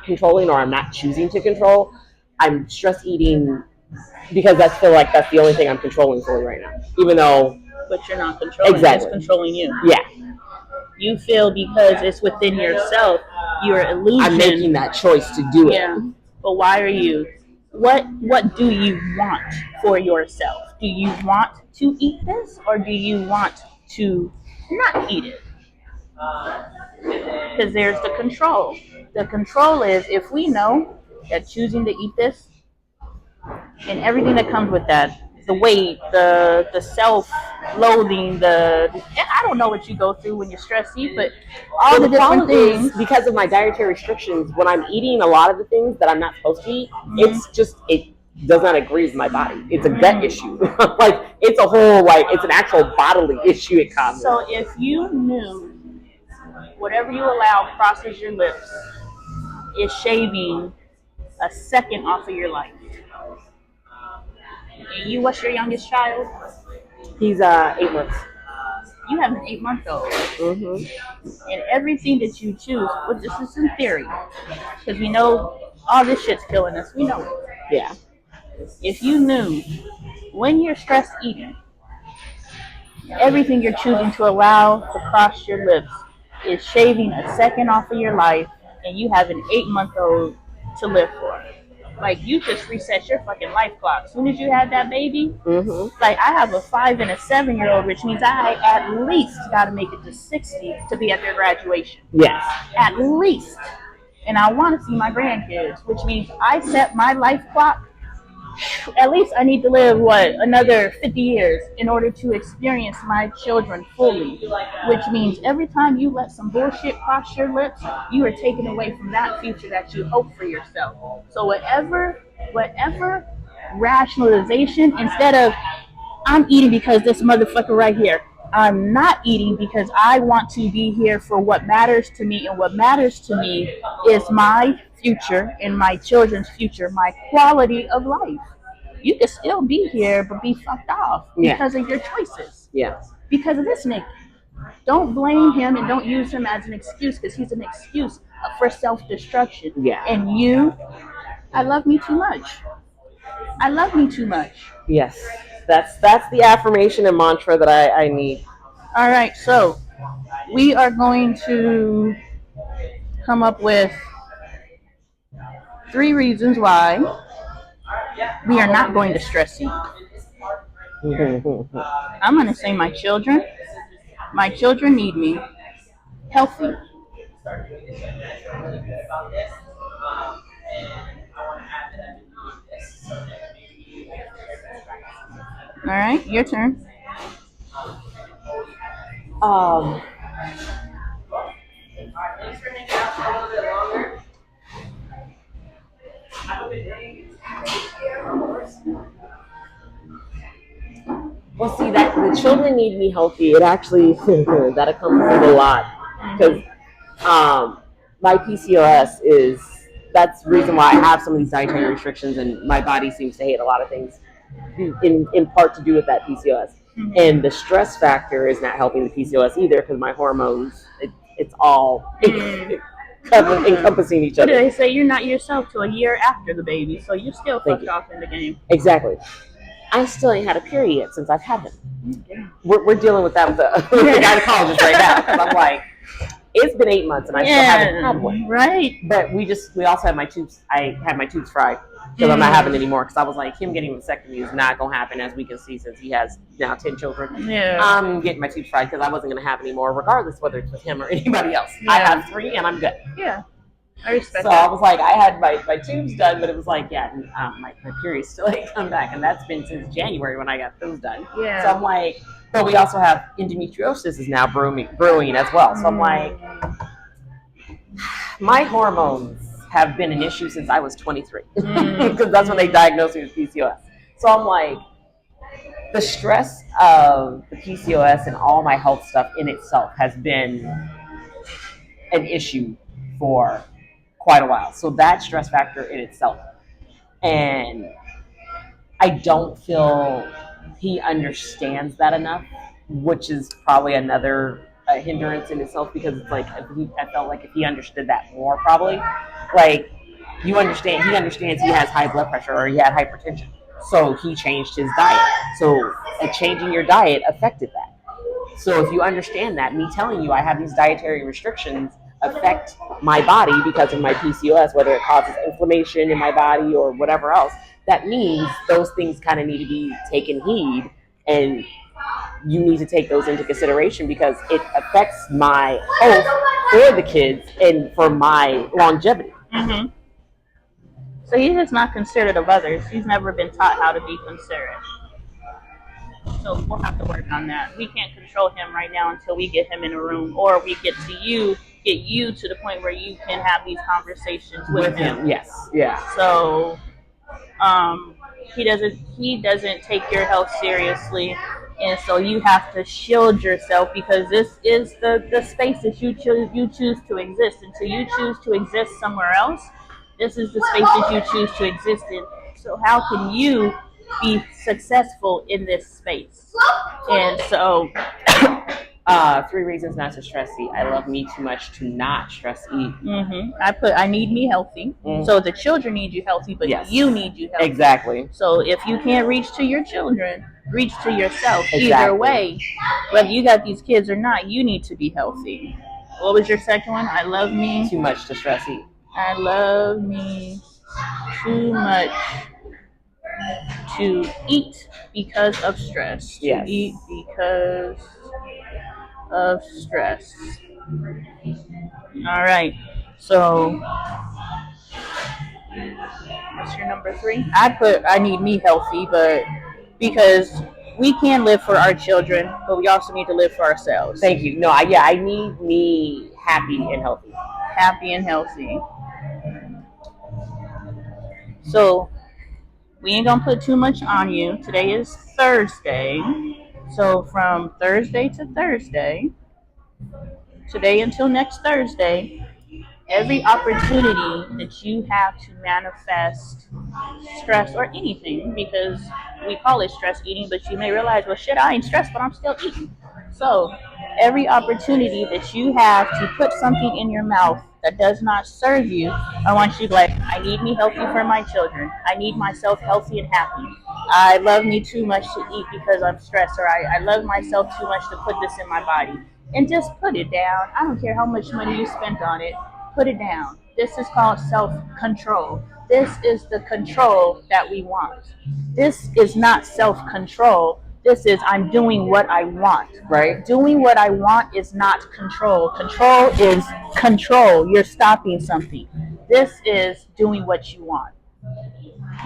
controlling, or I'm not choosing to control. I'm stress eating because I feel like that's the only thing I'm controlling fully right now. Even though, but you're not controlling. Exactly. It's controlling you. Yeah. You feel because it's within yourself, your illusion. I'm making that choice to do it. Yeah. But why are you? What do you want for yourself? Do you want to eat this, or do you want to not eat it? Because there's the control. The control is if we know that choosing to eat this and everything that comes with that, the weight, the self-loathing, I don't know what you go through when you're stressed eat, but all the different things. Because of my dietary restrictions, when I'm eating a lot of the things that I'm not supposed to eat, it does not agree with my body. It's a gut issue. Like, it's a whole, it's an actual bodily issue it causes. So if you knew whatever you allow crosses your lips is shaving a second off of your life. And what's your youngest child? He's 8 months. You have an 8-month-old. Mm-hmm. And everything that you choose, well, this is in theory, because we know all this shit's killing us. We know it. Yeah. If you knew when you're stress eating, everything you're choosing to allow to cross your lips is shaving a second off of your life, and you have an 8-month-old to live for. Like, you just reset your fucking life clock. As soon as you had that baby, like, I have a 5 and a 7-year-old, which means I at least got to make it to 60 to be at their graduation. Yes. At least. And I want to see my grandkids, which means I set my life clock. At least I need to live, another 50 years in order to experience my children fully. Which means every time you let some bullshit cross your lips, you are taking away from that future that you hope for yourself. So whatever rationalization, instead of, I'm eating because this motherfucker right here, I'm not eating because I want to be here for what matters to me, and what matters to me is my future and my children's future, my quality of life. You can still be here, but be fucked off because of your choices. Yeah. Because of this nigga. Don't blame him and don't use him as an excuse, because he's an excuse for self-destruction. Yeah. And I love me too much. I love me too much. Yes. That's the affirmation and mantra that I need. All right, so we are going to come up with 3 reasons why we are not going to stress eat. I'm going to say my children. My children need me healthy. All right, your turn. Um, well, see that the children need me healthy. It actually that accomplishes a lot because my PCOS is that's the reason why I have some of these dietary restrictions, and my body seems to hate a lot of things in part to do with that PCOS. And the stress factor is not helping the PCOS either because my hormones, it's all encompassing each What do other. they say? You're not yourself till a year after the baby, so you're still fucked off in the game. Exactly. I still ain't had a period yet since I've had them. We're dealing with that with the gynecologist right now because I'm like, it's been 8 months and I still haven't had one. Right. But we also had my tubes. I had my tubes fried because I'm not having it anymore because I was like, him getting a vasectomy is not going to happen, as we can see, since he has now 10 children. Yeah. I'm getting my tubes fried because I wasn't going to have any more, regardless whether it's with him or anybody else. Yeah. I have 3 and I'm good. Yeah. I respect that. I was like, I had my tubes done, but it was like, yeah, my period still ain't come back, and that's been since January when I got those done. Yeah. So I'm like, but we also have endometriosis is now brewing as well. So I'm like, my hormones have been an issue since I was 23 because that's when they diagnosed me with PCOS. So I'm like, the stress of the PCOS and all my health stuff in itself has been an issue for quite a while. So that stress factor in itself. And I don't feel he understands that enough, which is probably another hindrance in itself, because it's like, I felt like if he understood that more, probably, like, he understands he has high blood pressure or he had hypertension. So he changed his diet. So changing your diet affected that. So if you understand that, me telling you I have these dietary restrictions affect my body because of my PCOS, whether it causes inflammation in my body or whatever else, that means those things kind of need to be taken heed, and you need to take those into consideration because it affects my health for the kids and for my longevity. Mm-hmm. So he's just not considerate of others. He's never been taught how to be considerate. So we'll have to work on that. We can't control him right now until we get him in a room, or we get you to the point where you can have these conversations with him. Yes. Yeah. So he doesn't take your health seriously, and so you have to shield yourself, because this is the space that you choose to exist. Until you choose to exist somewhere else, this is the space that you choose to exist in. So how can you be successful in this space? And so 3 reasons not to stress eat. I love me too much to not stress eat. Mm-hmm. I need me healthy. Mm-hmm. So the children need you healthy, but you need you healthy. Exactly. So if you can't reach to your children, reach to yourself. Exactly. Either way, whether you got these kids or not, you need to be healthy. What was your second one? I love me too much to stress eat. I love me too much to eat because of stress. Yes. To eat because of stress. All right. So, what's your number 3? I need me healthy, but because we can live for our children, but we also need to live for ourselves. Thank you. No, I need me happy and healthy. Happy and healthy. So, we ain't gonna put too much on you. Today is Thursday. So from Thursday to Thursday, today until next Thursday, every opportunity that you have to manifest stress or anything, because we call it stress eating, but you may realize, well, shit, I ain't stressed, but I'm still eating. So every opportunity that you have to put something in your mouth that does not serve you, I want you to be like, I need me healthy for my children. I need myself healthy and happy. I love me too much to eat because I'm stressed, or I love myself too much to put this in my body. And just put it down. I don't care how much money you spent on it. Put it down. This is called self-control. This is the control that we want. This is not self-control. This is I'm doing what I want. Right. Doing what I want is not control. Control is control. You're stopping something. This is doing what you want.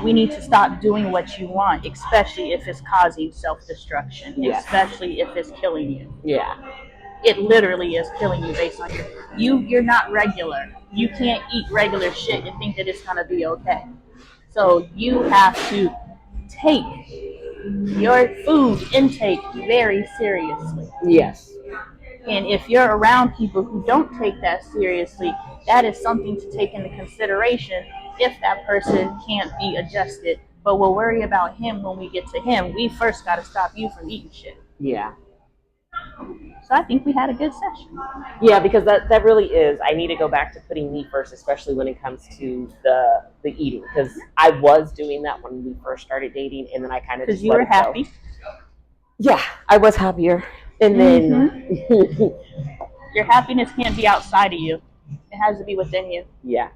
We need to stop doing what you want, especially if it's causing self-destruction, Yeah. especially if it's killing you. Yeah. It literally is killing you based on you're not regular. You can't eat regular shit and think that it's gonna be okay. So you have to take your food intake very seriously. Yes. And if you're around people who don't take that seriously, that is something to take into consideration if that person can't be adjusted. But we'll worry about him when we get to him. We first got to stop you from eating shit. Yeah. So I think we had a good session. Yeah, because that really is. I need to go back to putting me first, especially when it comes to the eating. Because I was doing that when we first started dating, and then I kind of because you were happy. Go. Yeah, I was happier, and then your happiness can't be outside of you; it has to be within you. Yeah.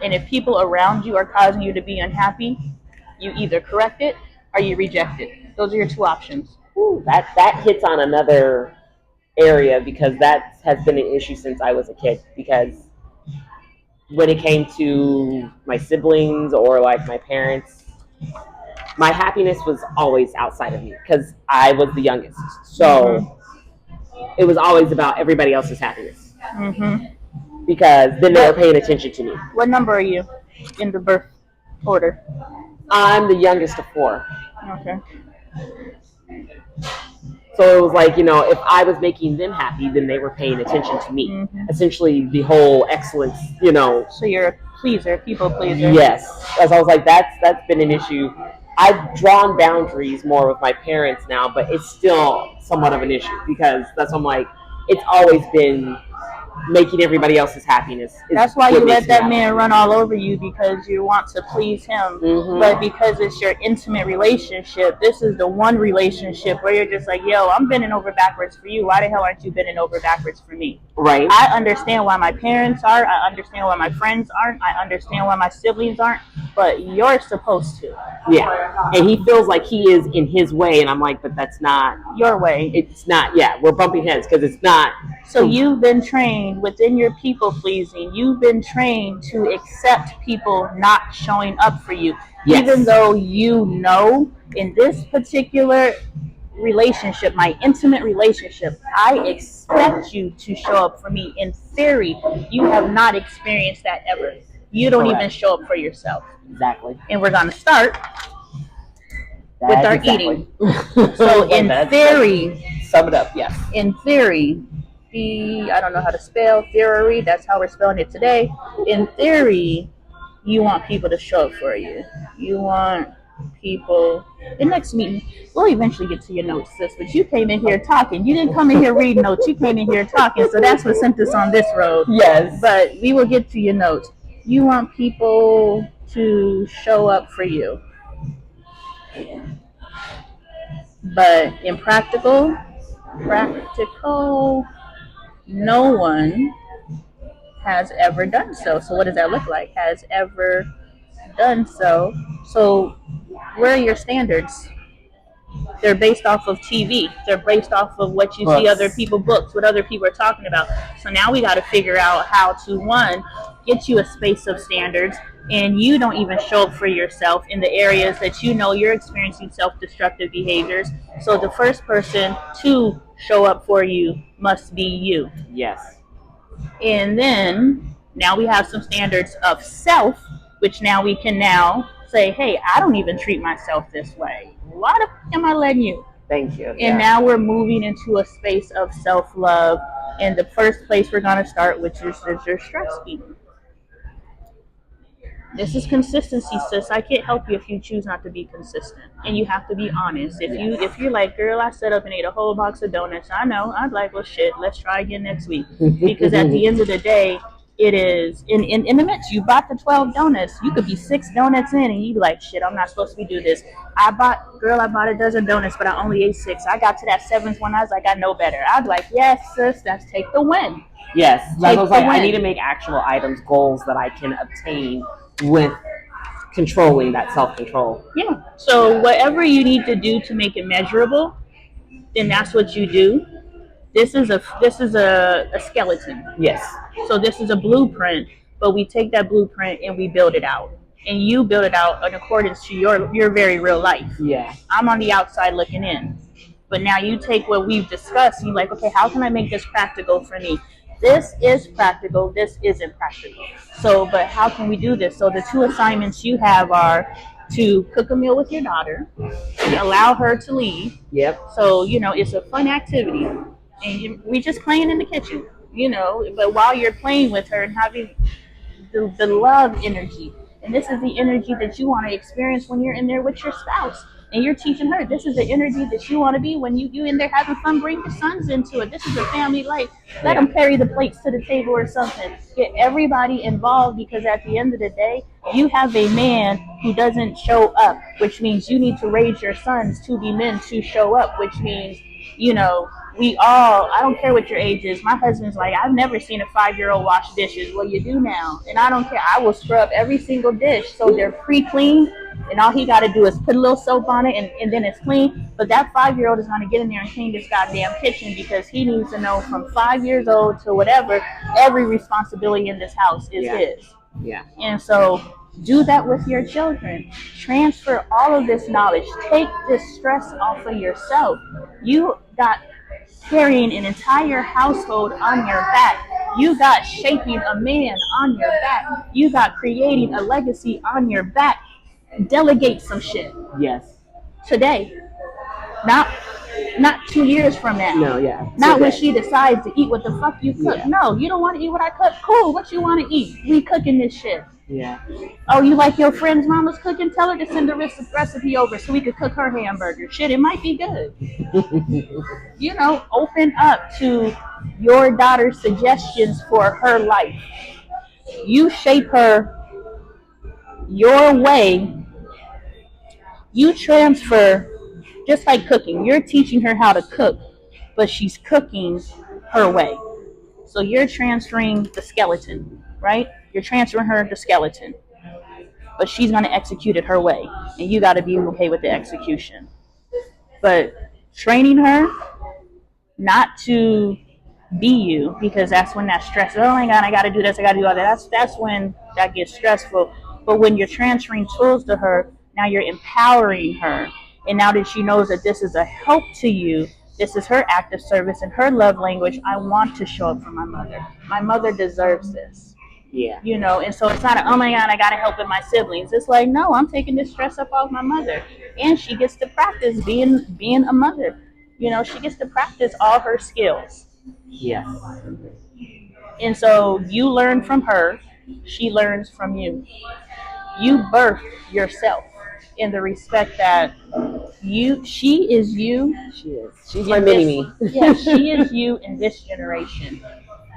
And if people around you are causing you to be unhappy, you either correct it or you reject it. Those are your two options. Ooh, that hits on another area, because that has been an issue since I was a kid. Because when it came to my siblings or like my parents, my happiness was always outside of me because I was the youngest. So it was always about everybody else's happiness. Because then they were paying attention to me. What number are you in the birth order? I'm the youngest of 4. Okay. So it was like, if I was making them happy, then they were paying attention to me. Essentially, the whole excellence, So you're a pleaser, people pleaser. Yes. As I was like, that's been an issue. I've drawn boundaries more with my parents now, but it's still somewhat of an issue, because that's what I'm like, it's always been making everybody else's happiness. That's why you let that man run all over you, because you want to please him. But because it's your intimate relationship, this is the one relationship where you're just like, yo, I'm bending over backwards for you. Why the hell aren't you bending over backwards for me? Right. I understand why my parents are. I understand why my friends aren't. I understand why my siblings aren't. But you're supposed to. Yeah. And he feels like he is in his way, and I'm like, but that's not your way. It's not. Yeah, we're bumping heads because it's not. So you've been trained within your people pleasing. You've been trained to accept people not showing up for you. Yes. Even though you know in this particular relationship, my intimate relationship, I expect you to show up for me. In theory, you have not experienced that ever. You don't even show up for yourself. Exactly. And we're going to start with our eating. So in theory, sum it up, yes. In theory, I don't know how to spell theory, that's how we're spelling it today. In theory, you want people to show up for you. You want people. The next meeting, we'll eventually get to your notes, sis, but you came in here talking. You didn't come in here reading notes. You came in here talking, so that's what sent us on this road. Yes. But we will get to your notes. You want people to show up for you. But in practical, no one has ever done so. So what does that look like? Has ever done so. So where are your standards? They're based off of TV. They're based off of what you see other people books, what other people are talking about. So now we got to figure out how to, one, get you a space of standards, and you don't even show up for yourself in the areas that you know you're experiencing self-destructive behaviors. So the first person to show up for you must be you. Yes. And then now we have some standards of self, which now we can now say, hey, I don't even treat myself this way. Why the fuck am I letting you? Thank you. And now we're moving into a space of self-love. And the first place we're going to start, which is your stress eating. This is consistency, sis. I can't help you if you choose not to be consistent. And you have to be honest. If you're like, girl, I set up and ate a whole box of donuts, I know. I'd like, well, shit, let's try again next week. Because at the end of the day, It is in the midst. You bought the 12 donuts. You could be 6 donuts in, and you be like, "Shit, I'm not supposed to be do this." I bought a dozen donuts, but I only ate 6. I got to that 7th one. I was like, "I know better." I'd be like, "Yes, sis, let's take the win." Yes, I was like, I need to make actual items goals that I can obtain with controlling that self-control. Yeah. So whatever you need to do to make it measurable, then that's what you do. This is a skeleton. Yes. So this is a blueprint, but we take that blueprint and we build it out. And you build it out in accordance to your very real life. Yeah. I'm on the outside looking in. But now you take what we've discussed and you're like, okay, how can I make this practical for me? This is practical, this isn't practical. So, but how can we do this? So the 2 assignments you have are to cook a meal with your daughter, allow her to leave. Yep. So, it's a fun activity. And we just playing in the kitchen, but while you're playing with her and having the love energy, and this is the energy that you want to experience when you're in there with your spouse. And you're teaching her, this is the energy that you want to be when you in there having fun. Bring your sons into it. This is a family life. Let them carry the plates to the table or something. Get everybody involved, because at the end of the day, you have a man who doesn't show up, which means you need to raise your sons to be men to show up, which means, we all, I don't care what your age is. My husband's like, I've never seen a 5-year-old wash dishes. Well, you do now. And I don't care. I will scrub every single dish so they're pre-clean. And all he got to do is put a little soap on it, and then it's clean. But that 5-year-old is going to get in there and clean this goddamn kitchen, because he needs to know from 5 years old to whatever, every responsibility in this house is his. Yeah. And so do that with your children. Transfer all of this knowledge. Take this stress off of yourself. You got carrying an entire household on your back. You got shaping a man on your back. You got creating a legacy on your back. Delegate some shit. Yes. Today. Not 2 years from now. No, yeah. Not when she decides to eat what the fuck you cook. Yeah. No, you don't want to eat what I cook. Cool, what you want to eat? We cooking this shit. Yeah. Oh, you like your friend's mama's cooking? Tell her to send the recipe over so we could cook her hamburger. Shit, it might be good. Open up to your daughter's suggestions for her life. You shape her your way. You transfer, just like cooking. You're teaching her how to cook, but she's cooking her way. So you're transferring the skeleton, right? You're transferring her the skeleton, but she's going to execute it her way, and you got to be okay with the execution. But training her not to be you, because that's when that stress, oh my God, I got to do this, I got to do all that. That's when that gets stressful. But when you're transferring tools to her, now you're empowering her. And now that she knows that this is a help to you, this is her act of service and her love language. I want to show up for my mother. My mother deserves this. Yeah. And so it's not oh my God, I got to help with my siblings. It's like, no, I'm taking this stress up off my mother. And she gets to practice being a mother. She gets to practice all her skills. Yes. And so you learn from her. She learns from you. You birth yourself in the respect that she is you. She is. She's my mini-me. Yeah, she is you in this generation.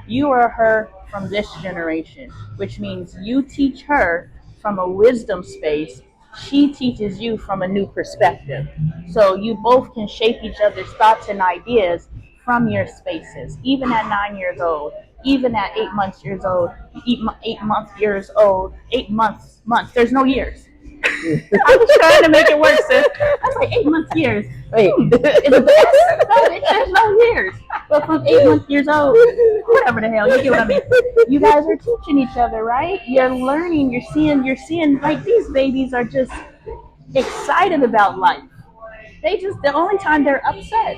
You are her from this generation, which means you teach her from a wisdom space. She teaches you from a new perspective. So you both can shape each other's thoughts and ideas from your spaces, even at 9 years old, even at 8 months years old, 8 months, there's no years. I was trying to make it work, sis. I was like, 8 months years. Wait. There's no years. But from 8 months years old, whatever the hell, you get what I mean. You guys are teaching each other, right? You're learning, you're seeing, like, these babies are just excited about life. The only time they're upset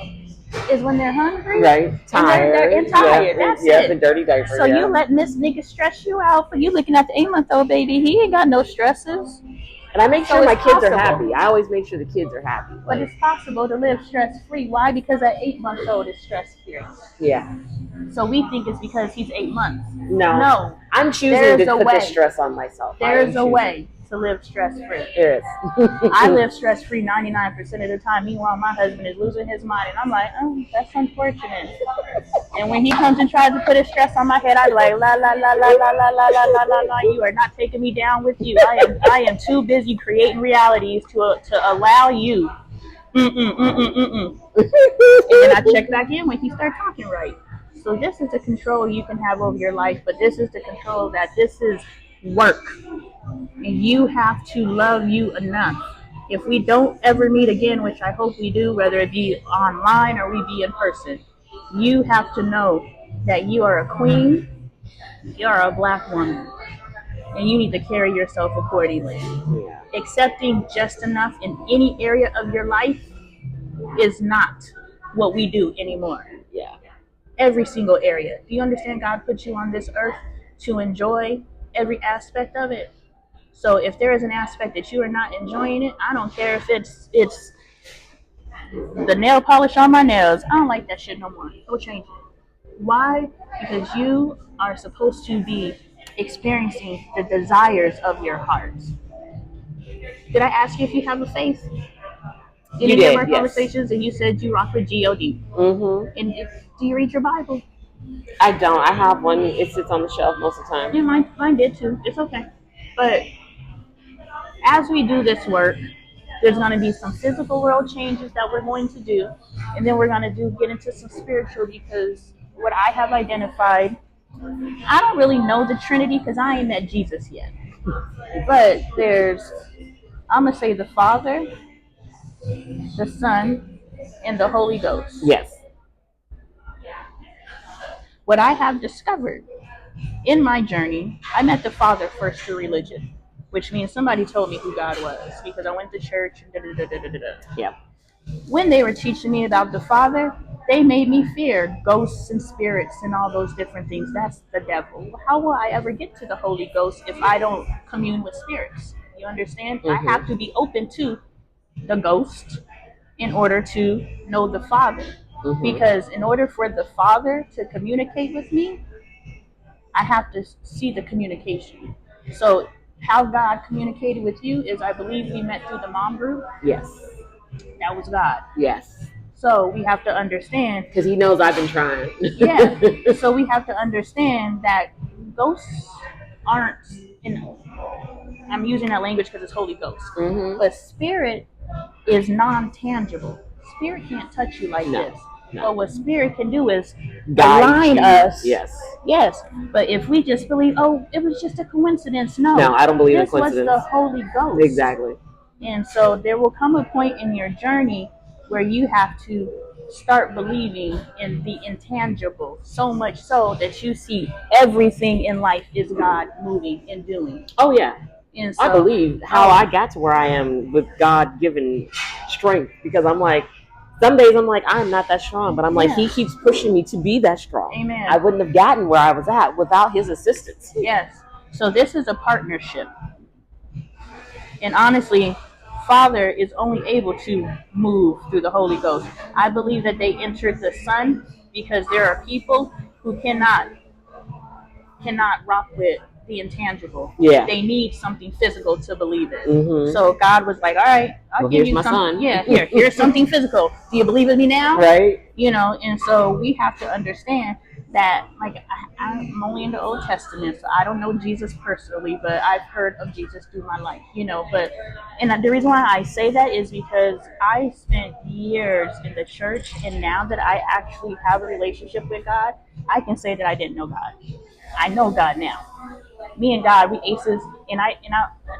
is when they're hungry, right? Tired, and tired. That's it. The dirty diaper. So you letting this nigga stress you out for you looking at the 8-month-old baby? He ain't got no stresses. And I make sure my kids are happy. I always make sure the kids are happy. But it's possible to live stress-free. Why? Because that 8-month-old is stress-free. Yeah. So we think it's because he's 8 months. No. I'm choosing to put the stress on myself. There's a way. to live stress-free. Yes. I live stress-free 99% of the time. Meanwhile, my husband is losing his mind. And I'm like, oh, that's unfortunate. And when he comes and tries to put his stress on my head, I'm like, la, la, la, la, la, la, la, la, la, la, la. You are not taking me down with you. I am too busy creating realities to allow you. And then I check back in when he starts talking right. So this is the control you can have over your life, but this is the control that this is work. And you have to love you enough. If we don't ever meet again, which I hope we do, whether it be online or we be in person, you have to know that you are a queen, you are a black woman, and you need to carry yourself accordingly. Yeah. Accepting just enough in any area of your life is not what we do anymore. Yeah. Every single area. Do you understand? God put you on this earth to enjoy every aspect of it. So if there is an aspect that you are not enjoying it, I don't care if it's the nail polish on my nails. I don't like that shit no more. Go change it. Why? Because you are supposed to be experiencing the desires of your heart. Did I ask you if you have a faith? In any of our conversations, and you said you rock with God. Mm-hmm. And do you read your Bible? I don't. I have one. It sits on the shelf most of the time. Yeah, mine did too. It's okay. But as we do this work, there's going to be some physical world changes that we're going to do, and then we're going to get into some spiritual, because what I have identified, I don't really know the Trinity because I ain't met Jesus yet. But I'm going to say the Father, the Son, and the Holy Ghost. Yes. What I have discovered in my journey, I met the Father first through religion, which means somebody told me who God was because I went to church. Yeah. When they were teaching me about the Father, they made me fear ghosts and spirits and all those different things. That's the devil. How will I ever get to the Holy Ghost if I don't commune with spirits? You understand? Mm-hmm. I have to be open to the ghost in order to know the Father. Mm-hmm. Because in order for the Father to communicate with me, I have to see the communication. So how God communicated with you is, I believe we met through the mom group. Yes. That was God. Yes. So we have to understand. Because he knows I've been trying. Yeah. So we have to understand that ghosts aren't, I'm using that language because it's Holy Ghost. Mm-hmm. But spirit is non-tangible. Spirit can't touch you like this. No. But what spirit can do is align us. Yes. Yes. But if we just believe, oh, it was just a coincidence. No, I don't believe in coincidence. This was the Holy Ghost. Exactly. And so there will come a point in your journey where you have to start believing in the intangible, so much so that you see everything in life is God moving and doing. Oh, yeah. And so, I believe how I got to where I am with God given strength, because I'm like, some days I'm like, I'm not that strong, but I'm like, he keeps pushing me to be that strong. Amen. I wouldn't have gotten where I was at without his assistance. Yes. So this is a partnership. And honestly, Father is only able to move through the Holy Ghost. I believe that they entered the Son because there are people who cannot rock with the intangible. Yeah. They need something physical to believe it. Mm-hmm. So God was like, all right, I'll give you something. Yeah, here's something physical. Do you believe in me now? Right. And so we have to understand that, like, I'm only in the Old Testament, so I don't know Jesus personally, but I've heard of Jesus through my life, but, and the reason why I say that is because I spent years in the church, and now that I actually have a relationship with God, I can say that I didn't know God. I know God now. Me and God, we aces, and I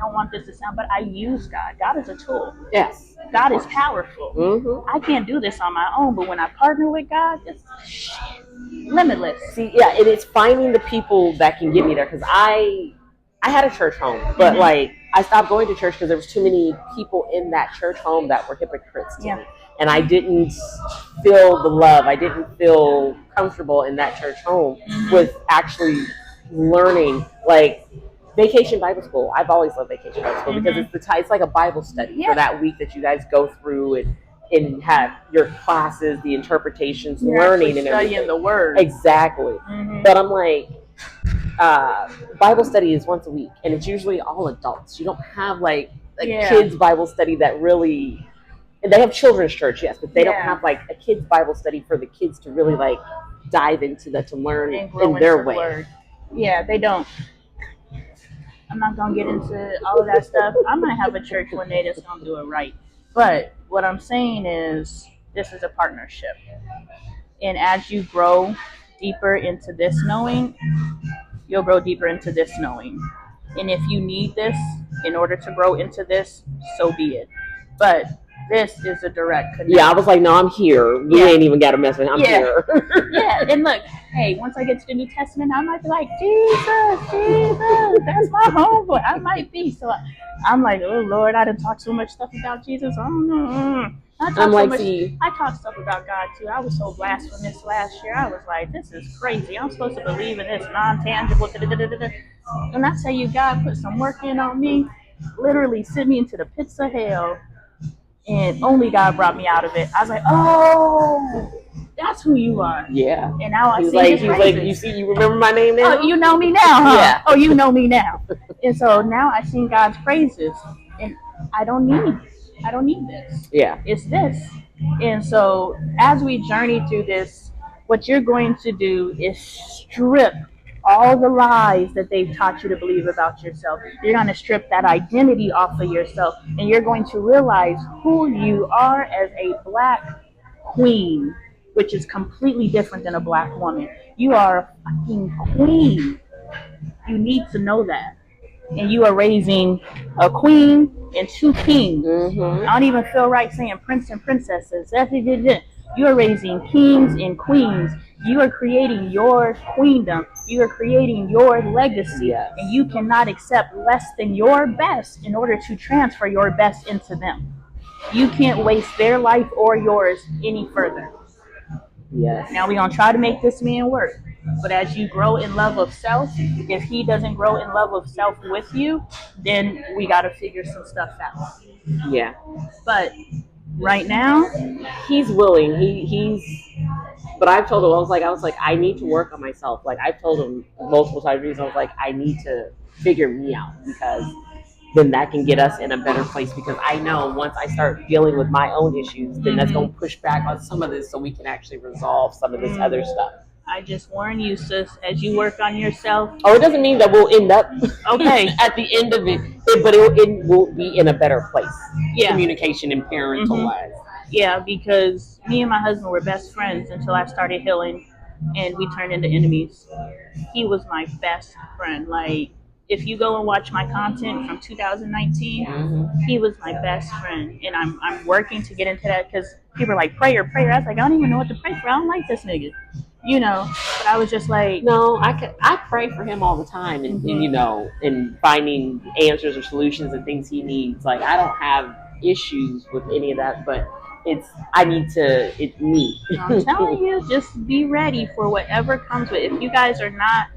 don't want this to sound, but I use God. God is a tool. Yes. God is powerful. Mm-hmm. I can't do this on my own, but when I partner with God, it's limitless. See, yeah, and it's finding the people that can get me there, because I had a church home, but like I stopped going to church because there was too many people in that church home that were hypocrites to me. And I didn't feel the love. I didn't feel comfortable in that church home with actually learning, like Vacation Bible School. I've always loved Vacation Bible School because it's like a Bible study for that week that you guys go through and have your classes, the interpretations, You're learning and studying everything. The word. Exactly. Mm-hmm. But I'm like, Bible study is once a week, and it's usually all adults. You don't have like a Yeah. kids Bible study that really. And they have children's church, yes, but they don't Yeah. have like a kids Bible study for the kids to really like dive into that, to learn And grow in their into the way. word. Yeah, they don't. I'm not gonna get into all of that stuff. I might have a church one day that's gonna do it right. But what I'm saying is, this is a partnership, and as you grow deeper into this knowing, you'll grow deeper into this knowing. And if you need this in order to grow into this, so be it. But this is a direct connection. Yeah, I was like, no, I'm here. You ain't even got a message. I'm here. Yeah, and look, hey, once I get to the New Testament, I might be like, Jesus, that's my homeboy. I might be. So I'm like, oh, Lord, I done talked so much stuff about Jesus. I talk stuff about God, too. I was so blasphemous last year. I was like, this is crazy. I'm supposed to believe in this non-tangible. When I tell you God put some work in on me, literally sent me into the pits of hell, and only God brought me out of it. I was like, oh, that's who you are. Yeah. And now I see He was like, you remember my name now? Oh, you know me now, huh? Yeah. Oh, you know me now. And so now I sing God's praises, and I don't need this. Yeah. It's this. And so as we journey through this, what you're going to do is strip all the lies that they've taught you to believe about yourself. You're going to strip that identity off of yourself, and you're going to realize who you are as a black queen, which is completely different than a black woman. You are a fucking queen. You need to know that. And you are raising a queen and two kings. Mm-hmm. I don't even feel right saying prince and princesses. You are raising kings and queens. You are creating your queendom. You are creating your legacy. Yes. And you cannot accept less than your best in order to transfer your best into them. You can't waste their life or yours any further. Yes. Now we're going to try to make this man work. But as you grow in love of self, if he doesn't grow in love of self with you, then we got to figure some stuff out. Yeah. But right now, he's willing. But I've told him, I was like, I need to work on myself. Like, I've told him multiple times, I was like, I need to figure me out, because then that can get us in a better place, because I know once I start dealing with my own issues, then that's going to push back on some of this so we can actually resolve some of this other stuff. I just warn you, sis, as you work on yourself. Oh, it doesn't mean that we'll end up okay at the end of it, but it will be in a better place. Yeah. Communication and parental wise. Yeah, because me and my husband were best friends until I started healing, and we turned into enemies. He was my best friend. Like, if you go and watch my content from 2019, he was my best friend, and I'm working to get into that, because people are like, prayer. I was like, I don't even know what to pray for. I don't like this nigga, But I was just like, no, I pray for him all the time, and and finding answers or solutions and things he needs. Like, I don't have issues with any of that, but it's me. I'm telling you, just be ready for whatever comes with it. If you guys are not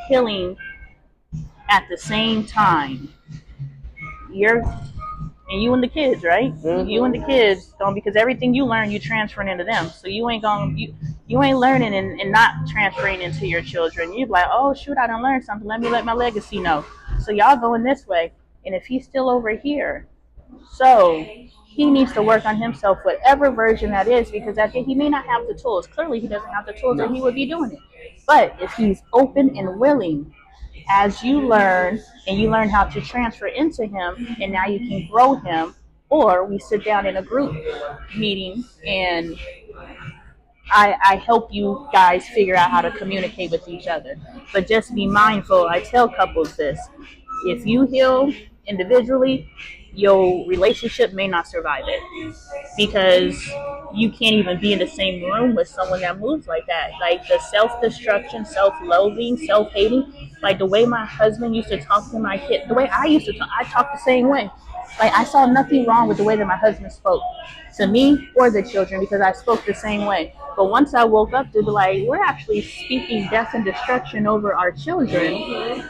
healing at the same time, you and the kids, right? Mm-hmm. You and the kids don't, because everything you learn, you transferring into them. So you ain't learning and not transferring into your children. You're like, oh shoot, I done learned something. Let me let my legacy know. So y'all going this way, and if he's still over here, so he needs to work on himself, whatever version that is, because he may not have the tools. Clearly, he doesn't have the tools, or he would be doing it. But if he's open and willing, as you learn, and you learn how to transfer into him, and now you can grow him, or we sit down in a group meeting, and I help you guys figure out how to communicate with each other. But just be mindful. I tell couples this. If you heal individually, your relationship may not survive it, because you can't even be in the same room with someone that moves like that. Like the self-destruction, self-loathing, self-hating, like the way my husband used to talk to my kid, the way I used to talk, I talked the same way. Like, I saw nothing wrong with the way that my husband spoke to me or the children, because I spoke the same way. But once I woke up to be like, we're actually speaking death and destruction over our children,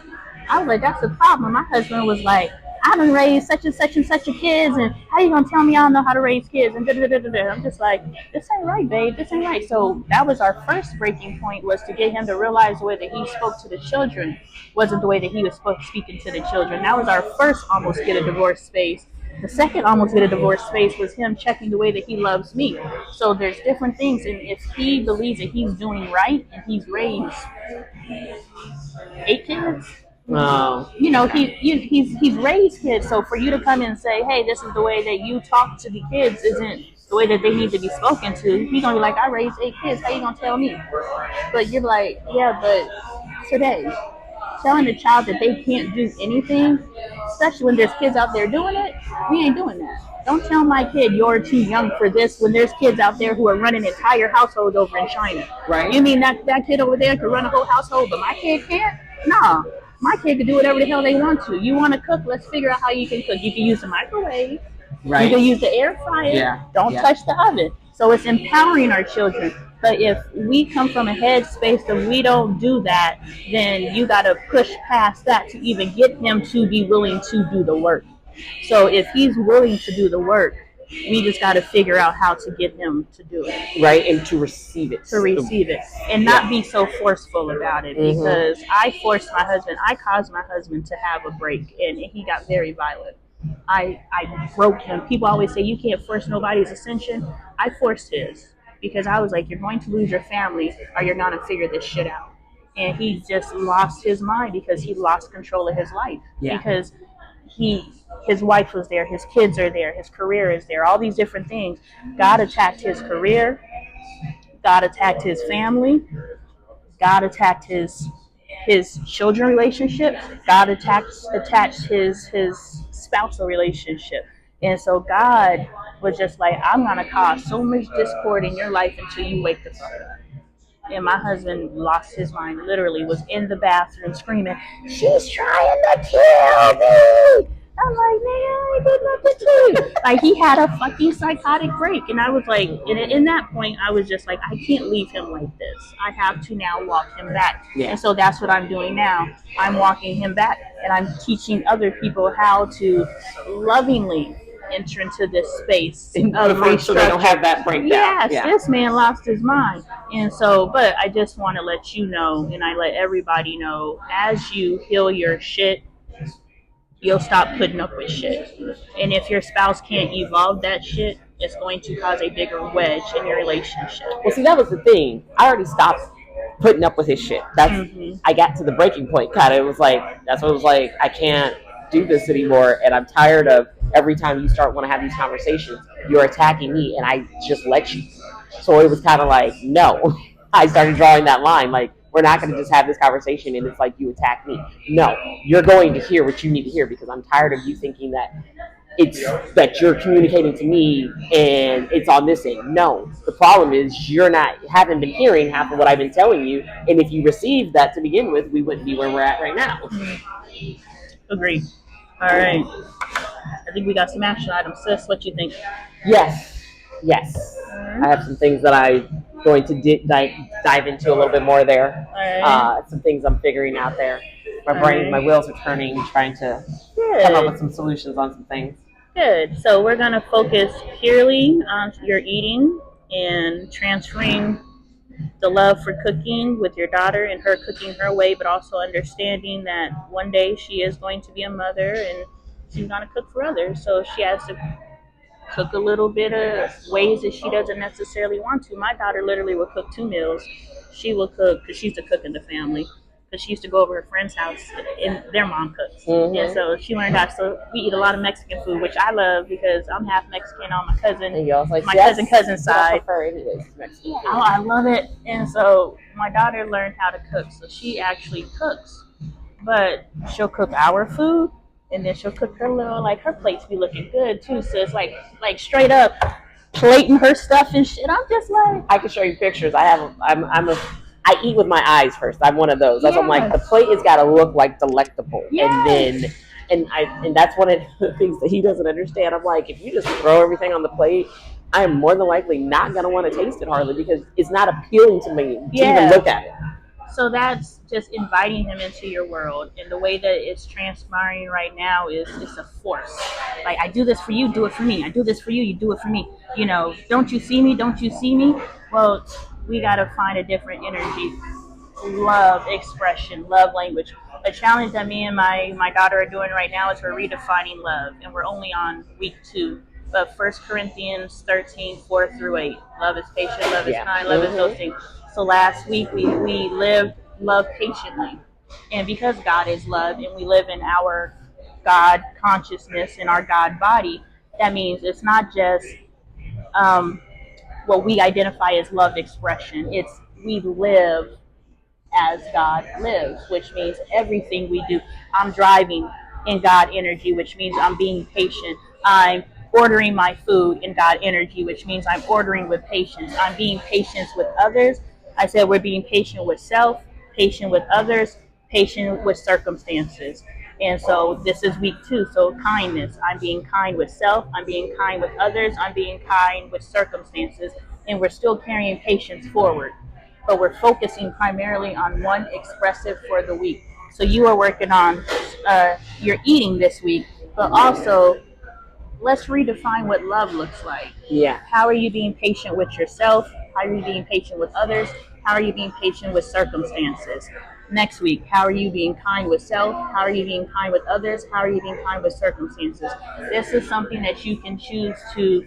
I was like, that's the problem. My husband was like, I done raised such and such and such a kids, and how you gonna tell me I don't know how to raise kids? And I'm just like, this ain't right, babe. This ain't right. So that was our first breaking point, was to get him to realize the way that he spoke to the children wasn't the way that he was speaking to the children. That was our first almost get a divorce space. The second almost get a divorce space was him checking the way that he loves me. So there's different things, and if he believes that he's doing right and he's raised 8 kids, you know, he's raised kids. So for you to come in and say, hey, this is the way that you talk to the kids isn't the way that they need to be spoken to, he's gonna be like, I raised 8 kids. How you gonna tell me? But you're like, yeah, but today, telling a child that they can't do anything, especially when there's kids out there doing it, we ain't doing that. Don't tell my kid you're too young for this when there's kids out there who are running entire households over in China. Right. You mean that kid over there could run a whole household, but my kid can't? No. My kid can do whatever the hell they want to. You want to cook? Let's figure out how you can cook. You can use the microwave. Right. You can use the air fryer. Yeah. Don't touch the oven. So it's empowering our children. But if we come from a headspace that we don't do that, then you got to push past that to even get him to be willing to do the work. So if he's willing to do the work, we just got to figure out how to get him to do it. Right, and to receive it. To receive it. And not be so forceful about it, because I forced my husband, I caused my husband to have a break, and he got very violent. I broke him. People always say, you can't force nobody's ascension. I forced his. Because I was like, you're going to lose your family or you're going to figure this shit out. And he just lost his mind because he lost control of his life. Yeah. Because his wife was there, his kids are there, his career is there, all these different things. God attacked his career. God attacked his family. God attacked his children relationship. God attached his spousal relationship. And so God was just like, I'm going to cause so much discord in your life until you wake the fuck up. And my husband lost his mind, literally was in the bathroom screaming, she's trying to kill me. I'm like, man, I did nothing to you. Like, he had a fucking psychotic break. And I was like, in that point, I was just like, I can't leave him like this. I have to now walk him back. Yeah. And so that's what I'm doing now. I'm walking him back, and I'm teaching other people how to lovingly enter into this space of restructure. So they don't have that breakdown. Yes, yeah. This man lost his mind. And so, but I just want to let you know, and I let everybody know, as you heal your shit, you'll stop putting up with shit. And if your spouse can't evolve that shit, it's going to cause a bigger wedge in your relationship. Well, see, that was the thing. I already stopped putting up with his shit. That's I got to the breaking point. Kind of, it was like, that's what it was like. I can't do this anymore, and I'm tired of every time you want to have these conversations, you're attacking me, and I just let you. So it was kind of like, no. I started drawing that line, like, we're not going to just have this conversation and it's like you attack me. No, you're going to hear what you need to hear, because I'm tired of you thinking that it's that you're communicating to me and it's on this end. No, the problem is haven't been hearing half of what I've been telling you, and if you received that to begin with, we wouldn't be where we're at right now. Agreed. All right. I think we got some action items. Sis, what you think? Yes. I have some things that I'm going to dive into a little bit more there. All right. Some things I'm figuring out there. My wheels are turning, trying to come up with some solutions on some things. Good. So we're going to focus purely on your eating and transferring the love for cooking with your daughter and her cooking her way, but also understanding that one day she is going to be a mother and she's going to cook for others. So she has to cook a little bit of ways that she doesn't necessarily want to. My daughter literally will cook 2 meals. She will cook, because she's the cook in the family, because she used to go over her friend's house and their mom cooks. And so she learned how to, so we eat a lot of Mexican food, which I love because I'm half Mexican on my cousin, cousin side. I prefer anyways, Mexican food. I love it. And so my daughter learned how to cook, so she actually cooks, but she'll cook our food. And then she'll cook her little, like, her plates be looking good too. So it's like straight up plating her stuff and shit. I'm just like, I can show you pictures. I eat with my eyes first. I'm one of those. That's I'm like, the plate has got to look like delectable. Yes. And that's one of the things that he doesn't understand. I'm like, if you just throw everything on the plate, I am more than likely not gonna want to taste it hardly, because it's not appealing to me to even look at it. So that's just inviting him into your world. And the way that it's transpiring right now is it's a force. Like, I do this for you, do it for me. I do this for you, you do it for me. Don't you see me? Don't you see me? Well, we got to find a different energy. Love expression, love language. A challenge that me and my daughter are doing right now is we're redefining love. And we're only on week 2. But 1 Corinthians 13, 4 through 8. Love is patient, love is kind, love is those things. So last week we lived love patiently. And because God is love and we live in our God consciousness in our God body, that means it's not just what we identify as love expression. It's we live as God lives, which means everything we do. I'm driving in God energy, which means I'm being patient. I'm ordering my food in God energy, which means I'm ordering with patience. I'm being patient with others. I said we're being patient with self, patient with others, patient with circumstances. And so this is week 2. So kindness. I'm being kind with self. I'm being kind with others. I'm being kind with circumstances. And we're still carrying patience forward, but we're focusing primarily on one expressive for the week. So you are working on your eating this week, but also let's redefine what love looks like. Yeah. How are you being patient with yourself? How are you being patient with others? How are you being patient with circumstances? Next week, how are you being kind with self? How are you being kind with others? How are you being kind with circumstances? This is something that you can choose to,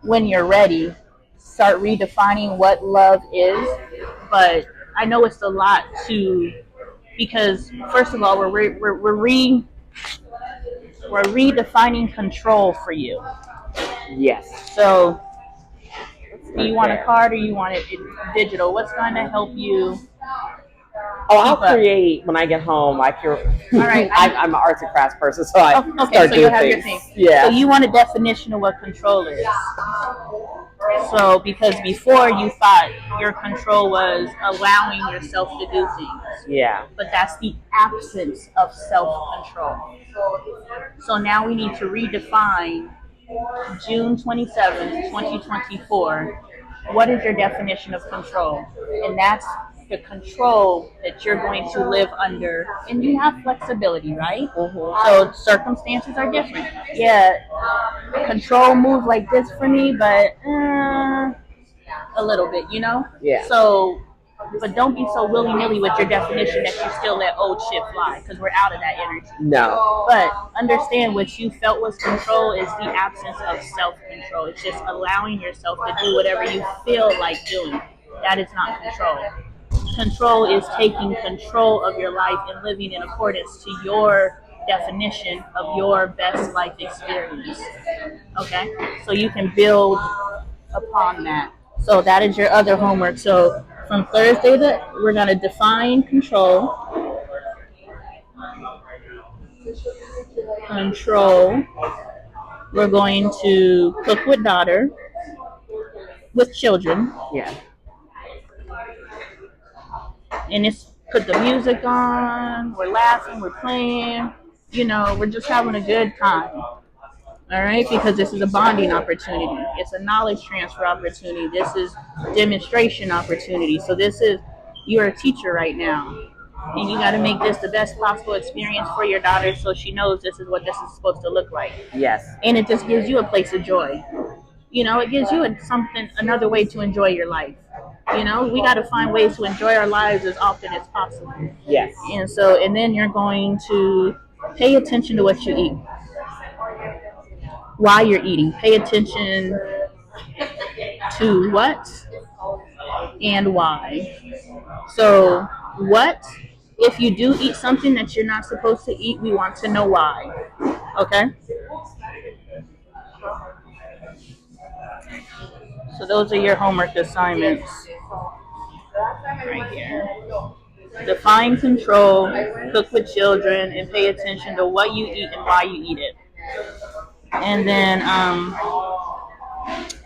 when you're ready, start redefining what love is. But I know it's a lot because first of all, we're redefining control for you. Yes. So, do you want a card or you want it digital? What's going to help you? Oh, I'll create when I get home. All right. I'm an arts and crafts person, so I start so doing you'll have things. Your thing. Yeah. So you want a definition of what control is. So because before you thought your control was allowing yourself to do things. Yeah. But that's the absence of self-control. So now we need to redefine June 27th, 2024. What is your definition of control? And that's the control that you're going to live under. And you have flexibility, right? So circumstances are different. Yeah, control moves like this for me, but a little bit, Yeah. So, but don't be so willy-nilly with your definition that you still let old shit fly, because we're out of that energy. No. But understand what you felt was control is the absence of self-control. It's just allowing yourself to do whatever you feel like doing. That is not control. Control is taking control of your life and living in accordance to your definition of your best life experience. Okay? So you can build upon that. So that is your other homework. So from Thursday, we're going to define control. We're going to cook with daughter, with children. Yeah. And it's put the music on. We're laughing. We're playing. We're just having a good time. All right, because this is a bonding opportunity. It's a knowledge transfer opportunity. This is demonstration opportunity. So you're a teacher right now, and you got to make this the best possible experience for your daughter, so she knows this is what this is supposed to look like. Yes. And it just gives you a place of joy. It gives you another way to enjoy your life. We got to find ways to enjoy our lives as often as possible. Yes. And then you're going to pay attention to what you eat. Why you're eating. Pay attention to what and why. So, what? If you do eat something that you're not supposed to eat, we want to know why. Okay? So those are your homework assignments. Right here. Define control, cook with children, and pay attention to what you eat and why you eat it. And then,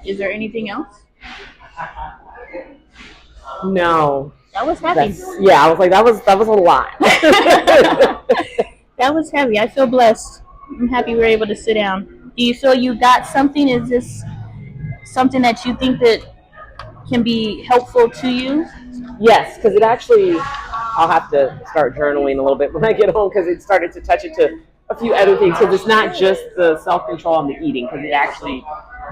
is there anything else? No. That was heavy. I was like, that was a lot. That was heavy. I feel blessed. I'm happy we were able to sit down. Do you feel you got something? Is this something that you think that can be helpful to you? Yes, because it actually, I'll have to start journaling a little bit when I get home because it started to touch into a few other things. Because it's not just the self control and the eating, because it actually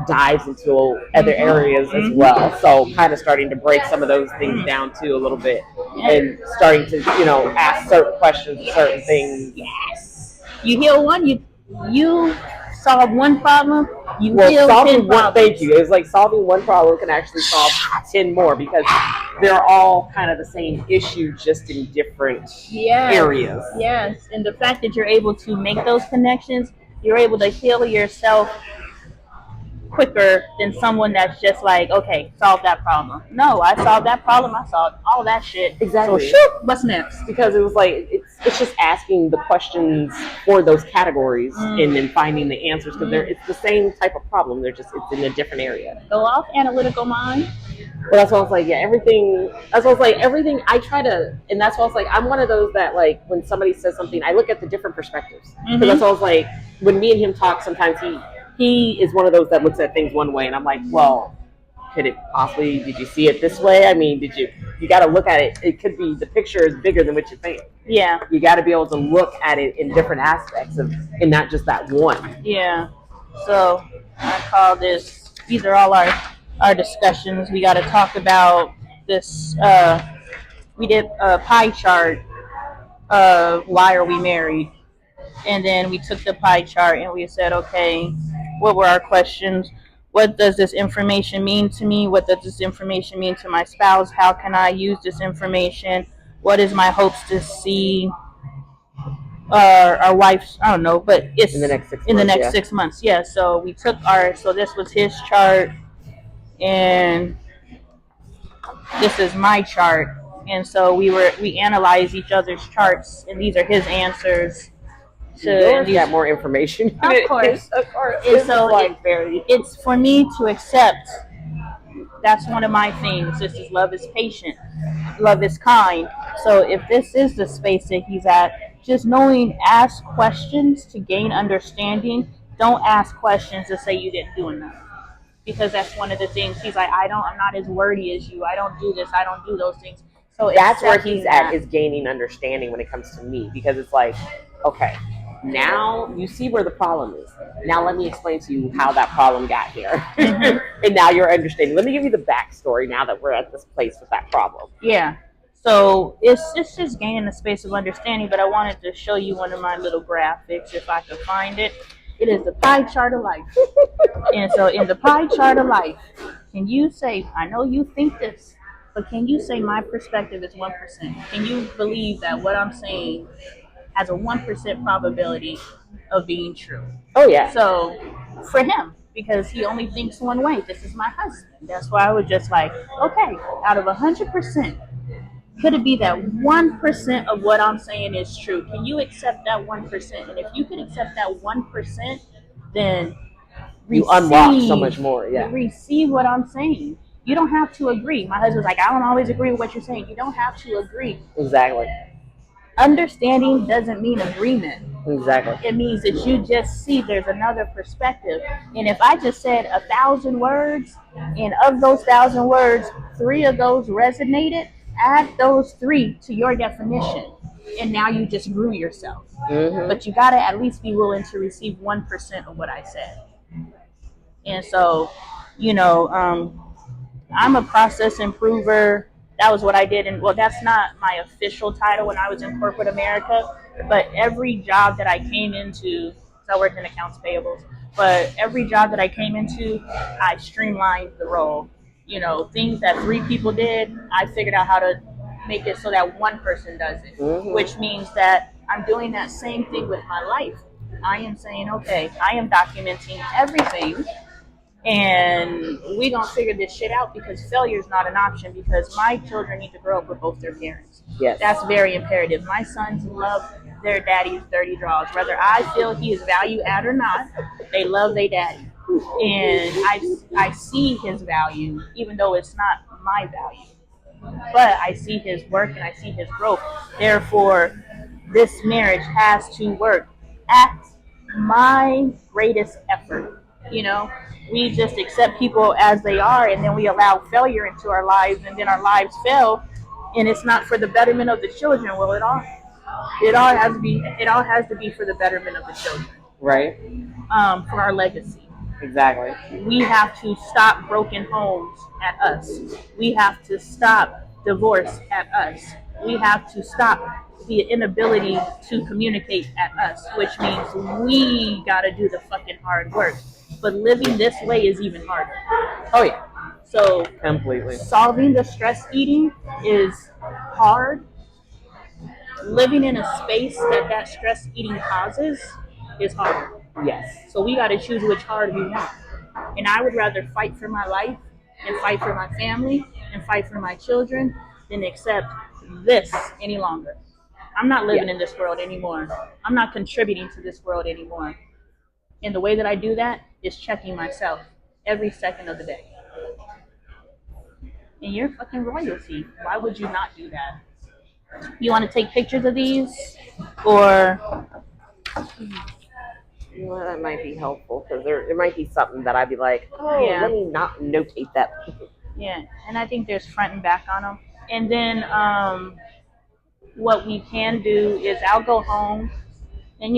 dives into other areas as well. So kind of starting to break some of those things down too a little bit, and starting to ask certain questions, certain things. Yes. You heal one, you solve one problem, you Well, heal solving 10 one, problems. thank you. It's like solving one problem can actually solve 10 more, because they're all kind of the same issue, just in different areas. Yes, and the fact that you're able to make those connections, you're able to heal yourself quicker than someone that's just like, okay, solve that problem. No, I solved that problem. I solved all that shit. Exactly. So shoot, what's next? Because it was like it's just asking the questions for those categories and then finding the answers, because it's the same type of problem. It's in a different area. Go off, analytical mind. Well, that's why I was like, yeah, everything. That's why I was like, everything. I try to, and that's why I was like, I'm one of those that, like, when somebody says something, I look at the different perspectives. Because that's why I was like, when me and him talk, sometimes he is one of those that looks at things one way, and I'm like, well, could it possibly? Did you see it this way? I mean, you got to look at it. It could be, the picture is bigger than what you think. Yeah. You got to be able to look at it in different aspects and not just that one. Yeah. So I call this. These are all our discussions. We got to talk about this. We did a pie chart of why are we married, and then we took the pie chart and we said, okay, what were our questions? What does this information mean to me? What does this information mean to my spouse? How can I use this information? What is my hopes to see our wife's, I don't know, but it's in the next 6 months. In the next 6 months, yeah. So we took so this was his chart, and this is my chart. And so we analyzed each other's charts, and these are his answers. Yours got more information. Of course. Of course. And so it's for me to accept. That's one of my things. This is love is patient. Love is kind. So if this is the space that he's at, just knowing, ask questions to gain understanding. Don't ask questions to say you didn't do enough. Because that's one of the things. He's like, I'm not as wordy as you. I don't do this. I don't do those things. So that's where he's at, is gaining understanding when it comes to me. Because it's like, okay, now you see where the problem is. Now let me explain to you how that problem got here. And now you're understanding. Let me give you the backstory now that we're at this place with that problem. Yeah. So it's just gaining a space of understanding, but I wanted to show you one of my little graphics, if I could find it. It is the pie chart of life. And so in the pie chart of life, can you say, I know you think this, but can you say my perspective is 1%? Can you believe that what I'm saying has a 1% probability of being true? Oh, yeah. So for him, because he only thinks one way, this is my husband. That's why I was just like, okay, out of 100%, could it be that 1% of what I'm saying is true? Can you accept that 1%? And if you can accept that 1%, then you unlock so much more. Yeah. Receive what I'm saying. You don't have to agree. My husband's like, I don't always agree with what you're saying. You don't have to agree. Exactly. Understanding doesn't mean agreement. Exactly. It means that you just see there's another perspective. And if I just said 1,000 words, and of those 1,000 words, 3 of those resonated, add those 3 to your definition. And now you just grew yourself. But you got to at least be willing to receive 1% of what I said. And so, I'm a process improver. That was what I did. And well, that's not my official title when I was in corporate America, but every job that I came into, so I worked in accounts payables, but every job that I came into, I streamlined the role. Things that 3 people did, I figured out how to make it so that 1 person does it, which means that I'm doing that same thing with my life. I am saying, okay, I am documenting everything, and we're going to figure this shit out, because failure is not an option, because my children need to grow up with both their parents. Yes. That's very imperative. My sons love their daddy's dirty draws. Whether I feel he is value add or not, they love their daddy. And I see his value, even though it's not my value. But I see his work and I see his growth. Therefore, this marriage has to work at my greatest effort. We just accept people as they are, and then we allow failure into our lives, and then our lives fail. and it's not for the betterment of the children, well, it all has to be for the betterment of the children. Right. For our legacy. Exactly. We have to stop broken homes at us. We have to stop divorce at us. We have to stop the inability to communicate at us, which means we gotta do the fucking hard work. But living this way is even harder. Oh yeah. So completely. Solving the stress eating is hard. Living in a space that stress eating causes is hard. Yes. So we got to choose which hard we want. And I would rather fight for my life and fight for my family and fight for my children than accept this any longer. I'm not living in this world anymore. I'm not contributing to this world anymore. And the way that I do that is checking myself every second of the day. And you're fucking royalty. Why would you not do that? You want to take pictures of these? Or... Well, that might be helpful because there might be something that I'd be like, oh, let me not notate that. Yeah, and I think there's front and back on them. And then what we can do is I'll go home, and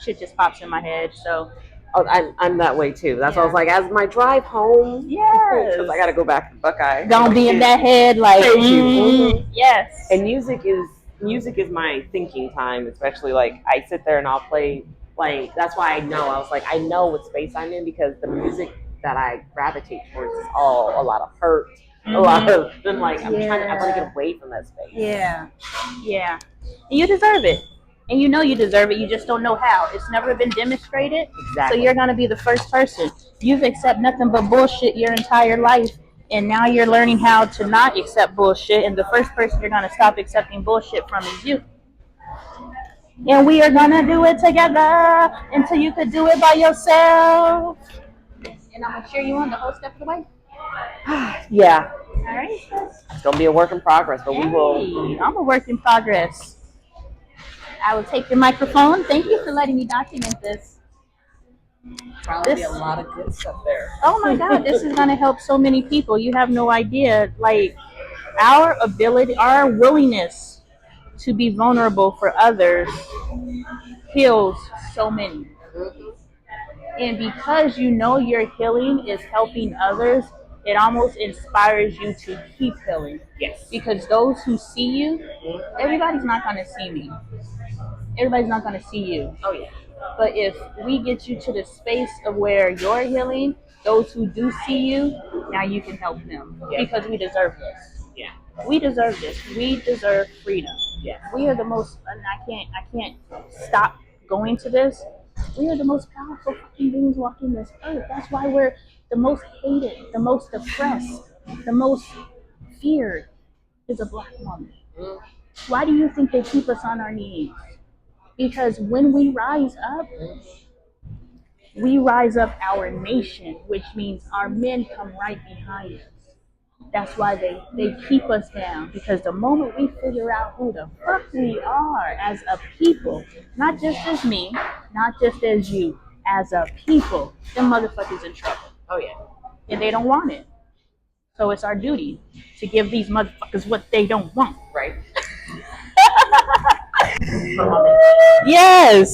shit just pops in my head. So I'm that way too. That's why I was like, as my drive home, because I got to go back to Buckeye. Don't be in that head like, yes. And music is my thinking time, especially like I sit there and I'll play, like that's why I was like, I know what space I'm in because the music that I gravitate towards is all a lot of hurt, a lot of then like I want to get away from that space. Yeah. And you deserve it. And you know you deserve it, you just don't know how. It's never been demonstrated. Exactly. So you're gonna be the first person. You've accepted nothing but bullshit your entire life. And now you're learning how to not accept bullshit. And the first person you're going to stop accepting bullshit from is you. And we are going to do it together until you could do it by yourself. And I'm going to cheer you on the whole step of the way. Yeah. All right. It's going to be a work in progress, but we will. I'm a work in progress. I will take your microphone. Thank you for letting me document this. Probably be a lot of good stuff there. Oh my God, this is gonna help so many people. You have no idea. Like our ability, our willingness to be vulnerable for others heals so many. And because you know your healing is helping others, it almost inspires you to keep healing. Yes. Because those who see you, everybody's not gonna see me. Everybody's not gonna see you. Oh yeah. But if we get you to the space of where you're healing, those who do see you, now you can help them. Yeah. Because we deserve this. Yeah. We deserve this. We deserve freedom. Yeah. We are the most, and I can't stop going to this. We are the most powerful fucking beings walking this earth. That's why we're the most hated, the most oppressed, the most feared is a black woman. Why do you think they keep us on our knees? Because when we rise up our nation, which means our men come right behind us. That's why they keep us down. Because the moment we figure out who the fuck we are as a people, not just as me, not just as you, as a people, them motherfuckers in trouble. Oh yeah. And they don't want it. So it's our duty to give these motherfuckers what they don't want. Right. Yes.